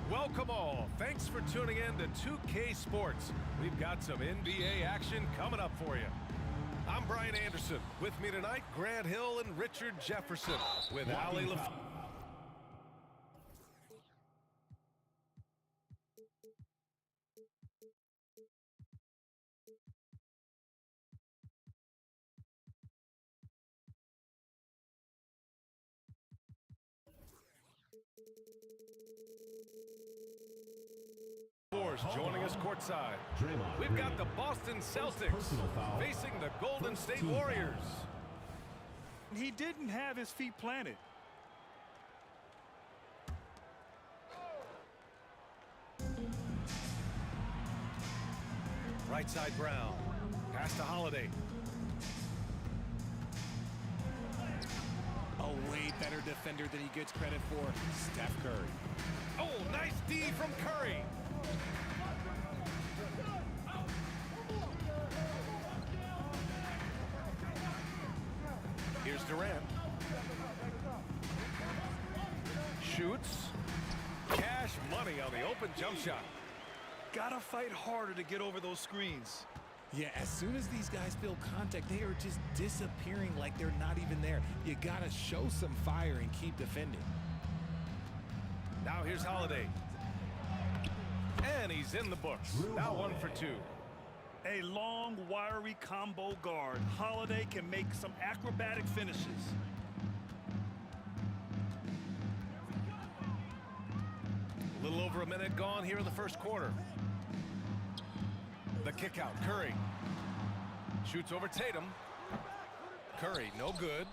Welcome all. Thanks for tuning in to 2K Sports. We've got some NBA action coming up for you. I'm Brian Anderson. With me tonight, Grant Hill and Richard Jefferson with Ali LaFleur. Joining us courtside. We've got the Boston Celtics facing the Golden State Warriors. He didn't have his feet planted. Right side Brown. Pass to Holiday. A way better defender than he gets credit for, Steph Curry. Oh, nice D from Curry. Here's Durant. Shoots. Cash money on the open jump shot. Gotta fight harder to get over those screens. Yeah, as soon as these guys feel contact, they are just disappearing like they're not even there. You gotta show some fire and keep defending. Now here's Holiday. And he's in the books. Now 1 for 2. A long, wiry combo guard. Holiday can make some acrobatic finishes. A little over a minute gone here in the first quarter. The kick out, Curry. Shoots over Tatum. Curry, no good.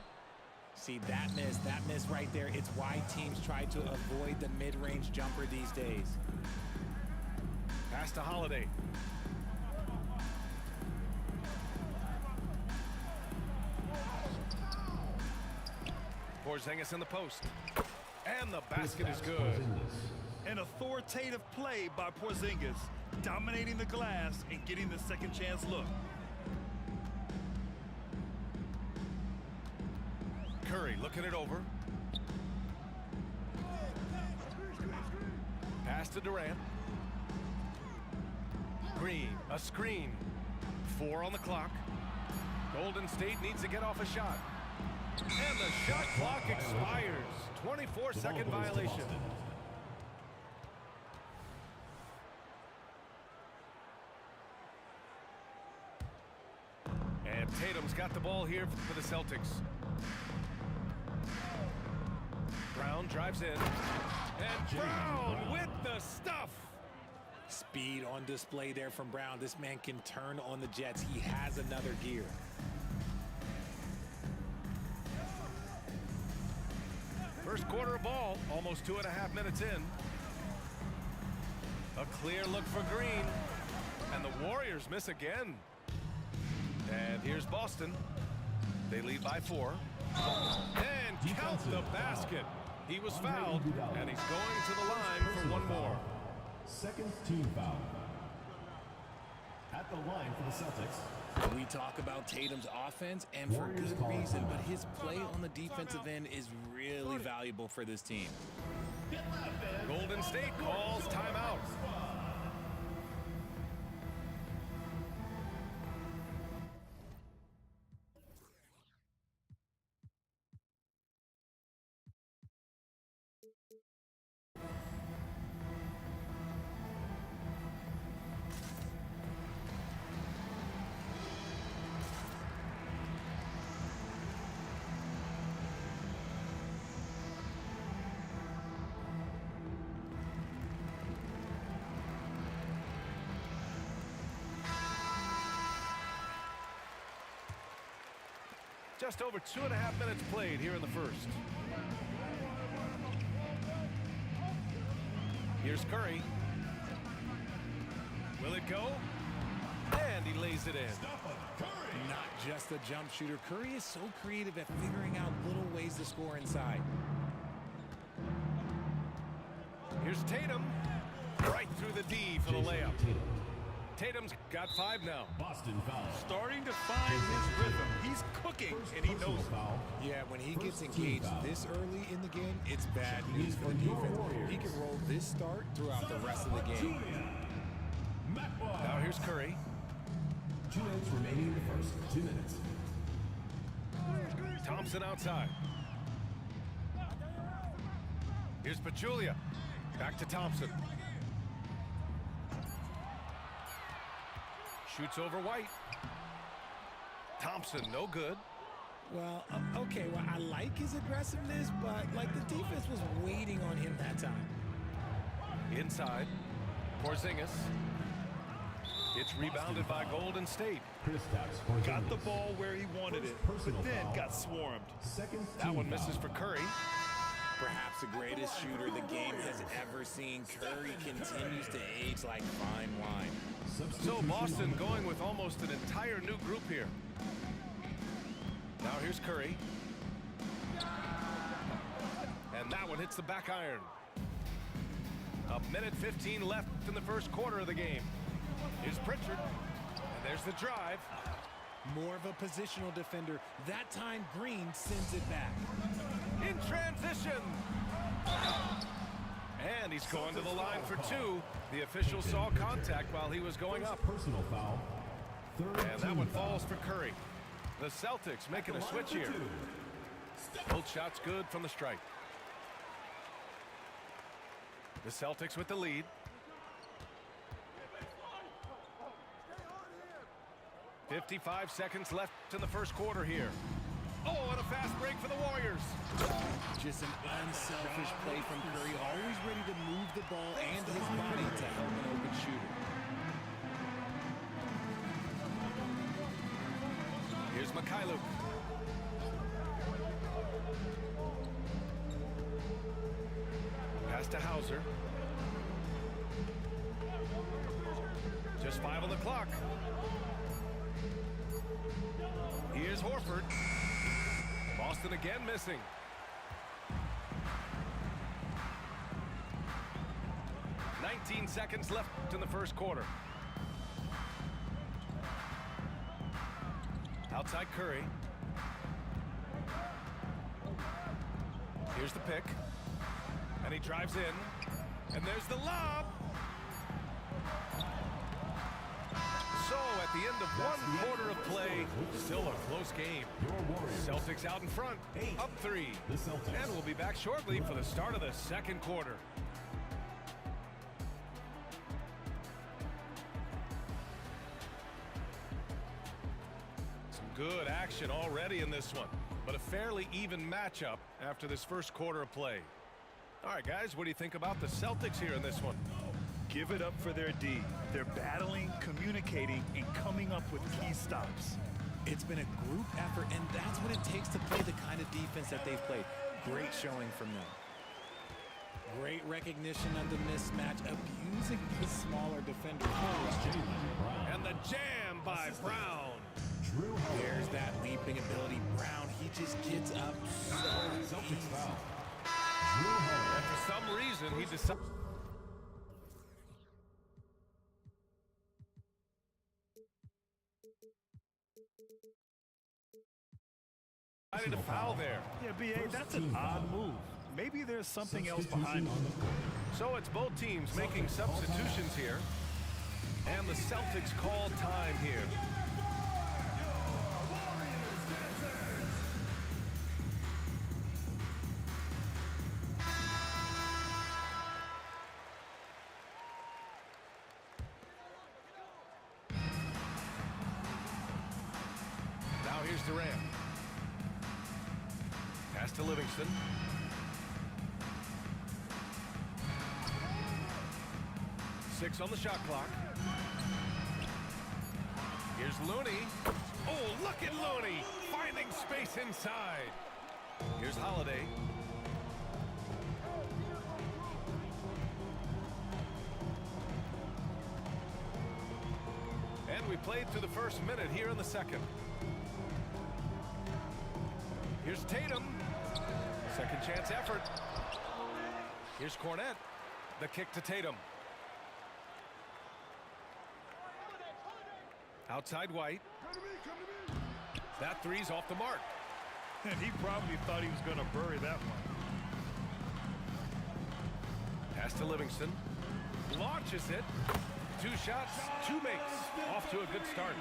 See, that miss right there. It's why teams try to avoid the mid-range jumper these days. Pass to Holiday. Porzingis in the post. And the basket is good. An authoritative play by Porzingis, dominating the glass and getting the second chance look. Curry looking it over. Pass to Durant. Green, a screen. 4 on the clock. Golden State needs to get off a shot. And the shot clock expires. 24-second violation. And Tatum's got the ball here for the Celtics. Brown drives in. And Brown with the stuff. Speed on display there from Brown. This man can turn on the Jets. He has another gear. First quarter of ball, almost 2.5 minutes in. A clear look for Green. And the Warriors miss again. And here's Boston. They lead by 4. And count the basket. He was fouled, and he's going to the line for one more. Second team foul. At the line for the Celtics. We talk about Tatum's offense, and for good reason, but his play on the defensive end is really valuable for this team. Golden State calls timeout. Just over 2.5 minutes played here in the first. Here's Curry. Will it go? And he lays it in. Not just a jump shooter. Curry is so creative at figuring out little ways to score inside. Here's Tatum. Right through the D for the layup. Tatum's got 5 now. Boston foul. Starting to find his rhythm. He's cooking, and he knows it. Foul. Yeah, when he gets First team engaged foul. this early in the game, it's bad news for the defense. He can roll this start throughout the rest of the game. Now here's Curry. 2 minutes remaining in the first. 2 minutes. Thompson outside. Here's Pachulia. Back to Thompson. Shoots over White. Thompson, no good. Well, okay, well, I like his aggressiveness, but, like, the defense was waiting on him that time. Inside. Porzingis. It's rebounded by Golden State. Kristaps Got the Porzingis. ball where he wanted it, Personal but then foul. got swarmed. Second That team one misses foul. for Curry. Perhaps the greatest shooter the game has ever seen. Curry continues to age like fine wine. So Substitution Boston on the going with almost an entire new group here. Now here's Curry. And that one hits the back iron. A minute 15 left in the first quarter of the game. Here's Pritchard. And there's the drive. More of a positional defender. That time, Green sends it back. In transition. And he's going to the line for 2. The official saw contact while he was going up. Personal foul. Third And that team one foul. falls for Curry. The Celtics making a switch here. Both shots good from the stripe. The Celtics with the lead. .55 seconds left in the first quarter here. Oh, and a fast break for the Warriors. Just an unselfish play from Curry, always ready to move the ball and his body to help an open shooter. Here's Mikhailuk. Pass to Hauser. Just 5 on the clock. Here's Horford. Boston again missing. .19 seconds left in the first quarter. Outside Curry. Here's the pick. And he drives in. And there's the lob. So at the end of one quarter of play, still a close game. Your Warriors. Celtics out in front, up 3. The Celtics. And we'll be back shortly for the start of the second quarter. Some good action already in this one, but a fairly even matchup after this first quarter of play. All right, guys, what do you think about the Celtics here in this one? Give it up for their D. They're battling, communicating, and coming up with key stops. It's been a group effort, and that's what it takes to play the kind of defense that they've played. Great showing from them. Great recognition of the mismatch, abusing the smaller defender. And the jam by Brown. Drew Holiday. There's that leaping ability. Brown, he just gets up so Celtics easy. foul. Drew Holiday. And for some reason, he decided to foul there. Yeah, B.A., that's an odd move. Maybe there's something else behind it. On the court. So it's both teams making substitutions here. And the Celtics call time here. Now here's Durant. Pass to Livingston. Six on the shot clock. Here's Looney. Oh, look at Looney finding space inside. Here's Holiday. And we played through the first minute here in the second. Here's Tatum. Second chance effort. Here's Cornette. The kick to Tatum. Outside White. That three's off the mark. And he probably thought he was going to bury that one. Pass to Livingston. Launches it. 2 shots, 2 makes. Off to a good start.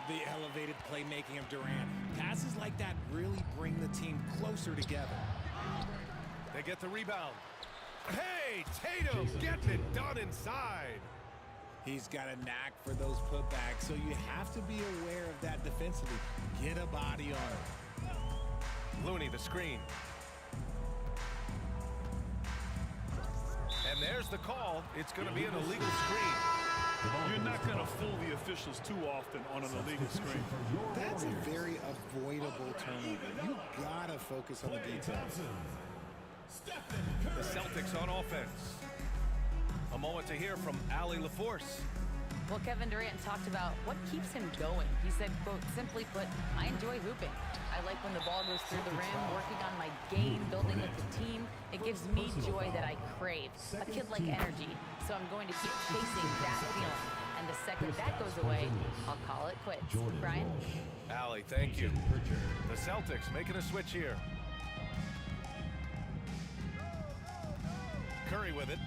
The elevated playmaking of Durant. Passes like that really bring the team closer together. They get the rebound. Hey, Tatum gets it done inside. He's got a knack for those putbacks, so you have to be aware of that defensively. Get a body on it. Looney, the screen. And there's the call. It's going to be an illegal screen. You're not going to fool the officials too often on an illegal screen. That's a very avoidable turnover. You gotta focus on the details. The Celtics on offense. A moment to hear from Allie LaForce. Well, Kevin Durant talked about what keeps him going. He said, quote, simply put, I enjoy hooping. I like when the ball goes through the rim, working on my game, building with the team. It gives me joy that I crave. A kid-like energy. So I'm going to keep chasing that feeling. And the second that goes away, I'll call it quits. Brian? Allie, thank you. The Celtics making a switch here. Curry with it.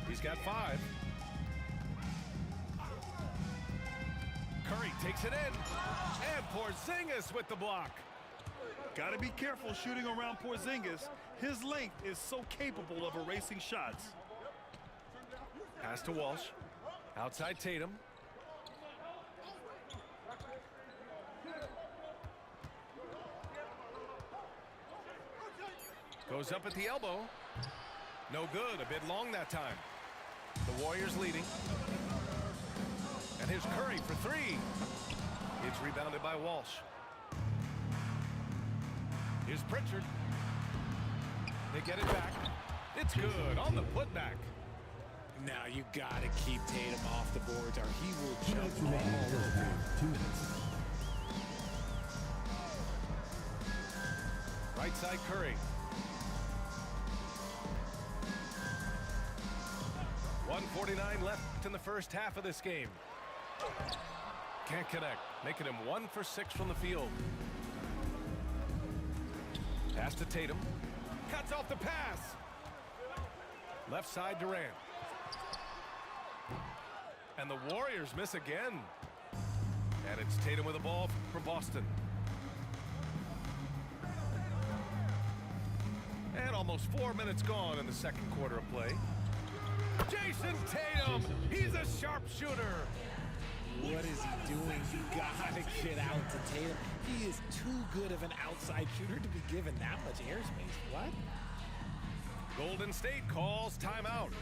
He's got 5. Curry takes it in. And Porzingis with the block. Got to be careful shooting around Porzingis. His length is so capable of erasing shots. Pass to Walsh. Outside Tatum. Goes up at the elbow. No good. A bit long that time. The Warriors leading. And here's Curry for 3. It's rebounded by Walsh. Here's Pritchard. They get it back. It's good on the putback. Now you gotta keep Tatum off the boards or he will jump all remaining in the over. first half. 2 minutes. Right side Curry. 1:49 left in the first half of this game. Can't connect, making him 1 for 6 from the field. Pass to Tatum. Cuts off the pass. Left side Durant. And the Warriors miss again. And it's Tatum with the ball for Boston. And almost 4 minutes gone in the second quarter of play. Jason Tatum, he's a sharpshooter. What is he doing? You gotta get out to Tatum. He is too good of an outside shooter to be given that much airspace. What? Golden State calls timeout.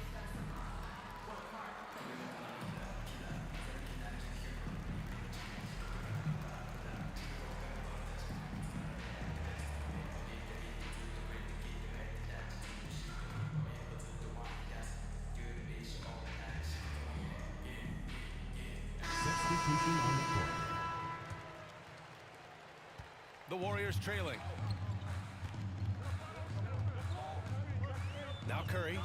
Substitution on the court. The Warriors trailing. Now Curry.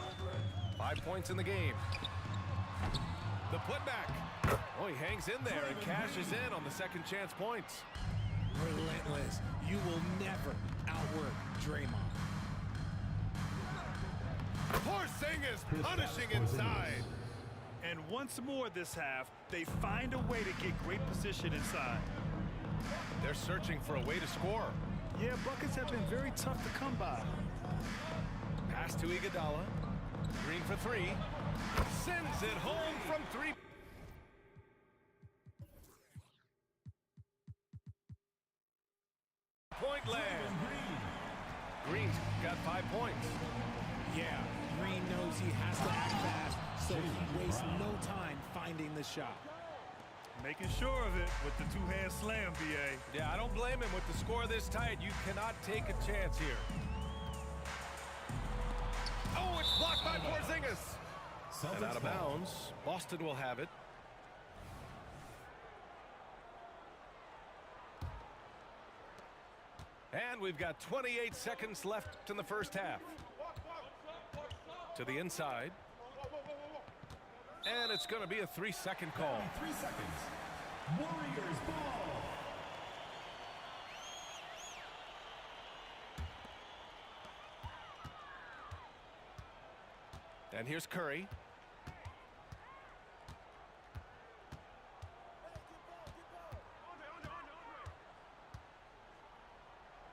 5 points in the game. The putback. Oh, he hangs in there and cashes in on the second chance points. Relentless. You will never outwork Draymond. Porzingis punishing inside. And once more this half, they find a way to get great position inside. They're searching for a way to score. Yeah, buckets have been very tough to come by. Pass to Iguodala. Green for 3. Sends it home from 3. Point land. Green's got 5 points. Yeah, Green knows he has to act fast, so he wastes no time finding the shot. Making sure of it with the two-hand slam, B.A. Yeah, I don't blame him with the score this tight. You cannot take a chance here. Oh, it's blocked by Porzingis. And out of bounds. Boston will have it. And we've got 28 seconds left in the first half. To the inside. And it's going to be a 3-second call. 3 seconds. Warriors ball. And here's Curry.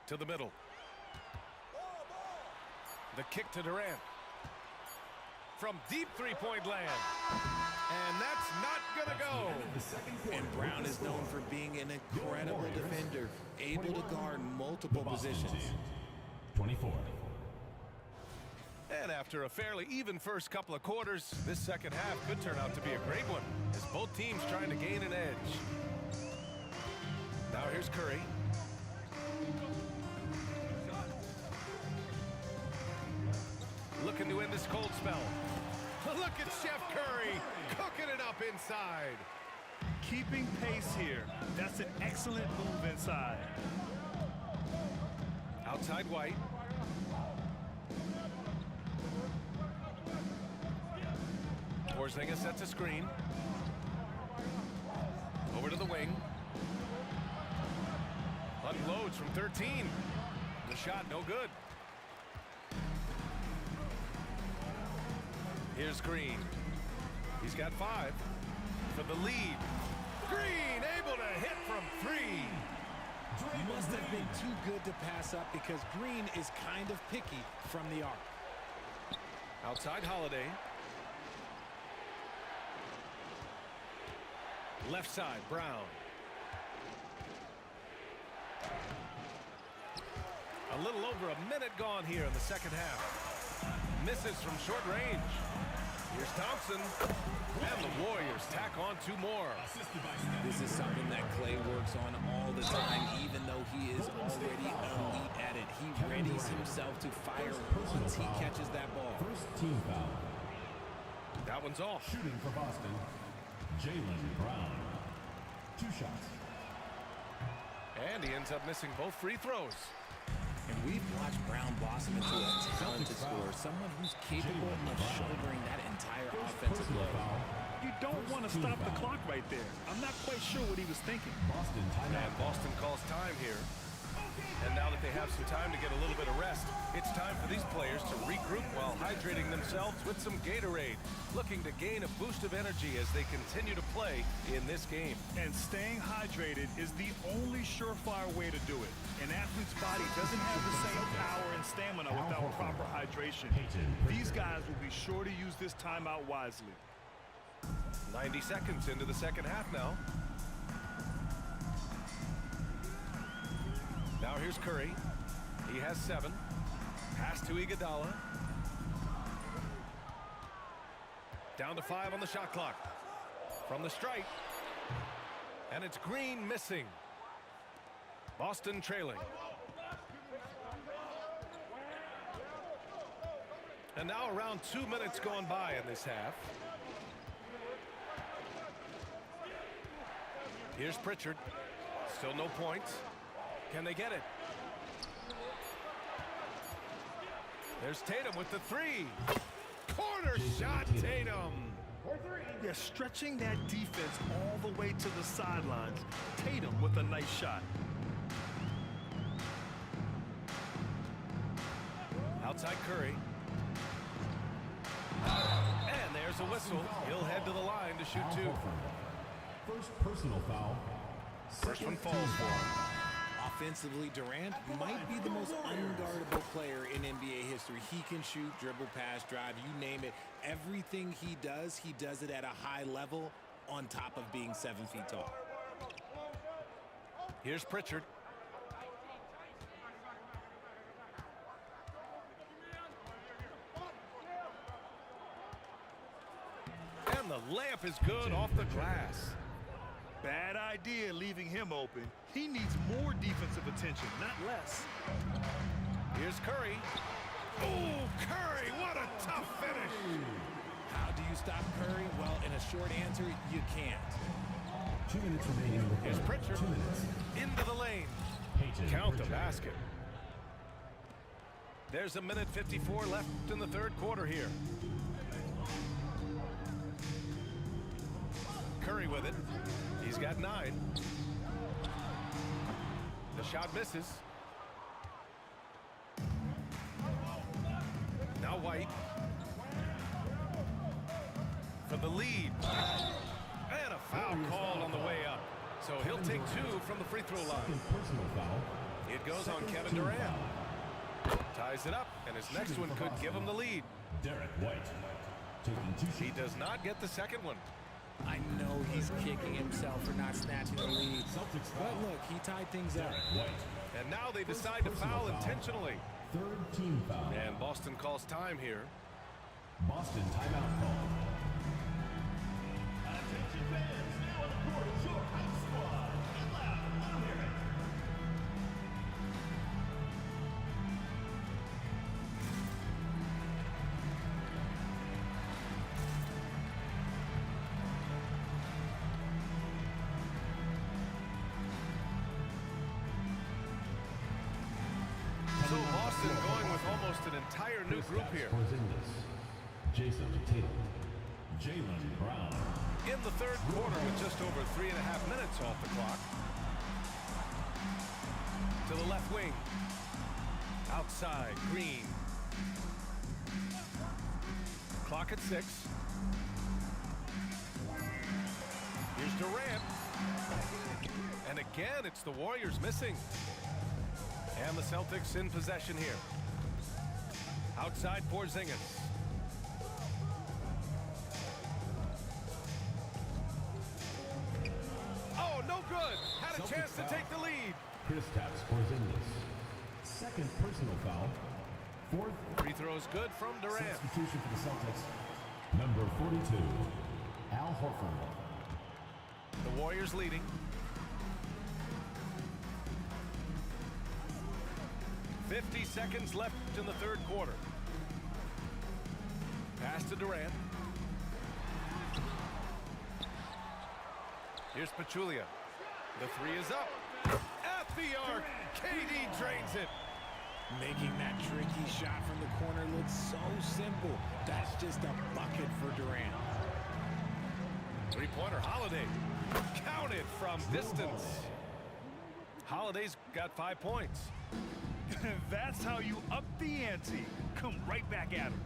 To the middle. The kick to Durant. From deep three-point land. And that's not going to go. And Brown is known for being an incredible defender, able to guard multiple positions. 24. And after a fairly even first couple of quarters, this second half could turn out to be a great one, as both teams trying to gain an edge. Now here's Curry. Looking to end this cold spell. Look at Chef Curry cooking it up inside. Keeping pace here. That's an excellent move inside. Outside White. Porzingis sets a screen. Over to the wing. Unloads from 13. The shot no good. Here's Green. He's got 5 for the lead. Green able to hit from 3. Must have been too good to pass up because Green is kind of picky from the arc. Outside Holiday. Left side, Brown. A little over a minute gone here in the second half. Misses from short range. Here's Thompson. And the Warriors tack on 2 more. This is something that Clay works on all the time, even though he is already elite at it. He readies himself to fire once he catches that ball. First team foul. That one's off. Shooting for Boston, Jaylen Brown. 2 shots. And he ends up missing both free throws. And we've watched Brown blossom into a talented scorer, someone who's capable of shouldering that entire offensive load. You don't want to stop the clock right there. I'm not quite sure what he was thinking. Boston timeout. And Boston calls time here. And now that they have some time to get a little bit of rest, it's time for these players to regroup while hydrating themselves with some Gatorade, looking to gain a boost of energy as they continue to play in this game. And staying hydrated is the only surefire way to do it. An athlete's body doesn't have the same power and stamina without proper hydration. These guys will be sure to use this timeout wisely. 90 seconds into the second half now. Now here's Curry. He has 7. Pass to Iguodala. Down to 5 on the shot clock. From the stripe. And it's Green missing. Boston trailing. And now around 2 minutes gone by in this half. Here's Pritchard. Still no points. Can they get it? There's Tatum with the 3. Corner shot, Tatum. Yeah, stretching that defense all the way to the sidelines. Tatum with a nice shot. Outside Curry. And there's a whistle. He'll head to the line to shoot 2. First personal foul. First one falls for him. Offensively, Durant might be the most unguardable player in NBA history. He can shoot, dribble, pass, drive, you name it. Everything he does it at a high level on top of being 7 feet tall. Here's Pritchard. And the layup is good off the glass. Bad idea leaving him open. He needs more defensive attention, not less. Here's Curry. Oh, Curry, what a tough finish. How do you stop Curry? Well, in a short answer, you can't. 2 minutes remaining in the Here's third. Pritchard. 2 minutes. Into the lane. Payton Count the Pritchard. basket. There's a minute 54 left in the third quarter here. Curry with it. He's got 9. The shot misses. Now White. For the lead. And a foul called on the way up. So he'll take 2 from the free throw line. Personal foul. It goes on Kevin Durant. Ties it up, and his next one could give him the lead. Derek White. Taking 2 shots. He does not get the second one. I know he's kicking himself for not snatching the lead. But look, he tied things up. Derek White. And now they decide to foul intentionally. Third team foul. And Boston calls time here. Boston timeout call. Attention fans, now on the court is your house squad. Get loud, I don't hear it. So Boston going with almost an entire new group here. Jason Tatum. Jaylen Brown. In the third quarter with just over 3.5 minutes off the clock. To the left wing. Outside, Green. Clock at 6. Here's Durant. And again, it's the Warriors missing. And the Celtics in possession here. Outside Porzingis. Oh, no good. Had a chance to take the lead. Kristaps Porzingis. Second personal foul. Fourth Free throws good from Durant. substitution for the Celtics. Number 42, Al Horford. The Warriors leading. .50 seconds left in the third quarter. Pass to Durant. Here's Pachulia. The 3 is up. At the arc. KD drains it. Making that tricky shot from the corner look so simple. That's just a bucket for Durant. Three-pointer Holiday. Counted from distance. Holiday's got 5 points. That's how you up the ante. Come right back at him.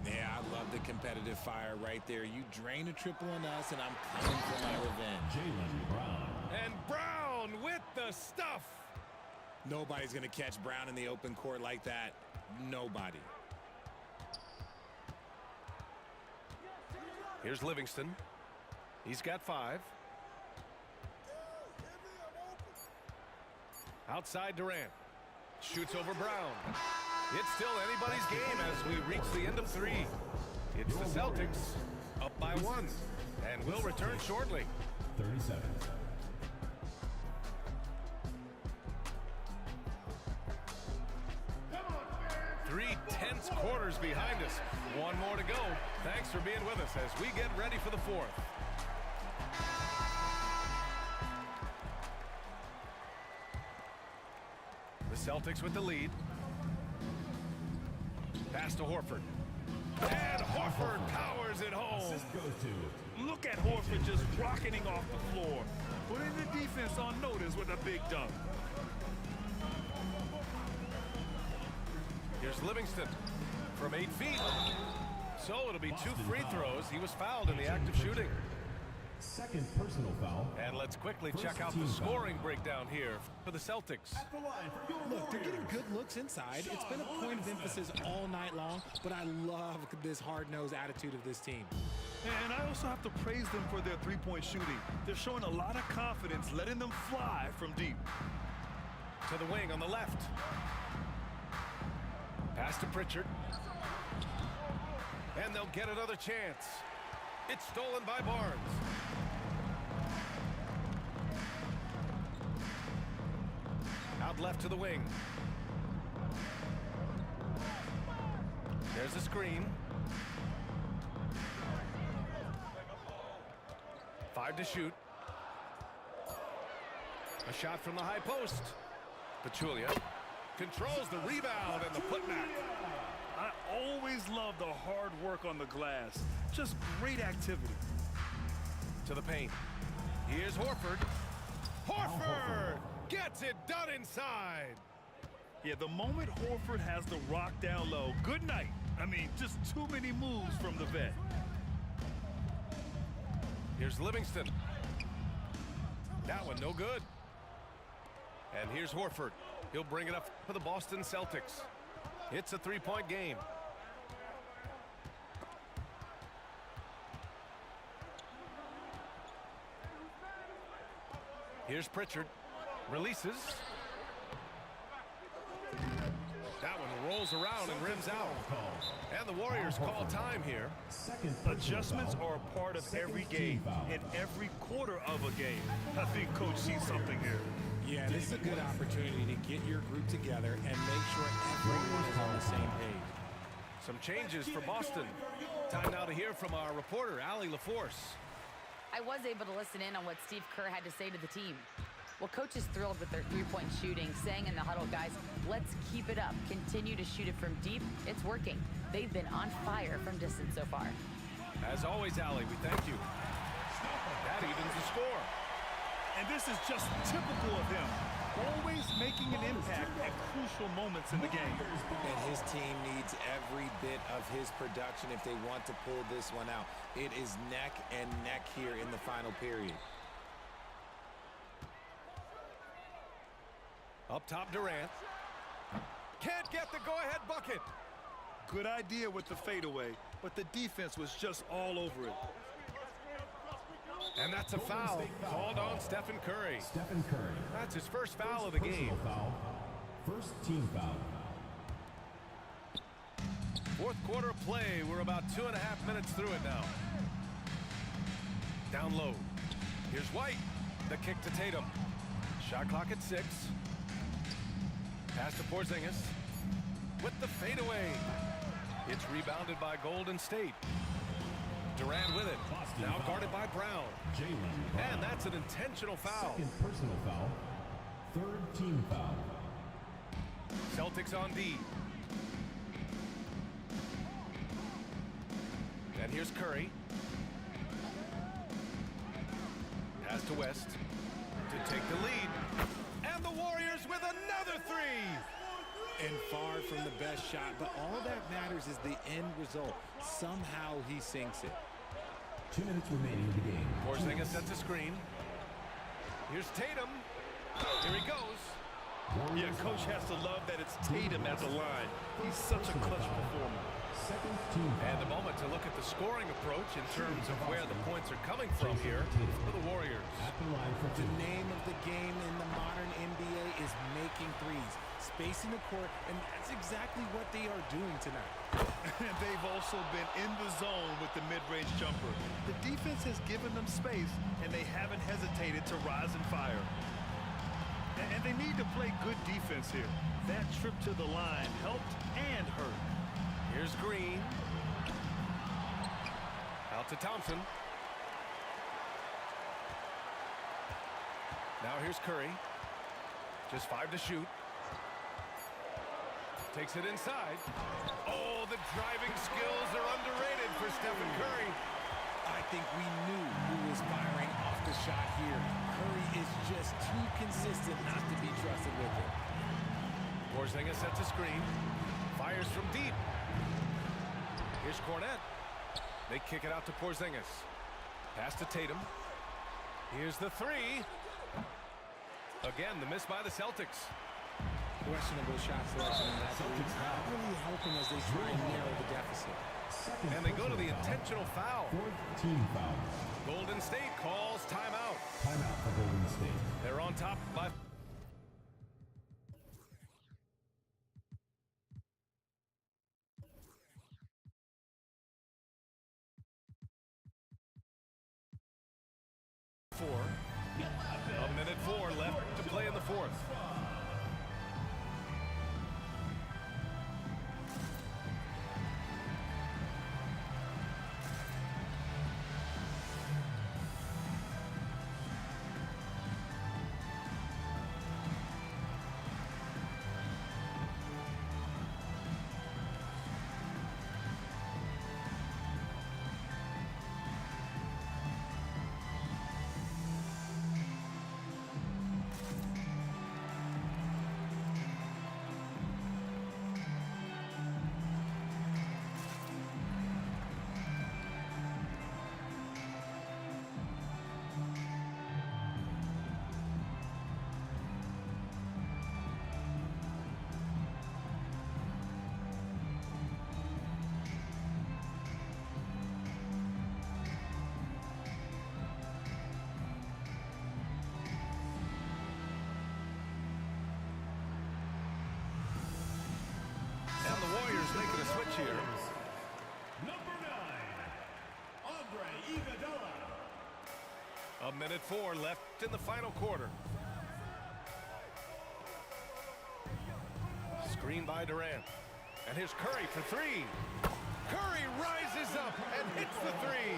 Yeah, I love the competitive fire right there. You drain a triple on us, and I'm coming for my revenge. Jaylen Brown. And Brown with the stuff. Nobody's going to catch Brown in the open court like that. Nobody. Here's Livingston. He's got 5. Outside Durant. Shoots over Brown. It's still anybody's game as we reach the end of 3. It's the Celtics up by 1. And we'll return shortly. 30 seconds. Three tense quarters behind us. 1 more to go. Thanks for being with us as we get ready for the 4th. The Celtics with the lead. Pass to Horford. And Horford powers it home. Assist goes to. Look at Horford just rocketing off the floor. Putting the defense on notice with a big dunk. Here's Livingston from 8 feet. So it'll be 2 free throws. He was fouled in the act of shooting. Second personal foul. And let's quickly check out the scoring breakdown here for the Celtics. Look, they're getting good looks inside. It's been a point of emphasis all night long, but I love this hard-nosed attitude of this team. And I also have to praise them for their three-point shooting. They're showing a lot of confidence, letting them fly from deep. To the wing on the left. Pass to Pritchard. And they'll get another chance. It's stolen by Barnes. Out left to the wing. There's a screen. 5 to shoot. A shot from the high post. Pachulia controls the rebound and the putback. I always love the hard work on the glass. Just great activity. To the paint. Here's Horford. Horford gets it done inside. Yeah, the moment Horford has the rock down low, good night. I mean, just too many moves from the vet. Here's Livingston. That one no good. And here's Horford. He'll bring it up for the Boston Celtics. It's a three-point game. Here's Pritchard. Releases. That one rolls around and rims out. And the Warriors call time here. Adjustments are a part of every game, in every quarter of a game. I think Coach sees something here. Yeah, this is a good opportunity to get your group together and make sure everyone is on the same page. Some changes for Boston. Time now to hear from our reporter, Allie LaForce. I was able to listen in on what Steve Kerr had to say to the team. Well, coach is thrilled with their three-point shooting, saying in the huddle, guys, let's keep it up. Continue to shoot it from deep. It's working. They've been on fire from distance so far. As always, Allie, we thank you. That evens the score. And this is just typical of him. Always making an impact at crucial moments in the game. And his team needs every bit of his production if they want to pull this one out. It is neck and neck here in the final period. Up top, Durant. Can't get the go-ahead bucket. Good idea with the fadeaway, but the defense was just all over it. And that's a foul called on Stephen Curry. Stephen Curry. That's his first foul of the game. Foul. First team foul. Fourth quarter of play. We're about 2.5 minutes through it now. Down low. Here's White. The kick to Tatum. Shot clock at 6. Pass to Porzingis. With the fadeaway. It's rebounded by Golden State. Durant with it. Now guarded by Brown. And that's an intentional foul. Second personal foul. Third team foul. Celtics on D. And here's Curry. Pass to West to take the lead. And the Warriors with another three. And far from the best shot, but all that matters is the end result. Somehow he sinks it. 2 minutes remaining in the game. Porzingis sets a screen. Here's Tatum. Here he goes. Yeah, coach has to love that it's Tatum at the line. He's such a clutch performer. Second team foul. And a moment to look at the scoring approach in terms of where the points are coming from here for the Warriors. At the line for The two. name of the game in the modern NBA is making threes, spacing the court, and that's exactly what they are doing tonight. And they've also been in the zone with the mid-range jumper. The defense has given them space, and they haven't hesitated to rise and fire. And they need to play good defense here. That trip to the line helped and hurt. Here's Green. Out to Thompson. Now here's Curry. Just 5 to shoot. Takes it inside. Oh, the driving skills are underrated for Stephen Curry. I think we knew who was firing off the shot here. Curry is just too consistent not to be trusted with it. Porzingis sets a screen. Fires from deep. Here's Cornette. They kick it out to Porzingis. Pass to Tatum. Here's the three. Again, the miss by the Celtics. Questionable shot selection in that lead. Not really helping as they try and narrow the deficit. And they go to the intentional foul. Fourth team foul. Golden State calls timeout. Timeout for Golden State. They're on top by... Four. 1:04 left to play in the fourth. here. Number 9, Andre Iguodala. 1:04 left in the final quarter. Screen by Durant. And here's Curry for three. Curry rises up and hits the three.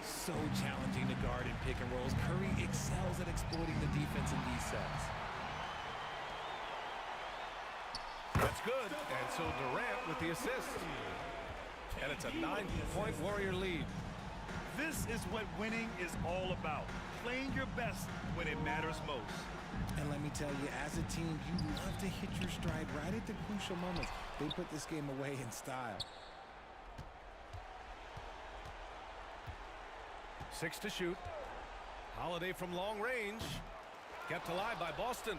So challenging to guard in pick and rolls. Curry excels at exploiting the defense in these sets. That's good. And so Durant with the assist. And it's a 9-point Warrior lead. This is what winning is all about. Playing your best when it matters most. And let me tell you, as a team, you love to hit your stride right at the crucial moments. They put this game away in style. 6 to shoot. Holiday from long range. Kept alive by Boston.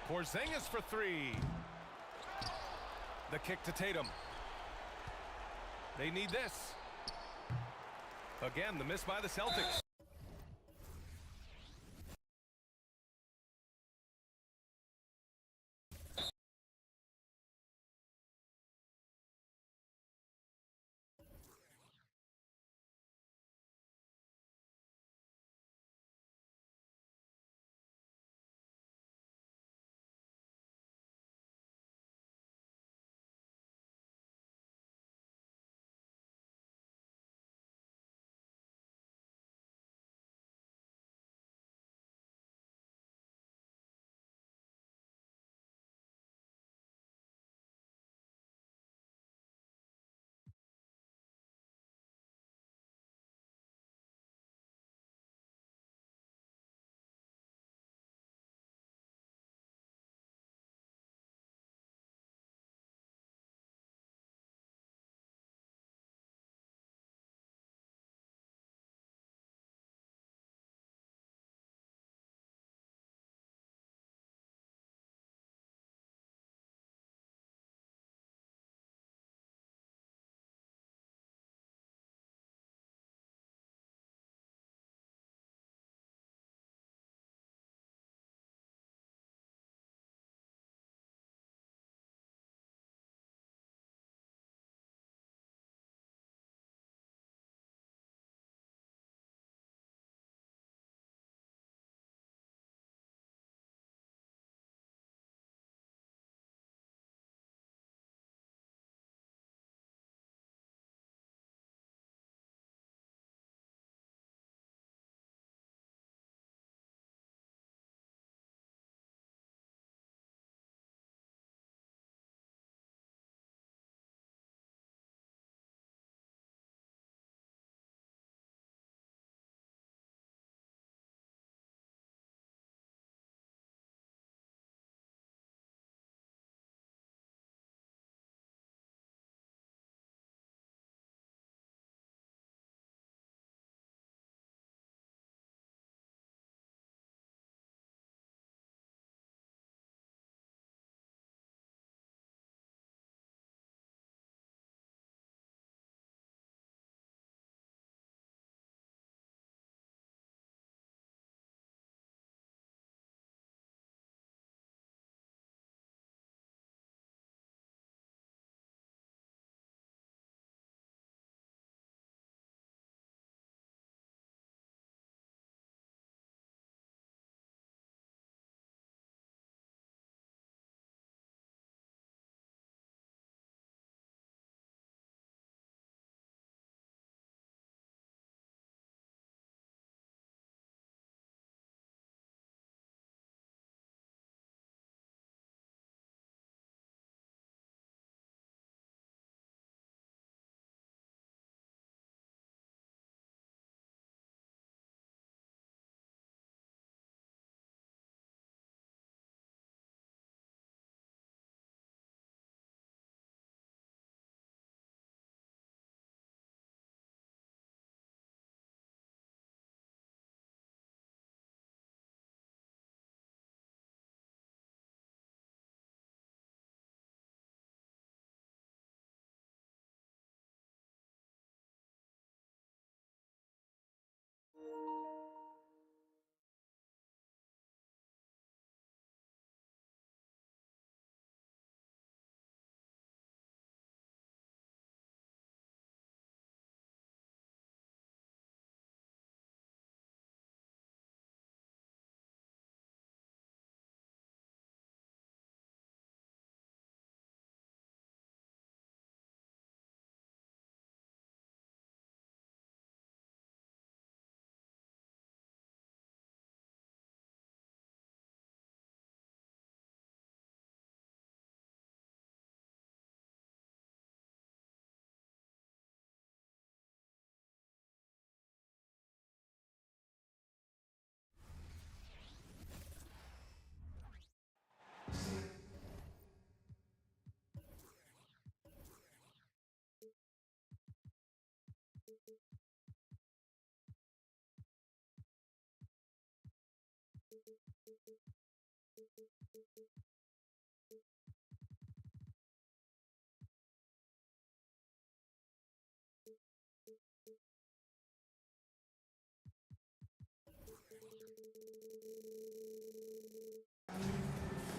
Porzingis for three. The kick to Tatum. They need this. Again, the miss by the Celtics.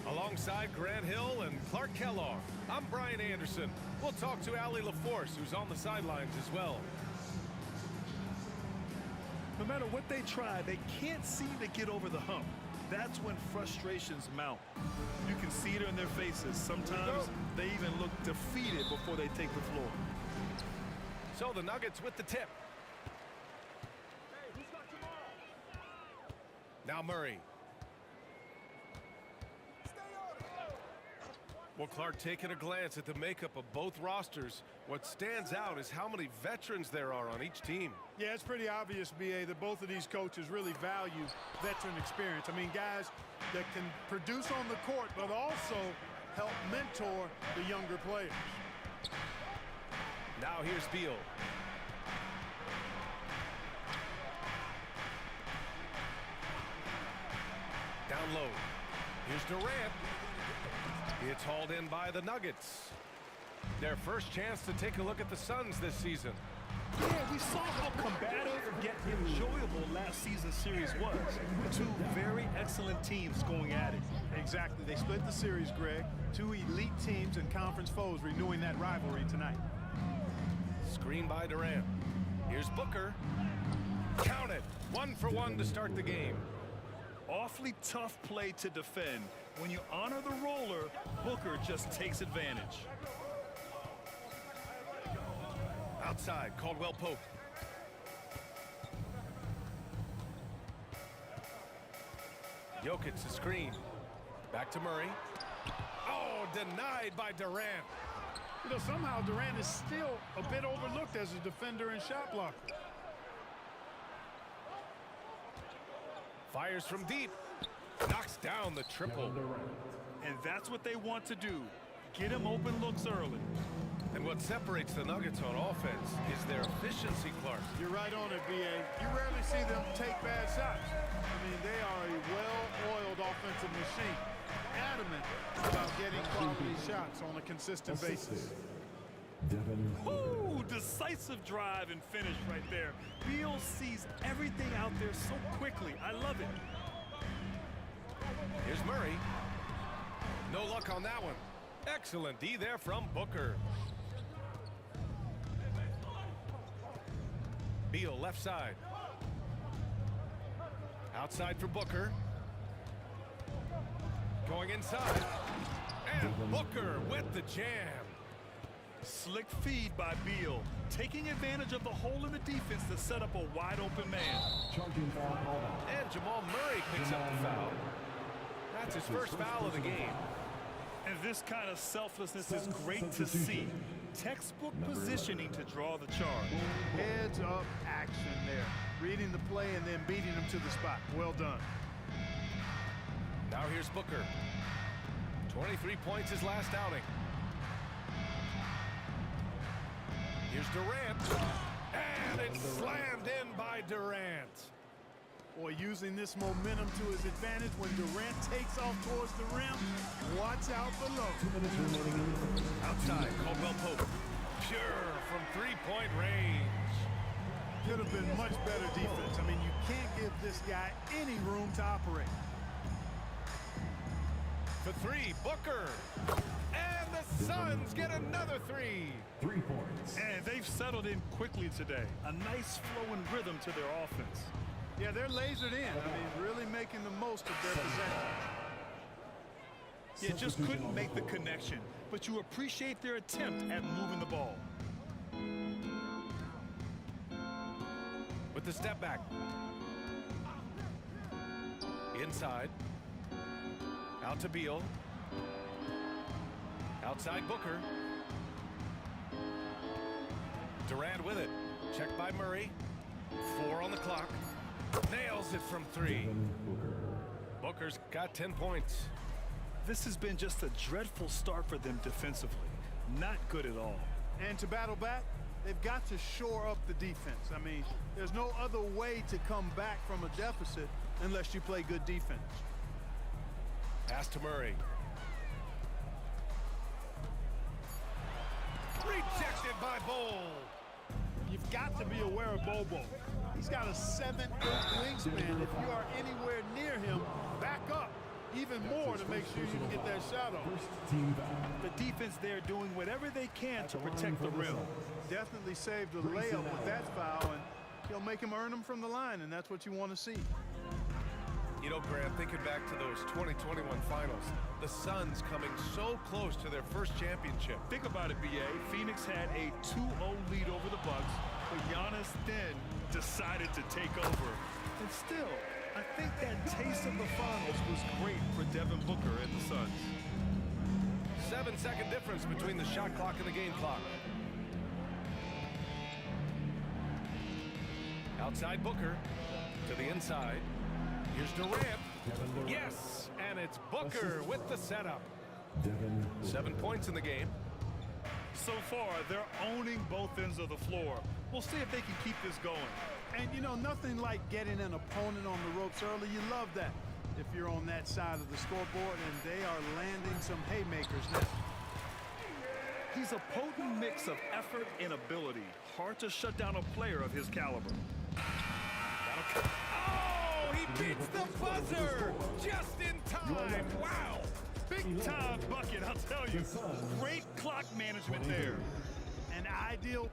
Alongside Grant Hill and Clark Kellogg, I'm Brian Anderson. We'll talk to Allie LaForce, who's on the sidelines as well. No matter what they try, they can't seem to get over the hump. That's when frustrations mount. You can see it in their faces. Sometimes they even look defeated before they take the floor. So the Nuggets with the tip. Now Murray. Well, Clark, taking a glance at the makeup of both rosters, what stands out is how many veterans there are on each team. Yeah, it's pretty obvious, B.A., that both of these coaches really value veteran experience. I mean, guys that can produce on the court, but also help mentor the younger players. Now here's Beal. Down low. Here's Durant. It's hauled in by the Nuggets. Their first chance to take a look at the Suns this season. Yeah, we saw how combative yet enjoyable last season's series was. Two very excellent teams going at it. Exactly. They split the series, Greg. Two elite teams and conference foes renewing that rivalry tonight. Screen by Durant. Here's Booker. Count it. 1 for 1 to start the game. Awfully tough play to defend. When you honor the roller, Booker just takes advantage. Outside, Caldwell Pope. Jokic the screen. Back to Murray. Oh, denied by Durant. You know, somehow Durant is still a bit overlooked as a defender and shot blocker. Fires from deep. Knocks down the triple. And that's what they want to do. Get him open looks early. And what separates the Nuggets on offense is their efficiency, Clark. You're right on it, B.A. You rarely see them take bad shots. I mean, they are a well-oiled offensive machine. Adamant about getting quality shots on a consistent basis. Ooh, decisive drive and finish right there. Beal sees everything out there so quickly. I love it. Here's Murray. No luck on that one. Excellent D there from Booker. Beal left side. Outside for Booker. Going inside. And Booker with the jam. Slick feed by Beal, taking advantage of the hole in the defense to set up a wide open man. And Jamal Murray picks up the foul. That's his first foul of the game. And this kind of selflessness is great to see. Textbook positioning to draw the charge. Heads up action there. Reading the play and then beating him to the spot. Well done. Now here's Booker. 23 points his last outing. Here's Durant. And it's slammed in by Durant. Boy, using this momentum to his advantage when Durant takes off towards the rim. Watch out below. Outside, Caldwell Pope. Pure from three-point range. Could have been much better defense. I mean, you can't give this guy any room to operate. For three, Booker. And the Suns get another three. 3 points. And they've settled in quickly today. A nice flow and rhythm to their offense. Yeah, they're lasered in. I mean, really making the most of their possession. You just couldn't make the connection, but you appreciate their attempt at moving the ball. With the step back. Inside. Out to Beal. Outside Booker. Durant with it. Checked by Murray. 4 on the clock. Nails it from 3. Booker's got 10 points. This has been just a dreadful start for them defensively. Not good at all. And to battle back, they've got to shore up the defense. I mean, there's no other way to come back from a deficit unless you play good defense. Pass to Murray. Rejected by Bowl. You've got to be aware of Bobo. He's got a 7'8" wingspan. If you are anywhere near him, back up even more to make sure you can get that shot off. The defense there doing whatever they can to protect the rim. Definitely saved the layup with that foul, and he'll make him earn them from the line, and that's what you want to see. You know, Grant, thinking back to those 2021 finals, the Suns coming so close to their first championship. Think about it, BA. Phoenix had a 2-0 lead over the Bucks, but Giannis then decided to take over. And still, I think that taste of the finals was great for Devin Booker and the Suns. 7-second difference between the shot clock and the game clock. Outside Booker to the inside. Here's Durant. Yes, and it's Booker with the setup. 7 points in the game. So far, they're owning both ends of the floor. We'll see if they can keep this going. And, you know, nothing like getting an opponent on the ropes early. You love that if you're on that side of the scoreboard, and they are landing some haymakers now. He's a potent mix of effort and ability. Hard to shut down a player of his caliber. Oh, he beats the buzzer just in time. Wow. Big time bucket, I'll tell you. Great clock management there. An ideal.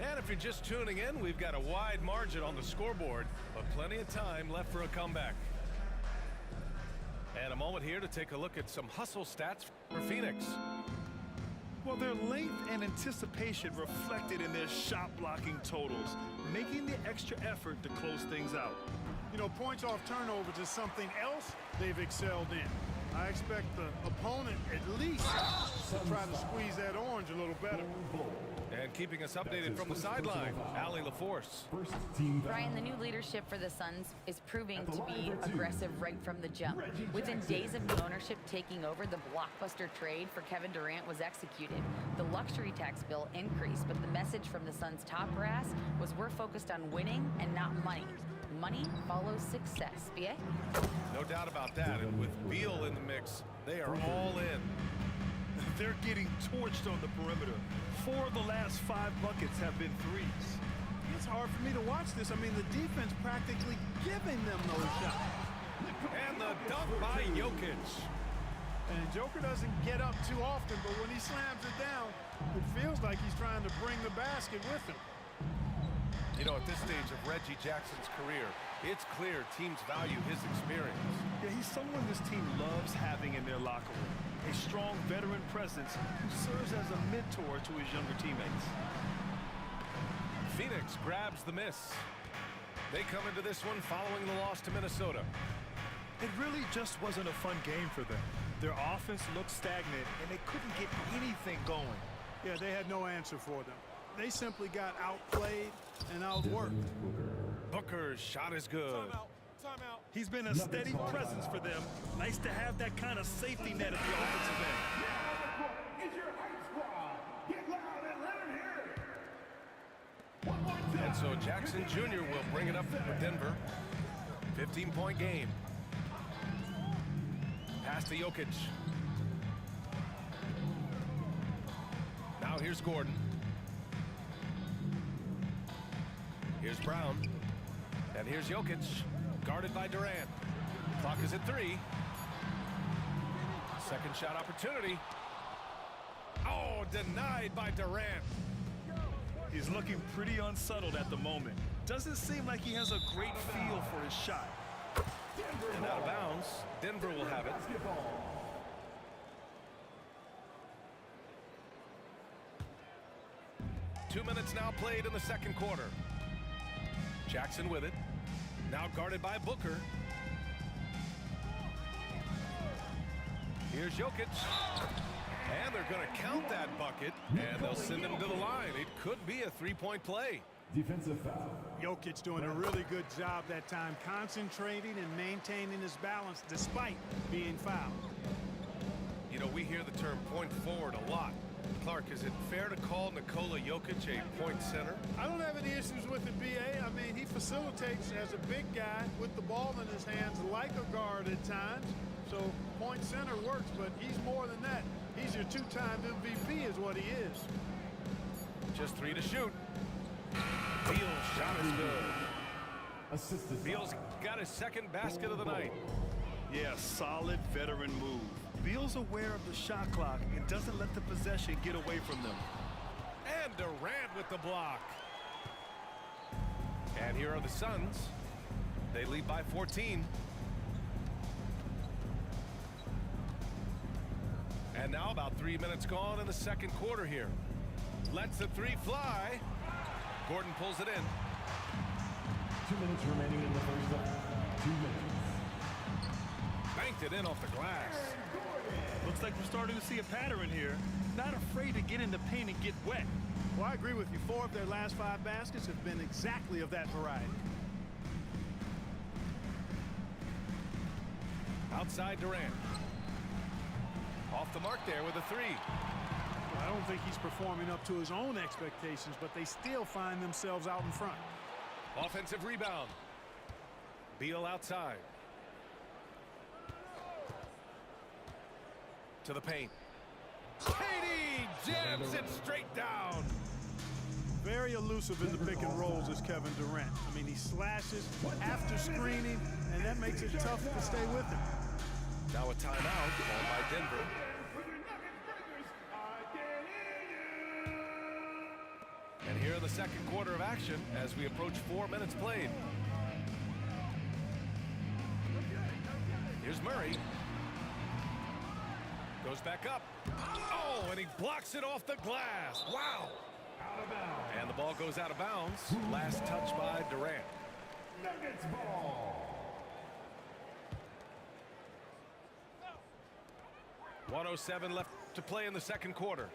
And if you're just tuning in, we've got a wide margin on the scoreboard, but plenty of time left for a comeback. And a moment here to take a look at some hustle stats for Phoenix. Well, their length and anticipation reflected in their shot blocking totals, making the extra effort to close things out. You know, points off turnovers is something else they've excelled in. I expect the opponent at least to try to squeeze that orange a little better. And keeping us updated from the sideline, Allie LaForce. Brian, the new leadership for the Suns is proving to be aggressive right from the jump. Within days of new ownership taking over, the blockbuster trade for Kevin Durant was executed. The luxury tax bill increased, but the message from the Suns' top brass was we're focused on winning and not money. Money follows success. BA? No doubt about that. And with Beal in the mix, they are all in. They're getting torched on the perimeter. 4 of the last 5 buckets have been threes. It's hard for me to watch this. I mean, the defense practically giving them those shots. And the dunk by Jokic. And Joker doesn't get up too often, but when he slams it down, it feels like he's trying to bring the basket with him. You know, at this stage of Reggie Jackson's career, it's clear teams value his experience. Yeah, he's someone this team loves having in their locker room. A strong veteran presence who serves as a mentor to his younger teammates. Phoenix grabs the miss. They come into this one following the loss to Minnesota. It really just wasn't a fun game for them. Their offense looked stagnant, and they couldn't get anything going. Yeah, they had no answer for them. They simply got outplayed and outworked. Booker's shot is good. Timeout. He's been a steady presence for them. Nice to have that kind of safety net at the offensive end. And so Jackson Jr. will bring it up for Denver. 15-point game. Pass to Jokic. Now here's Gordon. Here's Brown. And here's Jokic. Guarded by Durant. Clock is at 3. Second shot opportunity. Oh, denied by Durant. He's looking pretty unsettled at the moment. Doesn't seem like he has a great feel for his shot. And out of bounds. Denver will have it. Two minutes now played in the second quarter. Jackson with it. Now guarded by Booker. Here's Jokic. And they're going to count that bucket, and they'll send him to the line. It could be a three-point play. Defensive foul. Jokic doing a really good job that time, concentrating and maintaining his balance despite being fouled. You know, we hear the term point forward a lot. Clark, is it fair to call Nikola Jokic a point center? I don't have any issues with it, B.A. I mean, he facilitates as a big guy with the ball in his hands like a guard at times. So point center works, but he's more than that. He's your two-time MVP is what he is. Just 3 to shoot. Beal's shot is good. Beal's got his second basket of the night. Yeah, solid veteran move. Beal's aware of the shot clock and doesn't let the possession get away from them. And Durant with the block. And here are the Suns. They lead by 14. And now about 3 minutes gone in the second quarter here. Lets the three fly. Gordon pulls it in. 2 minutes remaining in the first half. 2 minutes. Banked it in off the glass. Looks like we're starting to see a pattern here. Not afraid to get in the paint and get wet. Well, I agree with you. 4 of their last 5 baskets have been exactly of that variety. Outside Durant. Off the mark there with a 3. I don't think he's performing up to his own expectations, but they still find themselves out in front. Offensive rebound. Beal outside. To the paint. Katie jams it straight down. Very elusive in the pick and rolls is Kevin Durant. I mean, he slashes after screening, and that makes it tough to stay with him. Now a timeout called by Denver. And here in the second quarter of action as we approach 4 minutes played. Here's Murray. Goes back up. Oh, and he blocks it off the glass. Wow. And the ball goes out of bounds. Last touch by Durant. Nuggets ball. 1:07 left to play in the second quarter.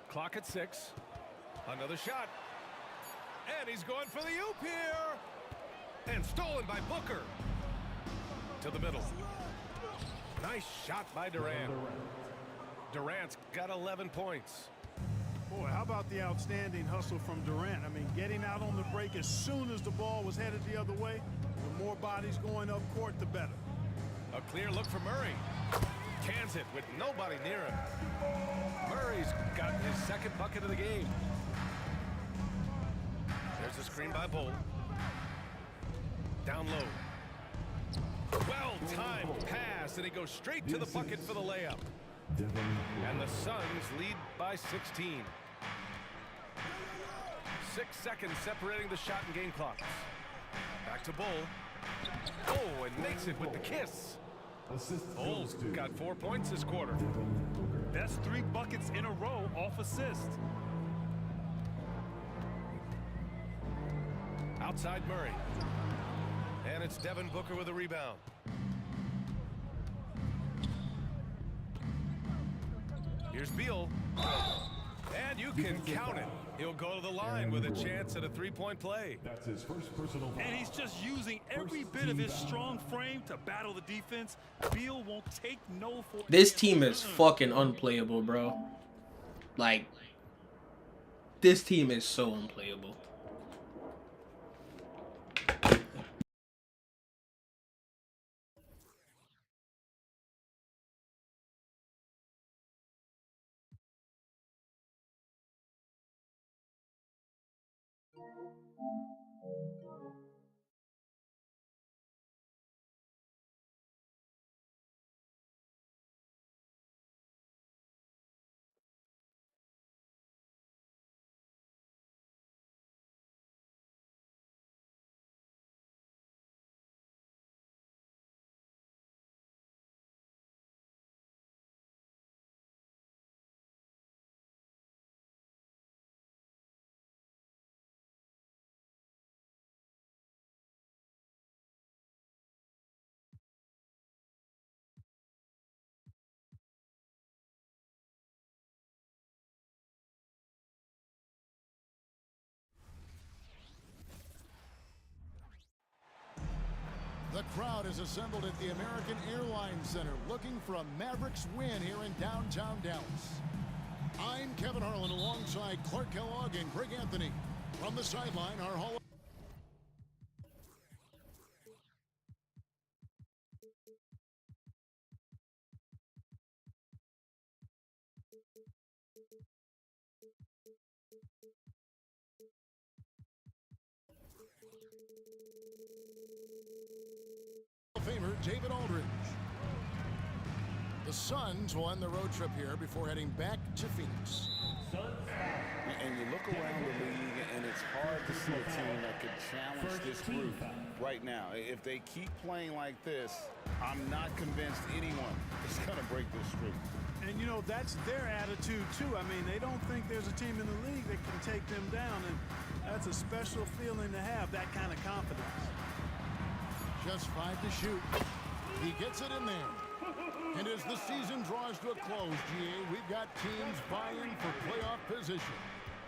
Clock at 6. Another shot. And he's going for the oop here. And stolen by Booker. To the middle. Nice shot by Durant. Durant's got 11 points. Boy, how about the outstanding hustle from Durant? I mean, getting out on the break as soon as the ball was headed the other way. The more bodies going up court, the better. A clear look for Murray. Cans it with nobody near him. Murray's got his second bucket of the game. There's a screen by Bull. Down low. Well-timed pass, and he goes straight to the bucket for the layup. And the Suns lead by 16. 6 seconds separating the shot and game clocks. Back to Bull. Oh, and makes it with the kiss. Bull's got 4 points this quarter. That's 3 buckets in a row off assist. Outside Murray. And it's Devin Booker with a rebound. Here's Beal. And you can count it. He'll go to the line with a chance at a 3-point play. That's his first personal foul. And he's just using every bit of his strong frame to battle the defense. Beal won't take no for This team is fucking unplayable, bro. Like, this team is so unplayable. The crowd is assembled at the American Airlines Center looking for a Mavericks win here in downtown Dallas. I'm Kevin Harlan alongside Clark Kellogg and Greg Anthony. From the sideline, our Hall of Famer David Aldridge. The Suns will end the road trip here before heading back to Phoenix. And you look around the league, and it's hard to see a team that could challenge this group right now. If they keep playing like this, I'm not convinced anyone is going to break this streak. And, you know, that's their attitude, too. I mean, they don't think there's a team in the league that can take them down, and that's a special feeling to have, that kind of confidence. Just 5 to shoot. He gets it in there. And as the season draws to a close, GA, we've got teams vying for playoff position,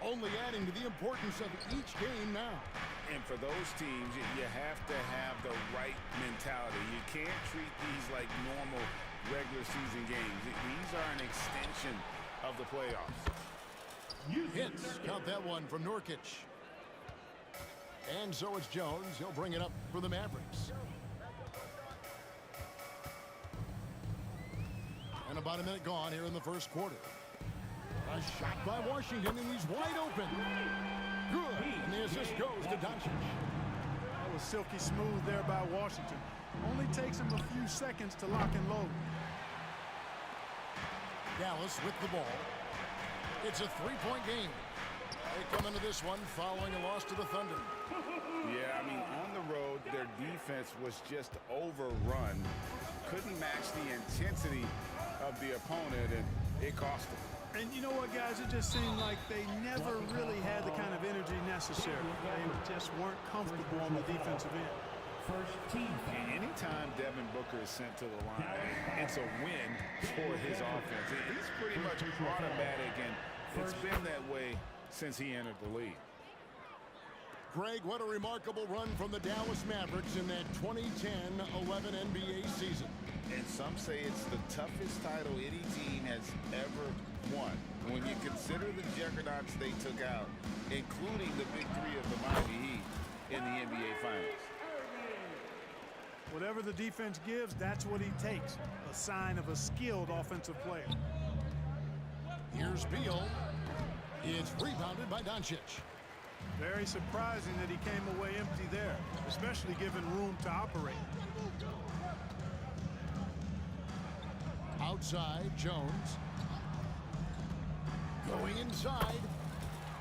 only adding to the importance of each game now. And for those teams, you have to have the right mentality. You can't treat these like normal regular season games. These are an extension of the playoffs. Hits, count that one from Nurkic. And so it's Jones. He'll bring it up for the Mavericks. And about a minute gone here in the first quarter. A shot by Washington, and he's wide open. Good. And the assist goes to Doncic. That was silky smooth there by Washington. Only takes him a few seconds to lock and load. Dallas with the ball. It's a three-point game. They come into this one following a loss to the Thunder. Yeah, I mean, on the road, their defense was just overrun. Couldn't match the intensity of the opponent, and it cost them. And you know what, guys? It just seemed like they never really had the kind of energy necessary. They just weren't comfortable on the defensive end. Anytime Devin Booker is sent to the line, it's a win for his offense. He's pretty much automatic, and it's been that way since he entered the league. Greg, what a remarkable run from the Dallas Mavericks in that 2010-11 NBA season. And some say it's the toughest title any team has ever won. When you consider the juggernauts they took out, including the big three of the Miami Heat in the NBA Finals. Whatever the defense gives, that's what he takes. A sign of a skilled offensive player. Here's Beal. It's rebounded by Doncic. Very surprising that he came away empty there, especially given room to operate. Outside, Jones. Going inside.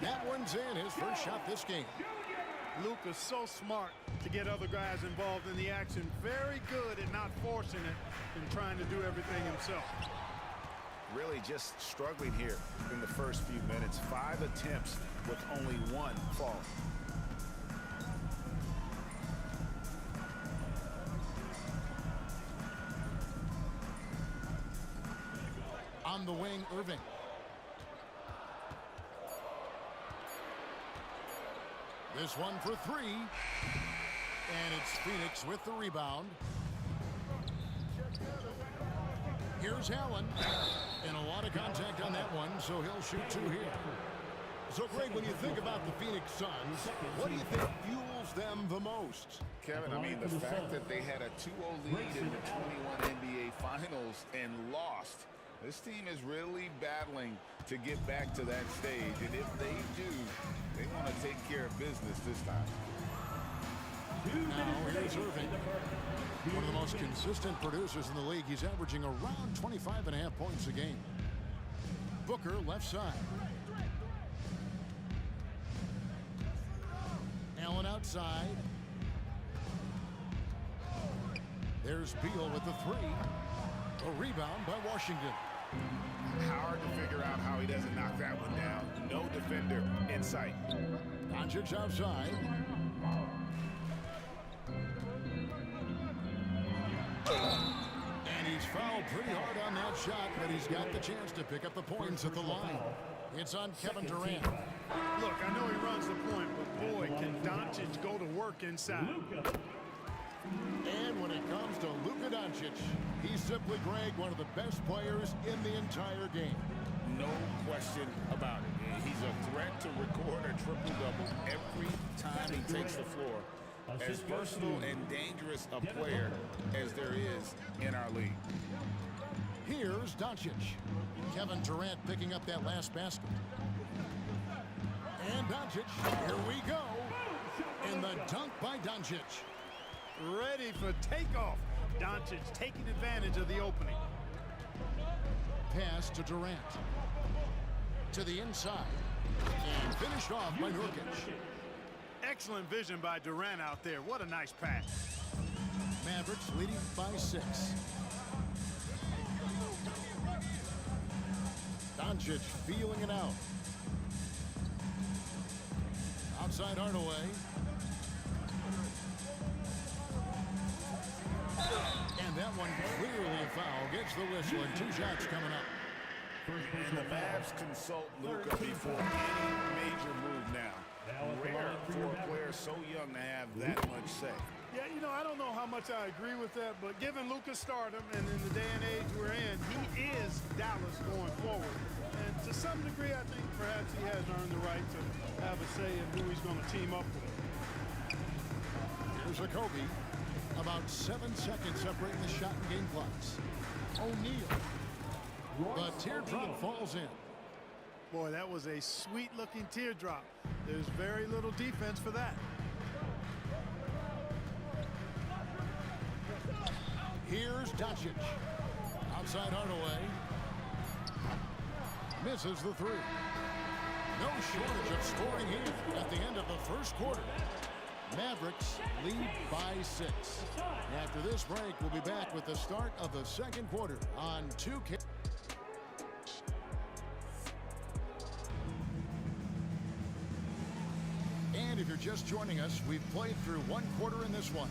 That one's in, his first shot this game. Luka's so smart to get other guys involved in the action. Very good at not forcing it and trying to do everything himself. Really just struggling here in the first few minutes. 5 attempts with only 1 fall. On the wing, Irving. This one for 3. And it's Phoenix with the rebound. Here's Allen. And a lot of contact on that one, so he'll shoot 2 here. So, Greg, when you think about the Phoenix Suns, what do you think fuels them the most? Kevin, I mean, the fact that they had a 2-0 lead in the 21 NBA Finals and lost. This team is really battling to get back to that stage, and if they do, they want to take care of business this time. Now, here's Irving. One of the most consistent producers in the league. He's averaging around 25.5 points a game. Booker, left side. Allen outside. There's Beal with the 3. A rebound by Washington. Hard to figure out how he doesn't knock that one down. No defender in sight. Doncic outside. And he's fouled pretty hard on that shot, but he's got the chance to pick up the points at the line. It's on Kevin Durant. Look, I know he runs the point, but boy, can Doncic go to work inside. And when it comes to Luka Doncic, he's simply, Greg, one of the best players in the entire game. No question about it. He's a threat to record a triple-double every time he takes the floor. As versatile and dangerous a player as there is in our league. Here's Doncic. Kevin Durant picking up that last basket. And Doncic, here we go. And the dunk by Doncic. Ready for takeoff. Doncic taking advantage of the opening. Pass to Durant. To the inside. And finished off by Nurkic. Excellent vision by Durant out there. What a nice pass. Mavericks leading by 6. Doncic feeling it out. Outside Hardaway. And that one clearly a foul. Gets the whistle and 2 shots coming up. And the Mavs consult Luka before any major move now. Rare for a player so young to have that much say. Yeah, you know, I don't know how much I agree with that, but given Luka's stardom and in the day and age we're in, he is Dallas going forward. And to some degree, I think perhaps he has earned the right to have a say in who he's going to team up with. Here's a Kobe. About 7 seconds separating the shot and game clocks. O'Neal. The teardrop falls in. Boy, that was a sweet-looking teardrop. There's very little defense for that. Here's Doncic. Outside Hardaway. Misses the 3. No shortage of scoring here at the end of the first quarter. Mavericks lead by 6. After this break, we'll be back with the start of the second quarter on 2K. And if you're just joining us, we've played through 1 quarter in this one.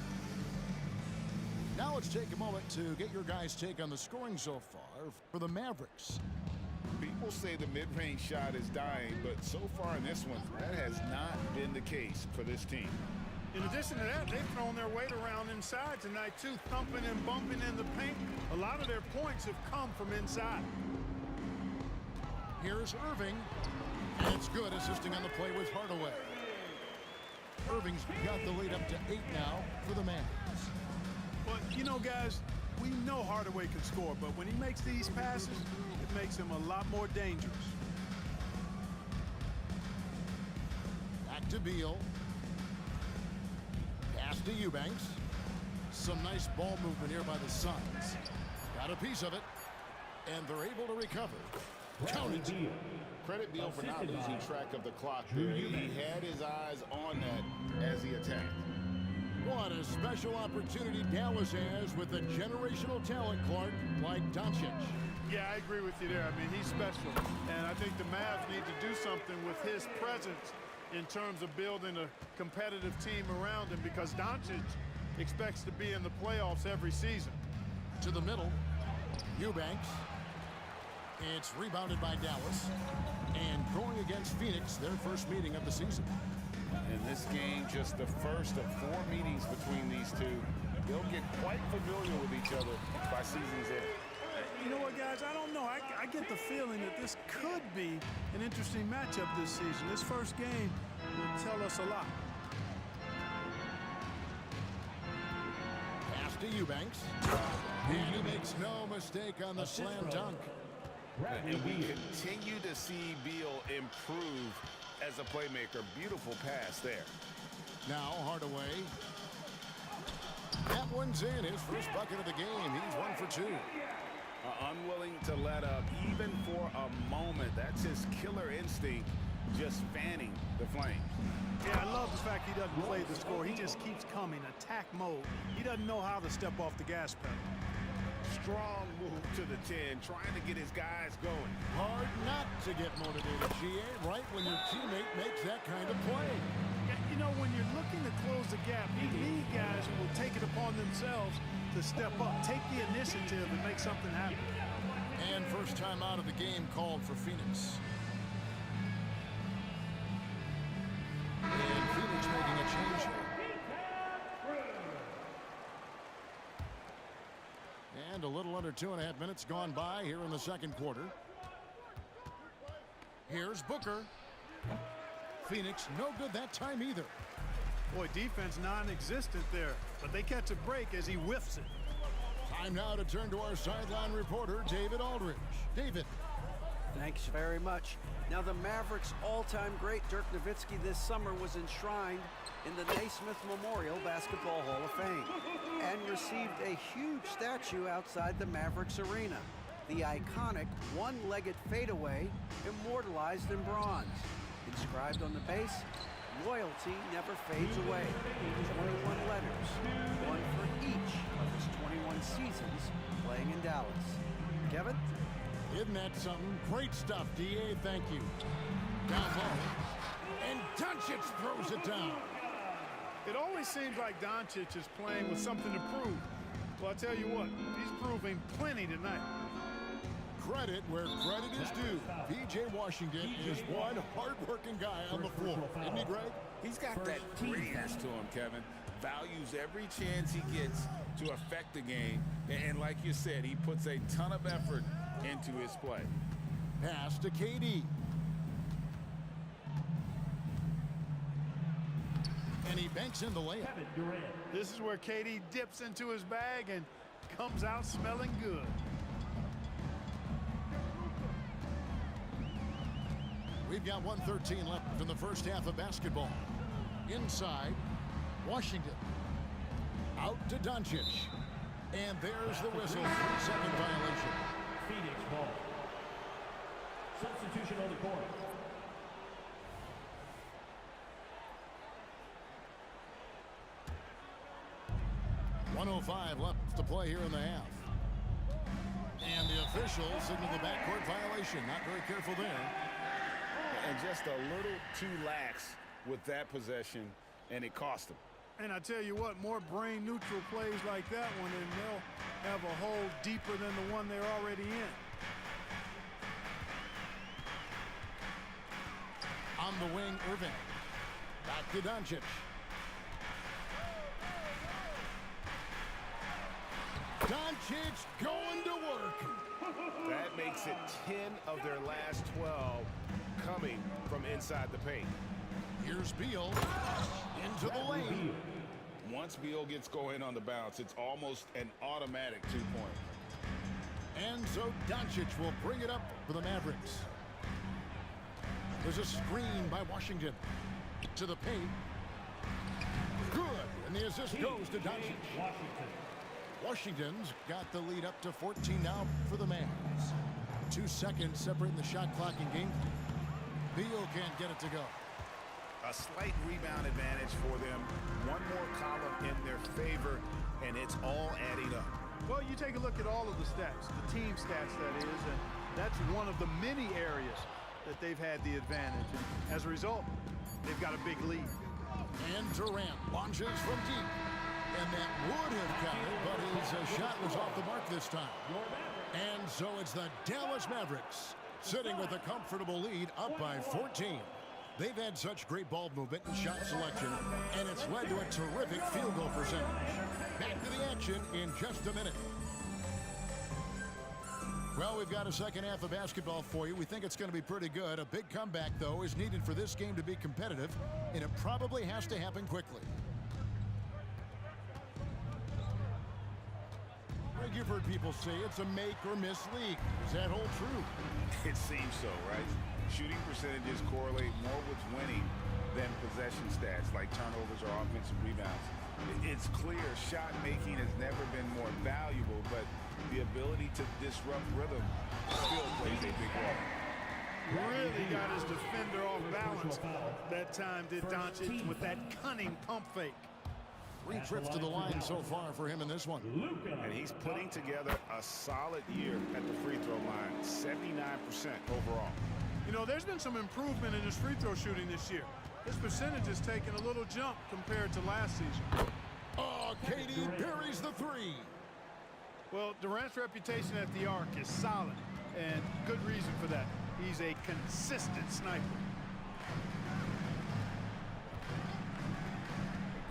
Now let's take a moment to get your guys' take on the scoring so far for the Mavericks. People say the mid-range shot is dying, but so far in this one, that has not been the case for this team. In addition to that, they've thrown their weight around inside tonight, too, thumping and bumping in the paint. A lot of their points have come from inside. Here's Irving. And it's good, assisting on the play with Hardaway. Irving's got the lead up to 8 now for the Mavs. But, you know, guys, we know Hardaway can score, but when he makes these passes, it makes him a lot more dangerous. Back to Beal. Pass to Eubanks. Some nice ball movement here by the Suns. Got a piece of it, and they're able to recover. Count it. Credit Beal for not losing track of the clock there. He had his eyes on that as he attacked. What a special opportunity Dallas has with a generational talent, Clark, like Doncic. Yeah, I agree with you there. I mean, he's special. And I think the Mavs need to do something with his presence in terms of building a competitive team around him, because Doncic expects to be in the playoffs every season. To the middle, Eubanks. It's rebounded by Dallas. And going against Phoenix, their first meeting of the season. In this game, just the first of 4 meetings between these two. They'll get quite familiar with each other by season's end. You know what, guys? I don't know. I get the feeling that this could be an interesting matchup this season. This first game will tell us a lot. Pass to Eubanks. And he makes no mistake on the slam dunk. And we continue to see Beal improve as a playmaker. Beautiful pass there. Now Hardaway. That one's in. His first bucket of the game. He's 1 for 2. Unwilling to let up even for a moment. That's his killer instinct, just fanning the flames. Yeah, I love the fact he doesn't play the score. He just keeps coming, attack mode. He doesn't know how to step off the gas pedal. Strong move to the 10, trying to get his guys going. Hard not to get motivated, GA, right when your teammate makes that kind of play. Yeah, you know, when you're looking to close the gap, you need guys who will take it upon themselves to step up, take the initiative, and make something happen. And first time out of the game called for Phoenix. And Phoenix making a change here. And a little under 2.5 minutes gone by here in the second quarter. Here's Booker. Phoenix no good that time either. Boy, defense non-existent there, but they catch a break as he whiffs it. Time now to turn to our sideline reporter, David Aldridge. David. Thanks very much. Now, the Mavericks' all-time great Dirk Nowitzki this summer was enshrined in the Naismith Memorial Basketball Hall of Fame and received a huge statue outside the Mavericks arena. The iconic one-legged fadeaway immortalized in bronze. Inscribed on the base, loyalty never fades away. 21 letters, one for each of his 21 seasons playing in Dallas. Kevin? Isn't that something? Great stuff, D.A. Thank you. Down low. And Doncic throws it down. It always seems like Doncic is playing with something to prove. Well, I tell you what, he's proving plenty tonight. Credit where credit is due. P.J. Washington is one hard-working guy on the floor. Isn't he, Greg? He's got that grittiness to him, Kevin. Values every chance he gets to affect the game. And like you said, he puts a ton of effort into his play. Pass to KD. And he banks in the layup. This is where KD dips into his bag and comes out smelling good. We've got 1:13 left in the first half of basketball. Inside, Washington. Out to Doncic. And there's the whistle. 3-second violation. Phoenix ball. Substitution on the court. .105 left to play here in the half. And the officials signal the backcourt violation. Not very careful there. And just a little too lax with that possession, and it cost him. And I tell you what, more brain-neutral plays like that one, and they'll have a hole deeper than the one they're already in. On the wing, Irving. Back to Doncic. Doncic going to work. That makes it 10 of their last 12 coming from inside the paint. Here's Beal into the lane. Once Beal gets going on the bounce, it's almost an automatic 2-point. And so Doncic will bring it up for the Mavericks. There's a screen by Washington. To the paint. Good. And the assist goes to Doncic. Washington's got the lead up to 14 now for the Mavs. 2 seconds separating the shot clock in game. Beal can't get it to go. A slight rebound advantage for them. One more column in their favor, and it's all adding up. Well, you take a look at all of the stats, the team stats that is, and that's one of the many areas that they've had the advantage. And as a result, they've got a big lead. And Durant launches from deep. And that would have counted, but his shot was off the mark this time. And so it's the Dallas Mavericks sitting with a comfortable lead up by 14. They've had such great ball movement and shot selection, and it's led to a terrific field goal percentage. Back to the action in just a minute. Well, we've got a second half of basketball for you. We think it's going to be pretty good. A big comeback, though, is needed for this game to be competitive, and it probably has to happen quickly. Greg, you've heard people say it's a make or miss league. Does that hold true? It seems so, right? Shooting percentages correlate more with winning than possession stats like turnovers or offensive rebounds. It's clear shot making has never been more valuable, but the ability to disrupt rhythm still plays a big role. Really got his defender off balance. That time did Doncic with that cunning pump fake. 3 trips to the line so far for him in this one. And he's putting together a solid year at the free throw line, 79% overall. You know, there's been some improvement in his free throw shooting this year. His percentage has taken a little jump compared to last season. Oh, KD buries the 3. Well, Durant's reputation at the arc is solid, and good reason for that. He's a consistent sniper.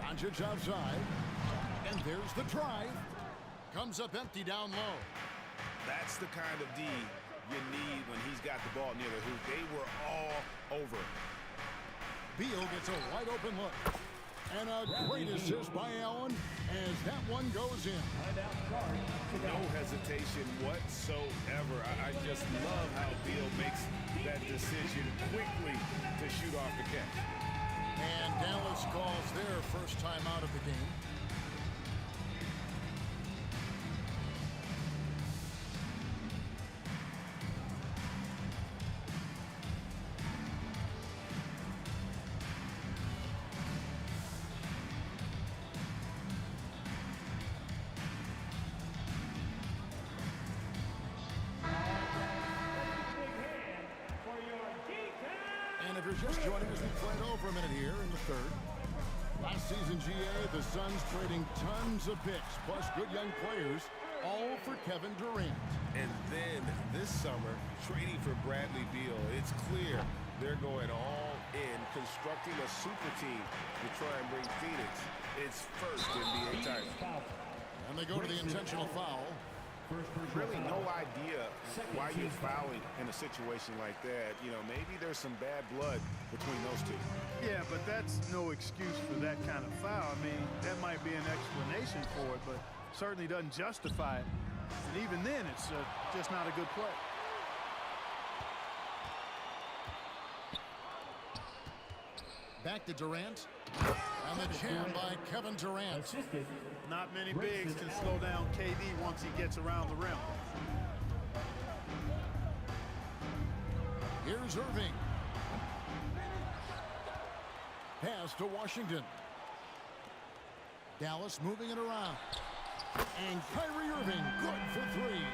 Doncic outside, and there's the drive. Comes up empty down low. That's the kind of D you need when he's got the ball near the hoop. They were all over it. Beal gets a wide open look. And a great assist by Allen as that one goes in. No hesitation whatsoever. I just love how Beal makes that decision quickly to shoot off the catch. And Dallas calls their first time out of the game. And if you're just joining us, we played over a minute here in the third. Last season, GA, the Suns trading tons of picks, plus good young players, all for Kevin Durant. And then this summer, trading for Bradley Beal. It's clear they're going all in, constructing a super team to try and bring Phoenix its first NBA title. And they go to the intentional foul. Really no idea why you're fouling in a situation like that. You know, maybe there's some bad blood between those two. Yeah, but that's no excuse for that kind of foul. I mean, that might be an explanation for it, but certainly doesn't justify it. And even then, it's just not a good play. Back to Durant. And the jam by Kevin Durant. Not many bigs can slow down KD once he gets around the rim. Here's Irving. Pass to Washington. Dallas moving it around. And Kyrie Irving, good for three.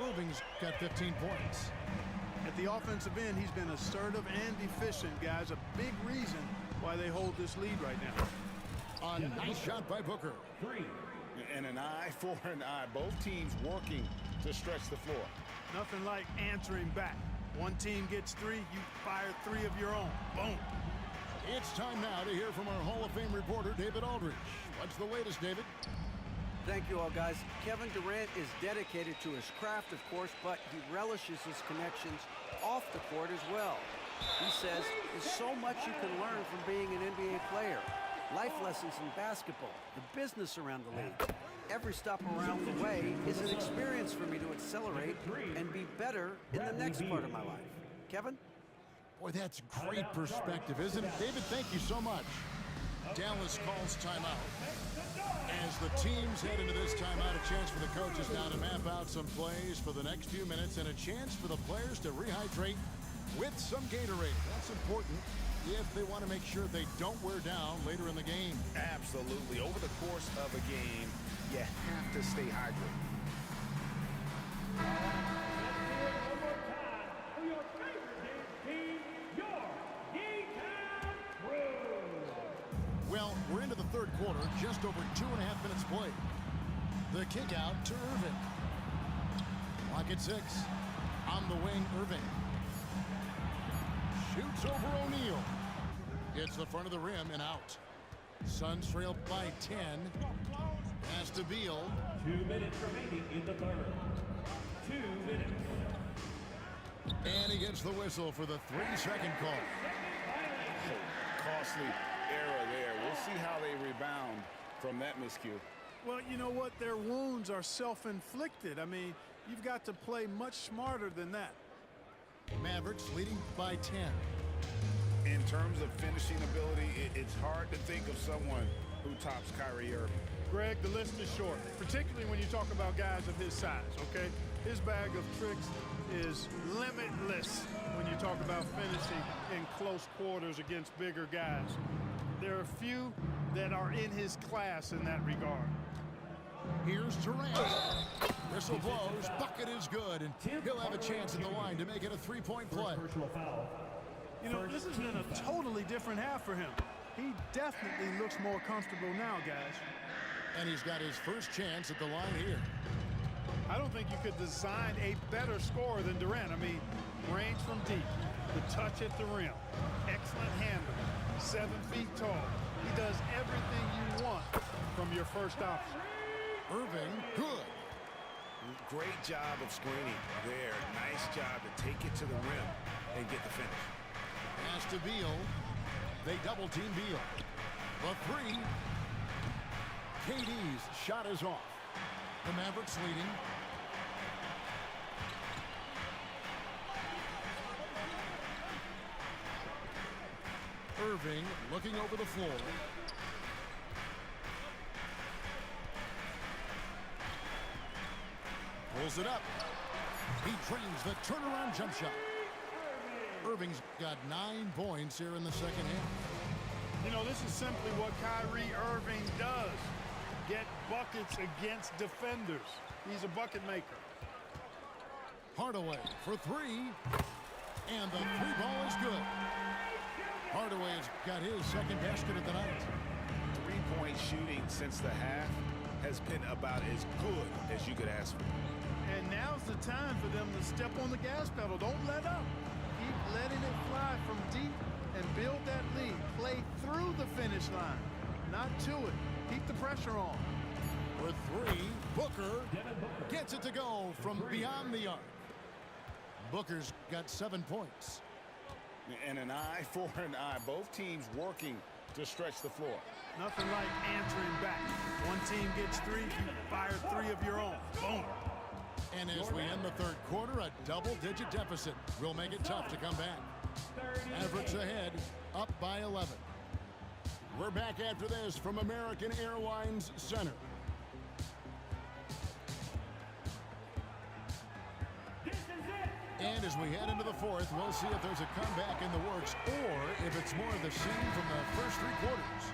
Irving's got 15 points. At the offensive end, he's been assertive and efficient, guys. A big reason why they hold this lead right now. A nice shot by Booker. And an eye for an eye. Both teams working to stretch the floor. Nothing like answering back. One team gets three, you fire three of your own. Boom. It's time now to hear from our Hall of Fame reporter, David Aldridge. What's the latest, David? Thank you all, guys. Kevin Durant is dedicated to his craft, of course, but he relishes his connections off the court as well. He says there's so much you can learn from being an NBA player. Life lessons in basketball, the business around the league. Every stop around the way is an experience for me to accelerate and be better in the next part of my life. Kevin? Boy, that's great perspective, isn't it? David, thank you so much. Dallas calls timeout. As the teams head into this timeout, a chance for the coaches now to map out some plays for the next few minutes and a chance for the players to rehydrate with some Gatorade. That's important if they want to make sure they don't wear down later in the game. Absolutely. Over the course of a game, you have to stay hydrated. Well, we're into the third quarter, just over 2.5 minutes played. The kick out to Irving. Clock at 6. On the wing, Irving. Shoots over O'Neal. Gets the front of the rim and out. Suns trail by 10. Pass to Beal. 2 minutes remaining in the third. 2 minutes. And he gets the whistle for the 3-second call. Costly error there. We'll see how they rebound from that miscue. Well, you know what? Their wounds are self-inflicted. I mean, you've got to play much smarter than that. Mavericks leading by 10. In terms of finishing ability, it's hard to think of someone who tops Kyrie Irving. Greg, the list is short, particularly when you talk about guys of his size, okay? His bag of tricks is limitless when you talk about finishing in close quarters against bigger guys. There are few that are in his class in that regard. Here's Durant. Whistle blows. Bucket is good, and he'll have a chance at the line to make it a 3-point play. You know, this has been a totally different half for him. He definitely looks more comfortable now, guys. And he's got his first chance at the line here. I don't think you could design a better scorer than Durant. I mean, range from deep, the touch at the rim, excellent handle, 7 feet tall. He does everything you want from your first option. Irving, good. Great job of screening there. Nice job to take it to the rim and get the finish. Pass to Beal. They double team Beal. The three. KD's shot is off. The Mavericks leading. Irving looking over the floor. Pulls it up. He drains the turnaround jump shot. Irving's got 9 points here in the second half. You know, this is simply what Kyrie Irving does. Get buckets against defenders. He's a bucket maker. Hardaway for 3. And the 3-ball is good. Hardaway's got his second basket of the night. 3-point shooting since the half has been about as good as you could ask for. And now's the time for them to step on the gas pedal. Don't let up. Keep letting it fly from deep and build that lead. Play through the finish line, not to it. Keep the pressure on. For 3, Booker gets it to go from beyond the arc. Booker's got 7 points. And an eye for an eye. Both teams working to stretch the floor. Nothing like answering back. One team gets 3, you fire 3 of your own. Boom. And as we end the third quarter, a double-digit deficit will make it tough to come back. Mavericks ahead, up by 11. We're back after this from American Airlines Center. And as we head into the fourth, we'll see if there's a comeback in the works or if it's more of the same from the first 3 quarters.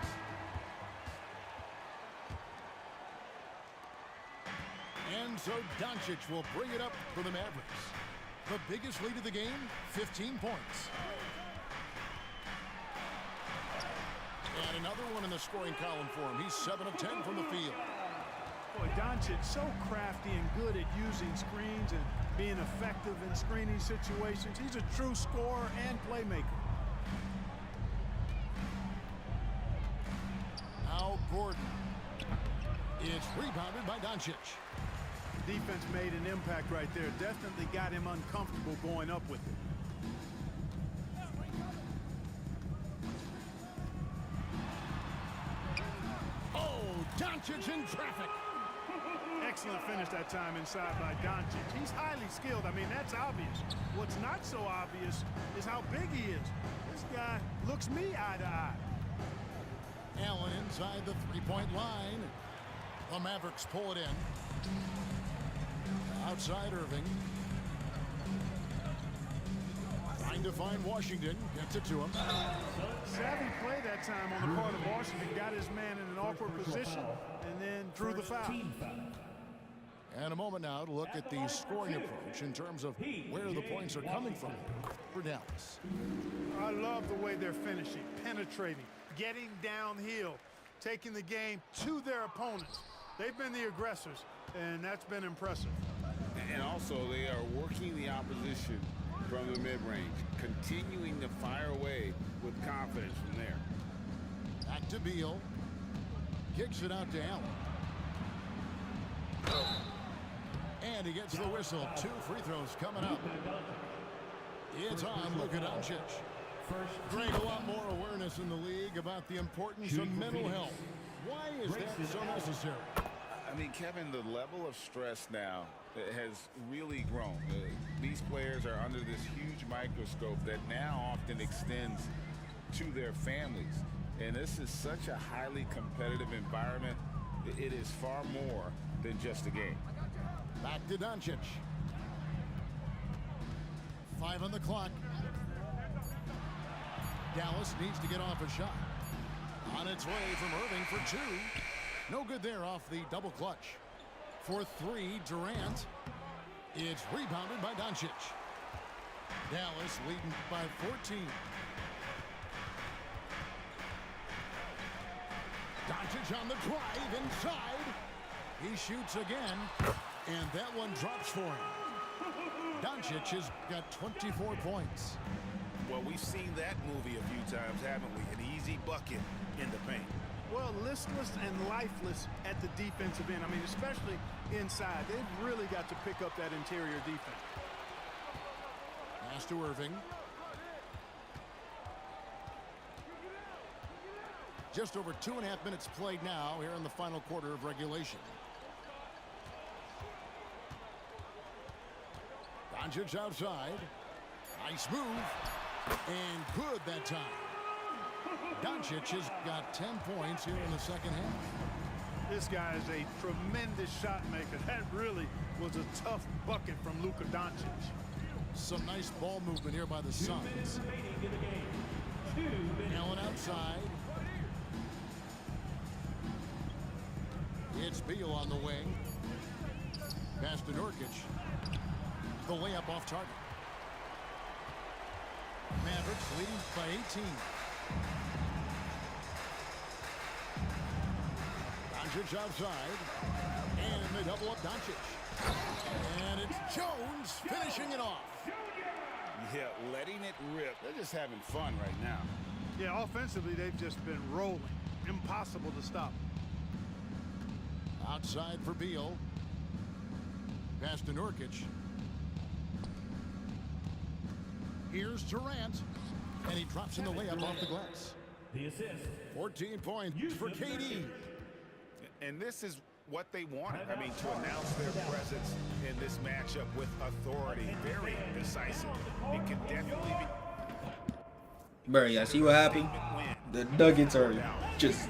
And so Doncic will bring it up for the Mavericks. The biggest lead of the game, 15 points. And another one in the scoring column for him. He's 7 of 10 from the field. Boy, Doncic so crafty and good at using screens and being effective in screening situations. He's a true scorer and playmaker. Now Gordon. It's rebounded by Doncic. Defense made an impact right there. Definitely got him uncomfortable going up with it. Oh, Doncic in traffic. Excellent finish that time inside by Doncic. He's highly skilled. I mean, that's obvious. What's not so obvious is how big he is. This guy looks me eye to eye. Allen inside the 3-point line. The Mavericks pull it in. Outside Irving. Trying to find Washington. Gets it to him. Savvy play that time on the part of Washington. Got his man in an awkward position and then drew the foul. And a moment now to look at the scoring approach in terms of where the points are coming from for Dallas. I love the way they're finishing, penetrating, getting downhill, taking the game to their opponents. They've been the aggressors, and that's been impressive. And also, they are working the opposition from the mid-range, continuing to fire away with confidence from there. Back to Beal. Kicks it out to Allen. And he gets the whistle. 2 free throws coming up. It's on Luka Doncic. Greg, a lot more awareness in the league about the importance of mental health. Why is that so necessary? I mean, Kevin, the level of stress now has really grown. These players are under this huge microscope that now often extends to their families. And this is such a highly competitive environment. It is far more than just a game. Back to Doncic. 5 on the clock. Dallas needs to get off a shot. On its way from Irving for 2. No good there off the double clutch. For 3, Durant. It's rebounded by Doncic. Dallas leading by 14. Doncic on the drive inside. He shoots again, and that one drops for him. Doncic has got 24 points. Well, we've seen that movie a few times, haven't we? An easy bucket in the paint. Well, listless and lifeless at the defensive end. I mean, especially inside. They've really got to pick up that interior defense. Pass to Irving. Just over 2.5 minutes played now here in the final quarter of regulation. Doncic outside. Nice move. And good that time. Doncic has got 10 points here in the second half. This guy is a tremendous shot maker. That really was a tough bucket from Luka Doncic. Some nice ball movement here by the Suns. Allen outside. It's Beal on the wing. Pass to Nurkic. The layup off target. Mavericks leading by 18. Doncic outside. And they double up Doncic. And it's Jones finishing it off. Yeah, letting it rip. They're just having fun right now. Yeah, offensively, they've just been rolling. Impossible to stop. Outside for Beal. Pass to Nurkic. Here's Durant. And he drops in the layup off the glass. The assist. 14 points for KD. And this is what they wanted. I mean, to announce their presence in this matchup with authority. Very decisive. It can definitely be. Bro, yeah, see what happened? The Nuggets are just,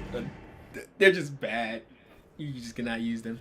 they're just bad. You just cannot use them.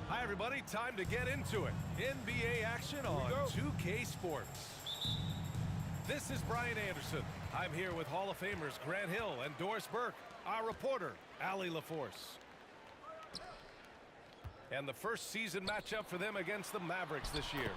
Hi, everybody. Time to get into it. NBA action on 2K Sports. This is Brian Anderson. I'm here with Hall of Famers Grant Hill and Doris Burke, our reporter, Allie LaForce. And the first season matchup for them against the Mavericks this year.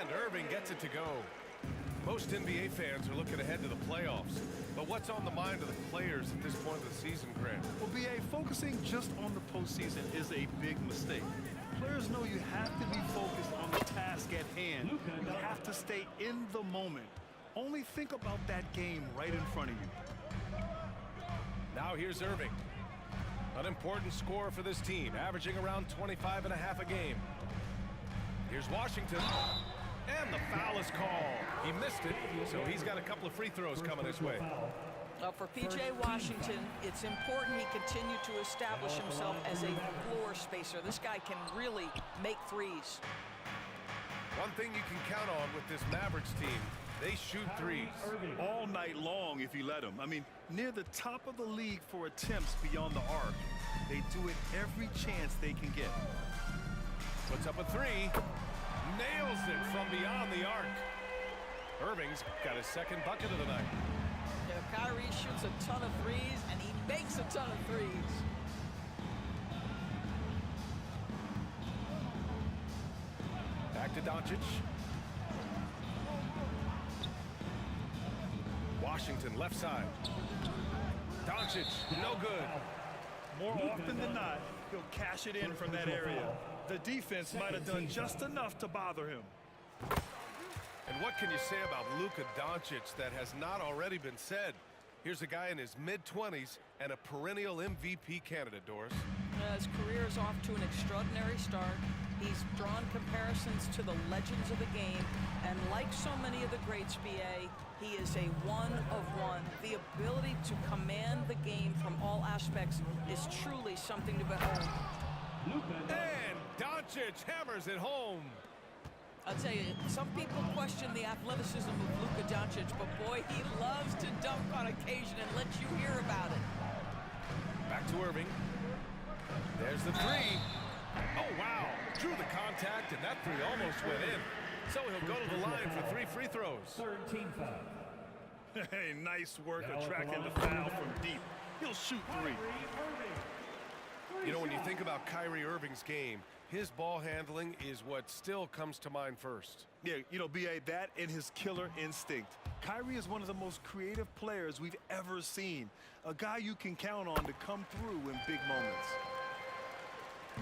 And Irving gets it to go. Most NBA fans are looking ahead to the playoffs. But what's on the mind of the players at this point of the season, Grant? Well, BA, focusing just on the postseason is a big mistake. Players know you have to be focused on the task at hand. You have to stay in the moment. Only think about that game right in front of you. Now here's Irving. An important scorer for this team, averaging around 25 and a half a game. Here's Washington. And the foul is called. He missed it, so he's got a couple of free throws coming his way. Well, for P.J. Washington, it's important he continue to establish himself as a floor spacer. This guy can really make threes. One thing you can count on with this Mavericks team They shoot threes. All night long if you let them. I mean, near the top of the league for attempts beyond the arc. They do it every chance they can get. Puts up a three. Nails it from beyond the arc. Irving's got his second bucket of the night. Yeah, Kyrie shoots a ton of threes, and he makes a ton of threes. Back to Doncic. Washington left side. Doncic, no good. More often than not, he'll cash it in from that area. The defense might have done just enough to bother him. And what can you say about Luka Doncic that has not already been said? Here's a guy in his mid-20s and a perennial MVP candidate, Doris. His career is off to an extraordinary start. He's drawn comparisons to the legends of the game, and like so many of the greats, BA, he is a one-of-one. The ability to command the game from all aspects is truly something to behold. And Doncic hammers it home. I'll tell you, some people question the athleticism of Luka Doncic, but boy, he loves to dunk on occasion and let you hear about it. Back to Irving. There's the three. Oh, wow. Drew the contact, and that three almost went in. So he'll go to the line for 3 free throws. Third team foul. Hey, nice work attracting the foul from deep. He'll shoot three. You know, when you think about Kyrie Irving's game, his ball handling is what still comes to mind first. Yeah, you know, B.A., that and his killer instinct. Kyrie is one of the most creative players we've ever seen. A guy you can count on to come through in big moments.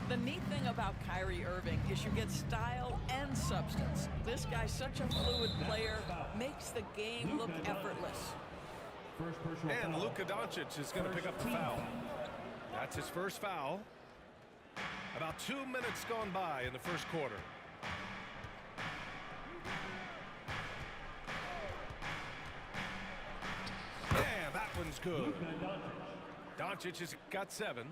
The neat thing about Kyrie Irving is you get style and substance. This guy's such a fluid player, makes the game look effortless. And Luka Doncic is going to pick up the foul. That's his first foul. About 2 minutes gone by in the first quarter. Yeah, that one's good. Doncic has got 7.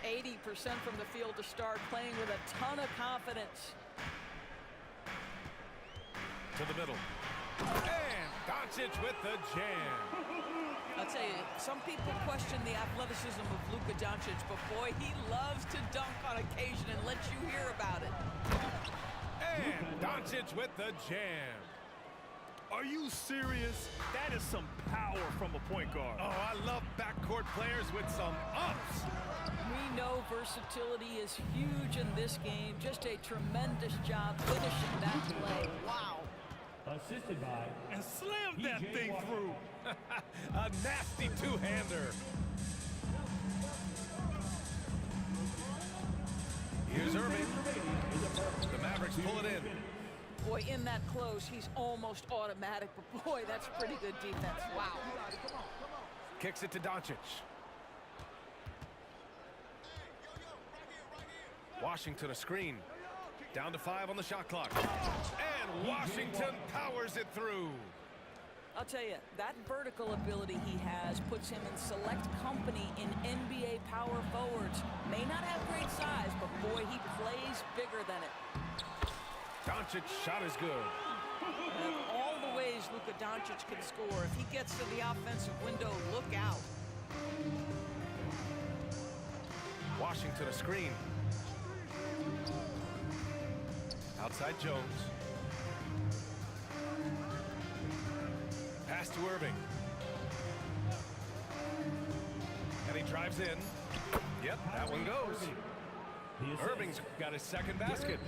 80% from the field to start, playing with a ton of confidence. To the middle. And Doncic with the jam. I'll tell you, some people question the athleticism of Luka Doncic, but boy, he loves to dunk on occasion and let you hear about it. And Doncic with the jam. Are you serious? That is some power from a point guard. Oh, I love backcourt players with some ups. We know versatility is huge in this game. Just a tremendous job finishing that play. Wow. Assisted by and slammed that thing through. A nasty two-hander. Here's Irving. The Mavericks pull it in. Boy, in that close, he's almost automatic, but boy, that's pretty good defense. Wow. Kicks it to Doncic. Washington a screen. Down to 5 on the shot clock. And Washington powers it through. I'll tell you, that vertical ability he has puts him in select company in NBA power forwards. May not have great size, but boy, he plays bigger than it. Doncic's shot is good. And all the ways Luka Doncic can score. If he gets to the offensive window, look out. Washington a screen. Outside Jones. Pass to Irving. And he drives in. Yep, that one goes. Irving's got his second basket.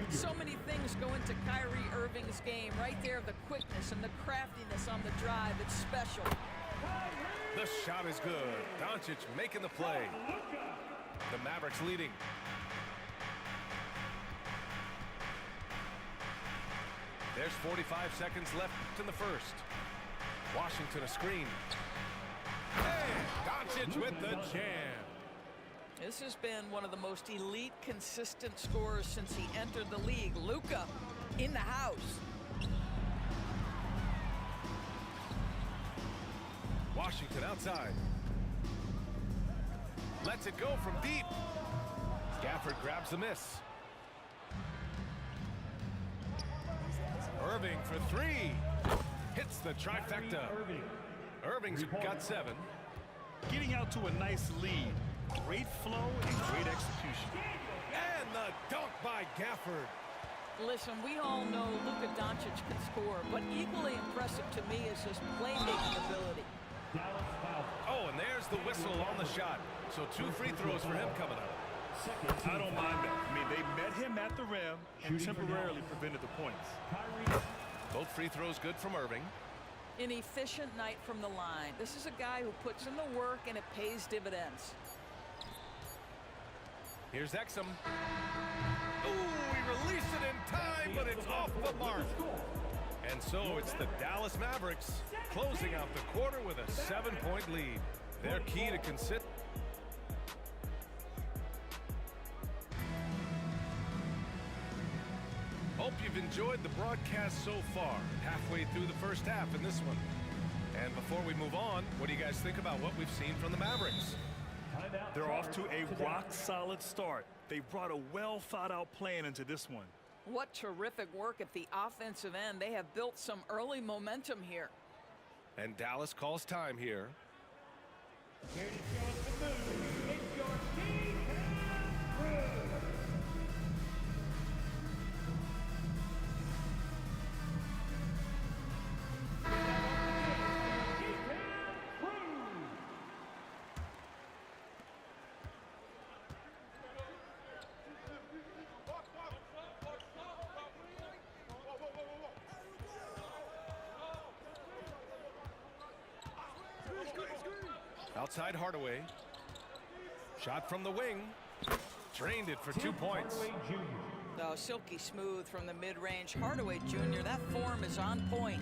So many things go into Kyrie Irving's game. Right there, the quickness and the craftiness on the drive. It's special. The shot is good. Doncic making the play. The Mavericks leading. There's 45 seconds left in the first. Washington a screen. And Doncic with the jam. This has been one of the most elite, consistent scorers since he entered the league. Luka in the house. Washington outside. Lets it go from deep. Gafford grabs the miss. Irving for 3. hits the trifecta. Irving's got 7. Getting out to a nice lead. Great flow and great execution. And the dunk by Gafford. Listen, we all know Luka Doncic can score, but equally impressive to me is his playmaking ability. Oh, and there's the whistle on the shot. So 2 free throws for him coming up. I don't mind that. I mean, they met him at the rim and temporarily prevented the points. Both free throws good from Irving. An efficient night from the line. This is a guy who puts in the work and it pays dividends. Here's Exum. Ooh, he released it in time, but it's off the mark. And so it's the Dallas Mavericks closing out the quarter with a 7-point lead. Their key to consider. Hope you've enjoyed the broadcast so far. Halfway through the first half in this one. And before we move on, what do you guys think about what we've seen from the Mavericks? They're off to a rock-solid start. They brought a well-thought-out plan into this one. What terrific work at the offensive end. They have built some early momentum here. And Dallas calls time here. Outside Hardaway. Shot from the wing. Drained it for 2 points. Oh, silky smooth from the mid-range. Hardaway Jr., that form is on point.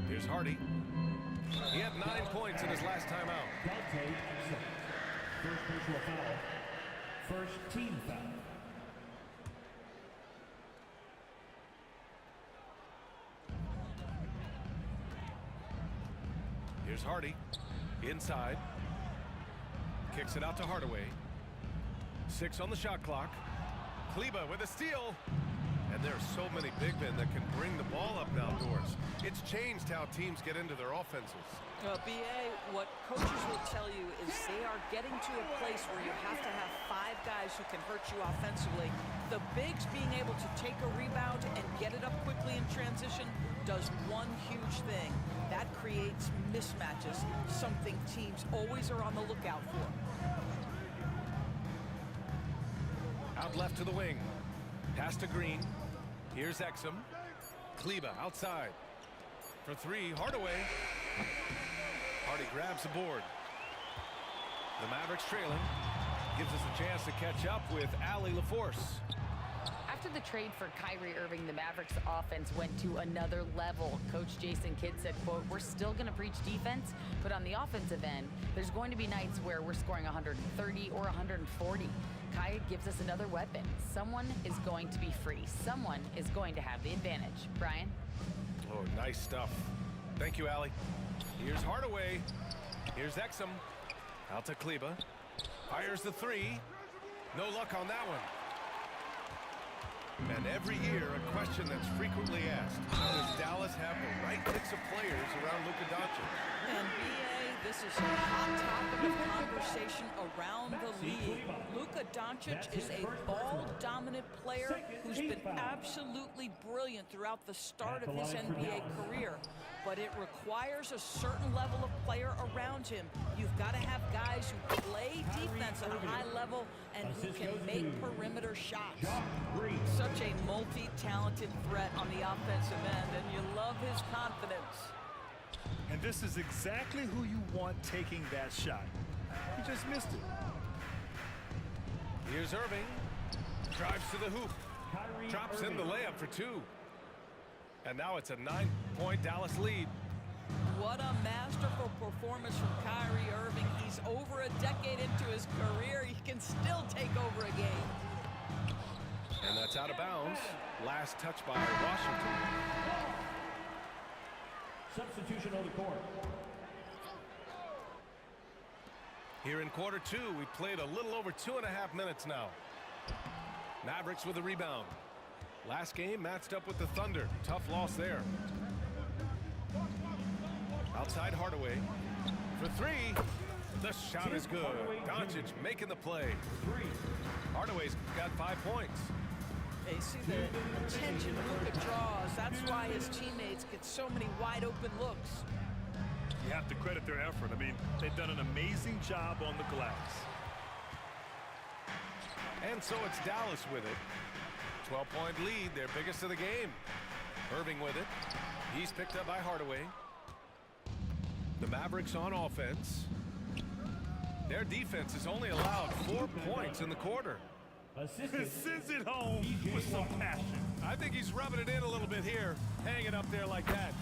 Here's Hardy. He had 9 points in his last time out. First personal foul. First team foul. Here's Hardy. Inside. Kicks it out to Hardaway. 6 on the shot clock. Kleba with a steal. And there are so many big men that can bring the ball up and outdoors. It's changed how teams get into their offenses. BA, what coaches will tell you is they are getting to a place where you have to have 5 guys who can hurt you offensively. The bigs being able to take a rebound and get it up quickly in transition does one huge thing. That creates mismatches, something teams always are on the lookout for. Out left to the wing. Pass to Green. Here's Exum. Kleba outside. For 3, Hardaway. Hardy grabs the board. The Mavericks trailing. Gives us a chance to catch up with Allie LaForce. After the trade for Kyrie Irving, the Mavericks offense went to another level. Coach Jason Kidd said, quote, "We're still going to preach defense, but on the offensive end, there's going to be nights where we're scoring 130 or 140. Kai gives us another weapon. Someone is going to be free. Someone is going to have the advantage." Brian? Oh, nice stuff. Thank you, Allie. Here's Hardaway. Here's Exum. Out to Kleba. Fires the 3. No luck on that one. And every year, a question that's frequently asked: does Dallas have the right mix of players around Luka Doncic? And BA, this is a hot topic of conversation around the league. Luka Doncic is a ball-dominant player who's been absolutely brilliant throughout the start of his NBA career. But it requires a certain level of player around him. You've got to have guys who play defense at a high level and who can make perimeter shots. Such a multi-talented threat on the offensive end, and you love his confidence. And this is exactly who you want taking that shot. He just missed it. Here's Irving. Drives to the hoop. Drops in the layup for 2. And now it's a 9-point Dallas lead. What a masterful performance from Kyrie Irving. He's over a decade into his career. He can still take over a game. And that's out of bounds. Last touch by Washington. Substitution on the court. Here in quarter 2, we played a little over 2.5 minutes now. Mavericks with a rebound. Last game matched up with the Thunder. Tough loss there. Outside Hardaway for three. The shot is good. Doncic making the play. Hardaway's got 5 points. You see the attention Luka draws. That's why his teammates get so many wide open looks. You have to credit their effort. I mean, they've done an amazing job on the glass. And so it's Dallas with it. 12-point lead, their biggest of the game. Irving with it. He's picked up by Hardaway. The Mavericks on offense. Their defense has only allowed 4 points in the quarter. Sends it home with some passion. I think he's rubbing it in a little bit here. Hang it up there like that.